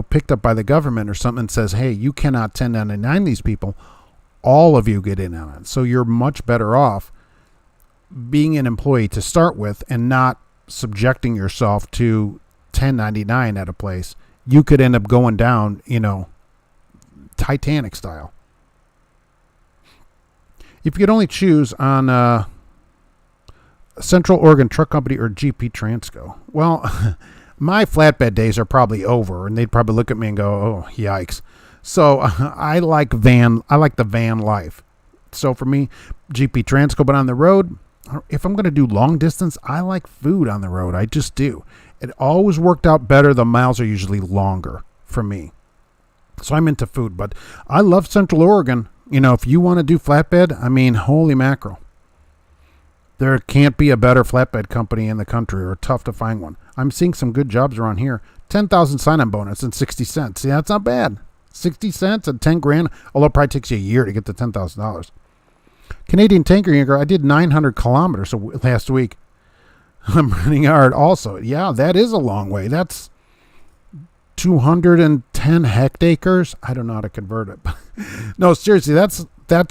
picked up by the government or something and says, hey, you cannot 1099 these people, all of you get in on it. So you're much better off being an employee to start with and not subjecting yourself to 1099 at a place. You could end up going down, Titanic style. If you could only choose on Central Oregon Truck Company or GP Transco, well, my flatbed days are probably over, and they'd probably look at me and go, "Oh, yikes!" So I like the van life. So for me, GP Transco, but on the road, if I'm going to do long distance, I like food on the road. I just do. It always worked out better. The miles are usually longer for me, so I'm into food. But I love Central Oregon. If you want to do flatbed, holy mackerel. There can't be a better flatbed company in the country, or tough to find one. I'm seeing some good jobs around here. 10,000 sign-on bonus and 60 cents. See, that's not bad. 60 cents and 10 grand, although it probably takes you a year to get to $10,000. Canadian Tanker Yanker, I did 900 kilometers last week. I'm running hard also. Yeah, that is a long way. That's 210 hectares. I don't know how to convert it. No, seriously, that's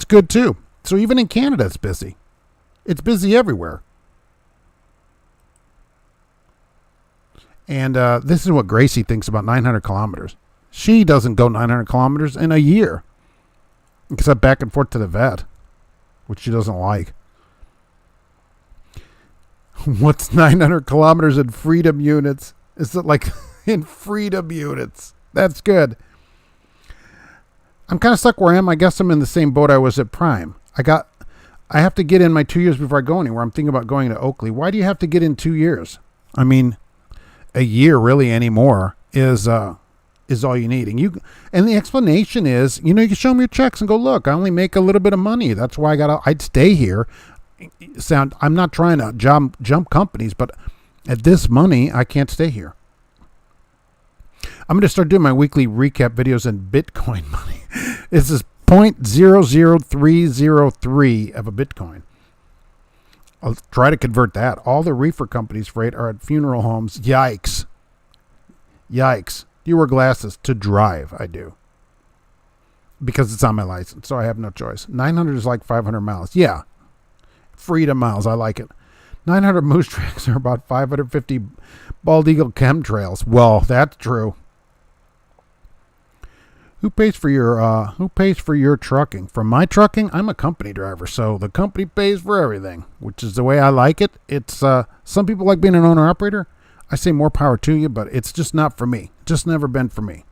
good too. So even in Canada, it's busy. It's busy everywhere. And this is what Gracie thinks about 900 kilometers. She doesn't go 900 kilometers in a year, except back and forth to the vet, which she doesn't like. What's 900 kilometers in freedom units? Is it like in freedom units? That's good. I'm kind of stuck where I am. I guess I'm in the same boat I was at Prime. I have to get in my 2 years before I go anywhere. I'm thinking about going to Oakley. Why do you have to get in 2 years? A year really anymore is all you need. And the explanation is, you can show them your checks and go, look, I only make a little bit of money. That's why I'd stay here. I'm not trying to jump companies, but at this money, I can't stay here. I'm going to start doing my weekly recap videos in Bitcoin money. This is 0.00303 of a Bitcoin. I'll try to convert that. All the reefer companies' freight are at funeral homes. Yikes. Yikes. Do you wear glasses? To drive, I do. Because it's on my license, so I have no choice. 900 is like 500 miles. Yeah. Freedom miles. I like it. 900 moose tracks are about 550 bald eagle chemtrails. Well, that's true. Who pays for your trucking? For my trucking, I'm a company driver, so the company pays for everything, which is the way I like it. It's some people like being an owner operator. I say more power to you, but it's just not for me. Just never been for me.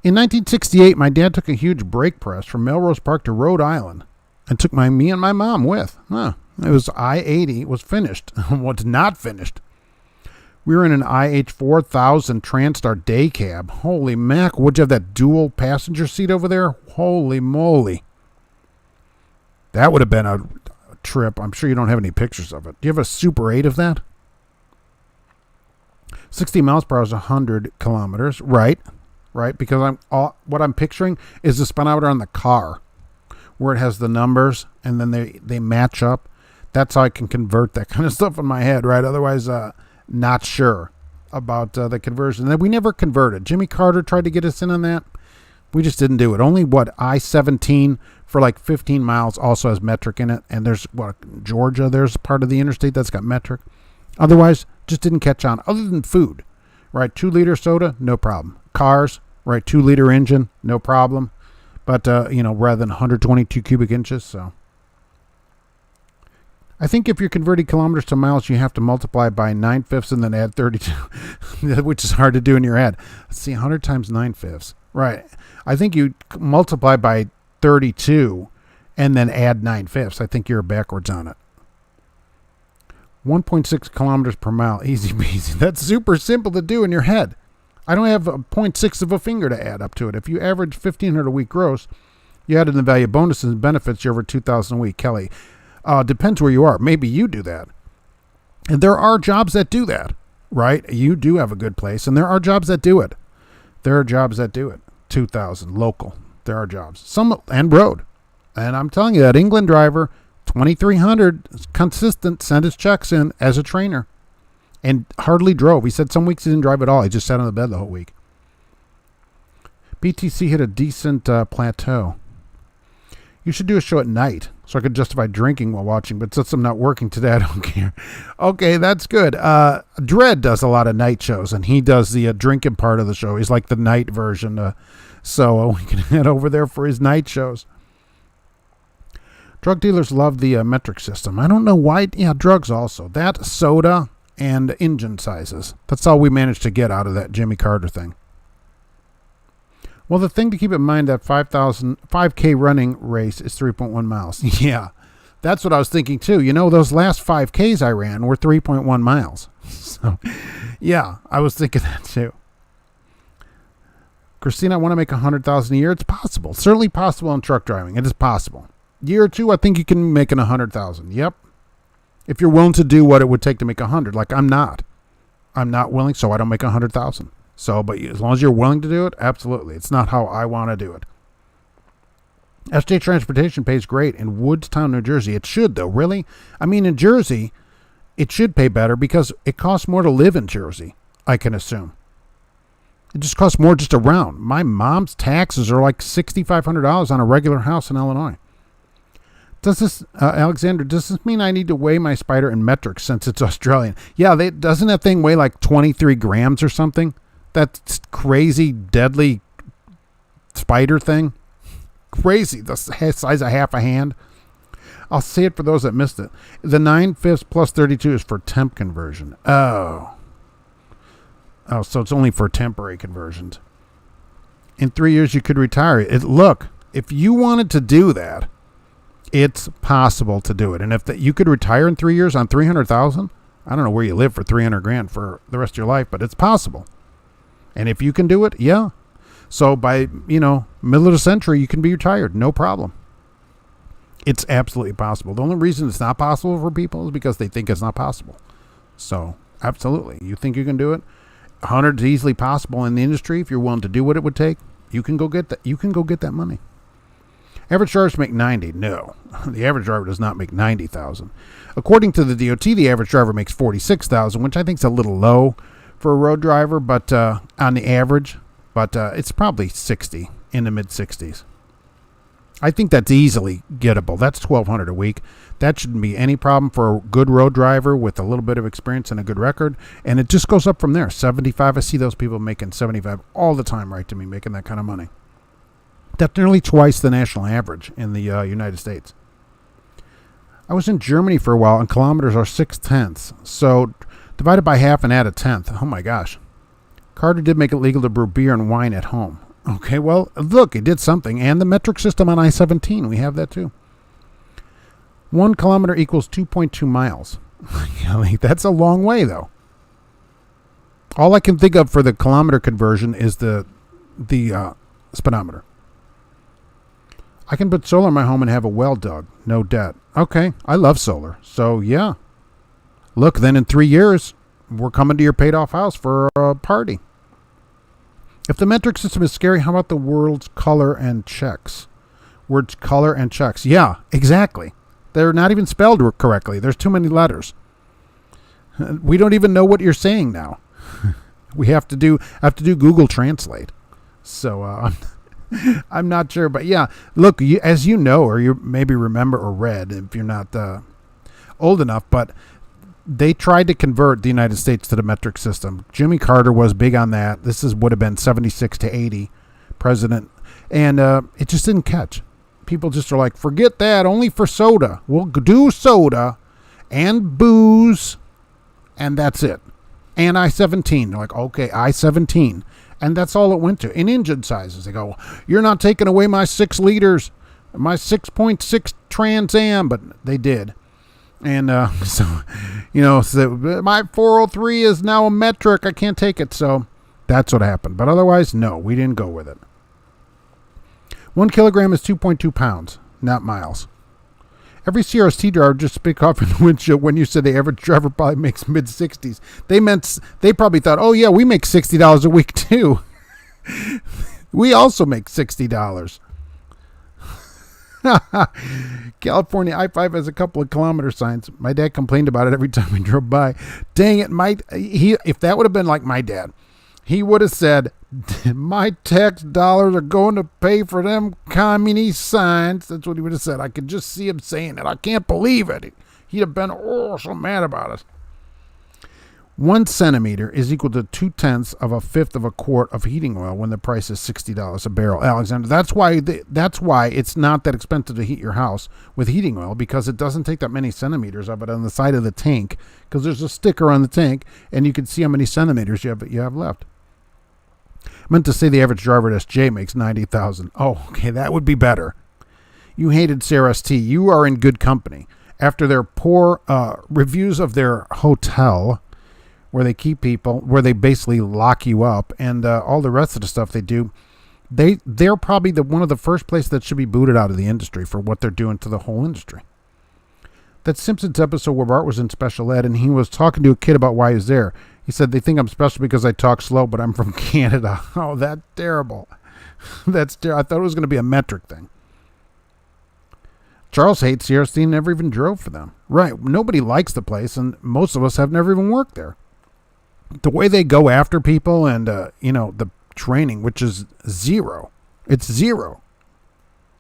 In 1968, my dad took a huge brake press from Melrose Park to Rhode Island and took me and my mom with. It was I-80. It was finished. What's not finished? We were in an IH4000 Transtar day cab. Holy mac, would you have that dual passenger seat over there? Holy moly. That would have been a trip. I'm sure you don't have any pictures of it. Do you have a Super 8 of that? 60 miles per hour is 100 kilometers. Right, because what I'm picturing is the speedometer on the car where it has the numbers and then they match up. That's how I can convert that kind of stuff in my head, right? Otherwise, not sure about the conversion. And we never converted. Jimmy Carter tried to get us in on that. We just didn't do it. Only I-17 for like 15 miles also has metric in it. And there's Georgia, there's part of the interstate that's got metric. Otherwise, just didn't catch on. Other than food, right? 2-liter soda, no problem. Cars, right? 2-liter engine, no problem. But, rather than 122 cubic inches, so. I think if you're converting kilometers to miles, you have to multiply by 9/5 and then add 32, which is hard to do in your head. Let's see, 100 times 9/5. Right. I think you multiply by 32 and then add 9/5. I think you're backwards on it. 1.6 kilometers per mile. Easy peasy. That's super simple to do in your head. I don't have a 0.6 of a finger to add up to it. If you average 1,500 a week gross, you add in the value of bonuses and benefits, you're over 2,000 a week. Kelly. Depends where you are. Maybe you do that. And there are jobs that do that, right? You do have a good place, and there are jobs that do it. 2,000 local. There are jobs. Some and road. And I'm telling you, that England driver, 2,300, consistent, sent his checks in as a trainer, and hardly drove. He said some weeks he didn't drive at all. He just sat on the bed the whole week. BTC hit a decent plateau. You should do a show at night so I could justify drinking while watching, but since I'm not working today, I don't care. Okay, that's good. Dredd does a lot of night shows, and he does the drinking part of the show. He's like the night version, so we can head over there for his night shows. Drug dealers love the metric system. I don't know why. Yeah, drugs also. That, soda, and engine sizes. That's all we managed to get out of that Jimmy Carter thing. Well, the thing to keep in mind, that 5K running race is 3.1 miles. Yeah, that's what I was thinking too. Those last 5Ks I ran were 3.1 miles. So, yeah, I was thinking that too. Christina, I want to make $100,000 a year. It's possible. Certainly possible in truck driving. It is possible. Year or two, I think you can make $100,000. Yep. If you're willing to do what it would take to make 100, like I'm not willing, so I don't make 100,000. So, but as long as you're willing to do it, absolutely. It's not how I want to do it. SJ Transportation pays great in Woodstown, New Jersey. It should, though, really. I mean, in Jersey, it should pay better because it costs more to live in Jersey, I can assume. It just costs more just around. My mom's taxes are like $6,500 on a regular house in Illinois. Alexander, does this mean I need to weigh my Spider in metric since it's Australian? Yeah, doesn't that thing weigh like 23 grams or something? That crazy, deadly Spider thing. Crazy. The size of half a hand. I'll say it for those that missed it. The 9/5 plus 32 is for temp conversion. Oh, so it's only for temporary conversions. In 3 years, you could retire. Look, if you wanted to do that, it's possible to do it. And if you could retire in 3 years on 300,000, I don't know where you live for 300 grand for the rest of your life, but it's possible. And if you can do it, yeah. So by, middle of the century, you can be retired. No problem. It's absolutely possible. The only reason it's not possible for people is because they think it's not possible. So absolutely. You think you can do it? 100 is easily possible in the industry. If you're willing to do what it would take, you can go get that. You can go get that money. Average drivers make 90. No, the average driver does not make 90,000. According to the DOT, the average driver makes 46,000, which I think is a little low for a road driver, but on the average, but it's probably 60, in the mid 60s. I think that's easily gettable. That's $1,200 a week. That shouldn't be any problem for a good road driver with a little bit of experience and a good record. And it just goes up from there. 75. I see those people making 75 all the time, right to me, making that kind of money. That's nearly twice the national average in the United States. I was in Germany for a while, and kilometers are 6/10. So divided by half and add a tenth. Oh my gosh. Carter did make it legal to brew beer and wine at home. Okay, well, look, it did something. And the metric system on I-17, we have that too. 1 kilometer equals 2.2 miles. That's a long way, though. All I can think of for the kilometer conversion is the speedometer. I can put solar in my home and have a well dug. No debt. Okay, I love solar. So, yeah. Look, then in 3 years, we're coming to your paid-off house for a party. If the metric system is scary, how about the words color and checks? Words color and checks. Yeah, exactly. They're not even spelled correctly. There's too many letters. We don't even know what you're saying now. We have to do Google Translate. So I'm not sure, but yeah. Look, as you know, or you maybe remember or read, if you're not old enough, but they tried to convert the United States to the metric system. Jimmy Carter was big on that. This would have been 76 to 80 president, and it just didn't catch. People just are like, forget that, only for soda. We'll do soda and booze, and that's it. And I-17. They're like, okay, I-17. And that's all it went to. In engine sizes, they go, you're not taking away my 6 liters, my 6.6 Trans Am, but they did. And so my 403 is now a metric. I can't take it. So that's what happened. But otherwise, no, we didn't go with it. 1 kilogram is 2.2 pounds, not miles. Every CRST driver just spit off in the windshield when you said the average driver probably makes mid-60s. They probably thought, oh, yeah, we make $60 a week, too. We also make $60. California I-5 has a couple of kilometer signs. My dad complained about it every time we drove by. Dang it, if that would have been like my dad, he would have said, my tax dollars are going to pay for them communist signs. That's what he would have said. I could just see him saying it. I can't believe it. He'd have been so mad about it. 1 centimeter is equal to 2/10 of a fifth of a quart of heating oil when the price is $60 a barrel. Alexander, that's why it's not that expensive to heat your house with heating oil, because it doesn't take that many centimeters of it on the side of the tank, because there's a sticker on the tank and you can see how many centimeters you have left. I meant to say the average driver at SJ makes $90,000. Oh, okay, that would be better. You hated CRST. You are in good company. After their poor reviews of their hotel, where they keep people, where they basically lock you up, and all the rest of the stuff they do, they're probably one of the first places that should be booted out of the industry for what they're doing to the whole industry. That Simpsons episode where Bart was in special ed and he was talking to a kid about why he was there. He said, they think I'm special because I talk slow, but I'm from Canada. Oh, that's terrible. That's terrible. I thought it was going to be a metric thing. Charles hates CRST and never even drove for them. Right. Nobody likes the place, and most of us have never even worked there. The way they go after people and, the training, which is zero. It's zero.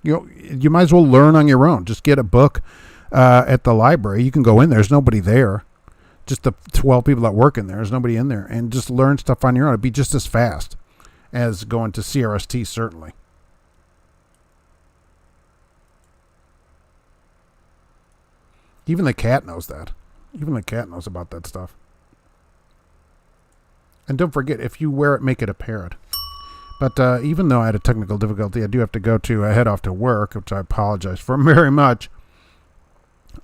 You might as well learn on your own. Just get a book at the library. You can go in there. There's nobody there. Just the 12 people that work in there. There's nobody in there. And just learn stuff on your own. It'd be just as fast as going to CRST, certainly. Even the cat knows that. Even the cat knows about that stuff. And don't forget, if you wear it, make it a parrot. But even though I had a technical difficulty, I do have to head off to work, which I apologize for very much.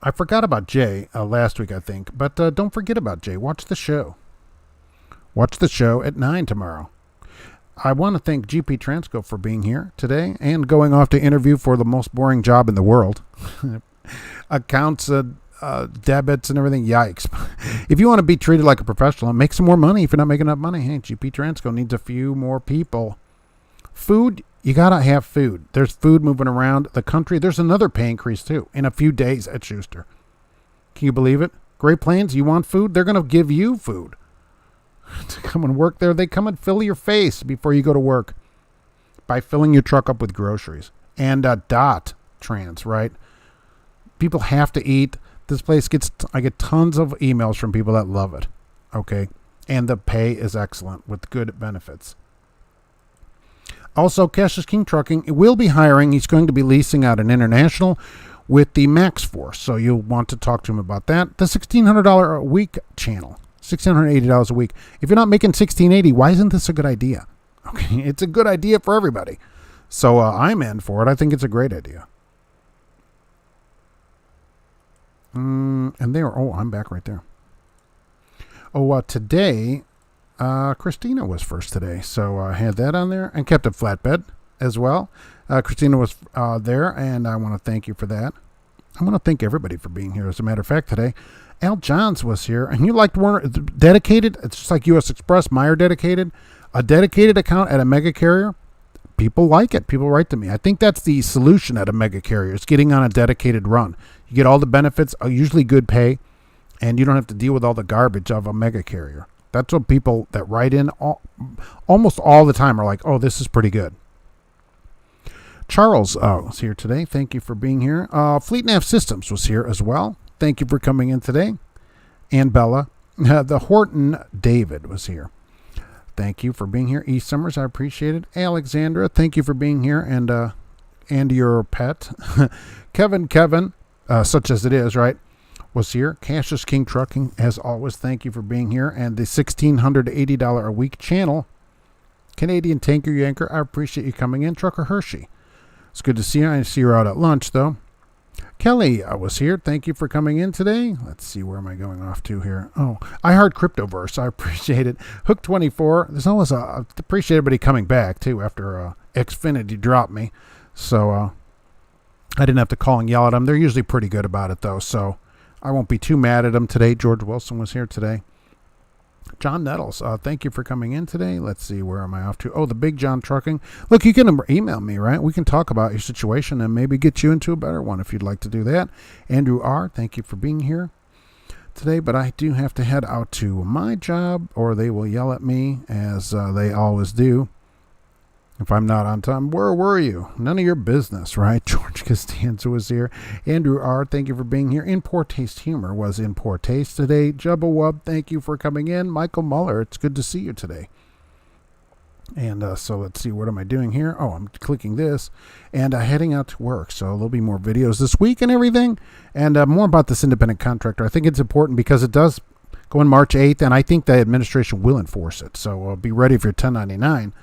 I forgot about Jay last week, I think. But don't forget about Jay. Watch the show. Watch the show at 9 tomorrow. I want to thank GP Transco for being here today and going off to interview for the most boring job in the world. Accounts, debits and everything. Yikes. If you want to be treated like a professional and make some more money, if you're not making enough money, hey, GP Transco needs a few more people. Food, you got to have food. There's food moving around the country. There's another pay increase, too, in a few days at Schuster. Can you believe it? Great Plains, you want food? They're going to give you food to come and work there. They come and fill your face before you go to work by filling your truck up with groceries. and Dot Trans, right? People have to eat. This place I get tons of emails from people that love it. Okay. And the pay is excellent with good benefits. Also, Cash is King Trucking will be hiring. He's going to be leasing out an international with the Max Force. So you'll want to talk to him about that. The $1,600 a week channel, $1,680 a week. If you're not making $1,680, why isn't this a good idea? Okay, it's a good idea for everybody. So I'm in for it. I think it's a great idea. And I'm back right there. Today, Christina was first today. So I had that on there and kept it flatbed as well. Christina was there, and I want to thank you for that. I want to thank everybody for being here. As a matter of fact, today, Al Johns was here, and you liked Werner dedicated. It's just like U.S. Express, Meyer dedicated. A dedicated account at a mega carrier. People like it. People write to me. I think that's the solution at a mega carrier. It's getting on a dedicated run. You get all the benefits, usually good pay, and you don't have to deal with all the garbage of a mega carrier. That's what people that write in almost all the time are like, oh, this is pretty good. Charles was here today. Thank you for being here. Fleet Nav Systems was here as well. Thank you for coming in today. And Bella. The Horton David was here. Thank you for being here. E. Summers, I appreciate it. Alexandra, thank you for being here. And your pet. Kevin, such as it is, right, was here. Cash is King Trucking, as always. Thank you for being here. And the $1,680 a week channel, Canadian Tanker Yanker, I appreciate you coming in. Trucker Hershey, it's good to see you. I see you're out at lunch, though. Kelly was here. Thank you for coming in today. Let's see, where am I going off to here? Oh, I heard Cryptoverse. I appreciate it. Hook24. There's always appreciate everybody coming back, too, after Xfinity dropped me. So I didn't have to call and yell at them. They're usually pretty good about it, though, so I won't be too mad at them today. George Wilson was here today. John Nettles, thank you for coming in today. Let's see, where am I off to? Oh, the Big John Trucking. Look, you can email me, right? We can talk about your situation and maybe get you into a better one if you'd like to do that. Andrew R., thank you for being here today, but I do have to head out to my job or they will yell at me, as they always do. If I'm not on time, where were you? None of your business, right? George Costanza was here. Andrew R., thank you for being here. In Poor Taste Humor was in Poor Taste today. Jubba Wub, thank you for coming in. Michael Muller, it's good to see you today. And so let's see, what am I doing here? Oh, I'm clicking this and heading out to work. So there'll be more videos this week and everything. And more about this independent contractor. I think it's important because it does go on March 8th, and I think the administration will enforce it. So be ready for your 1099.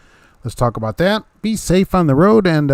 Let's talk about that. Be safe on the road, and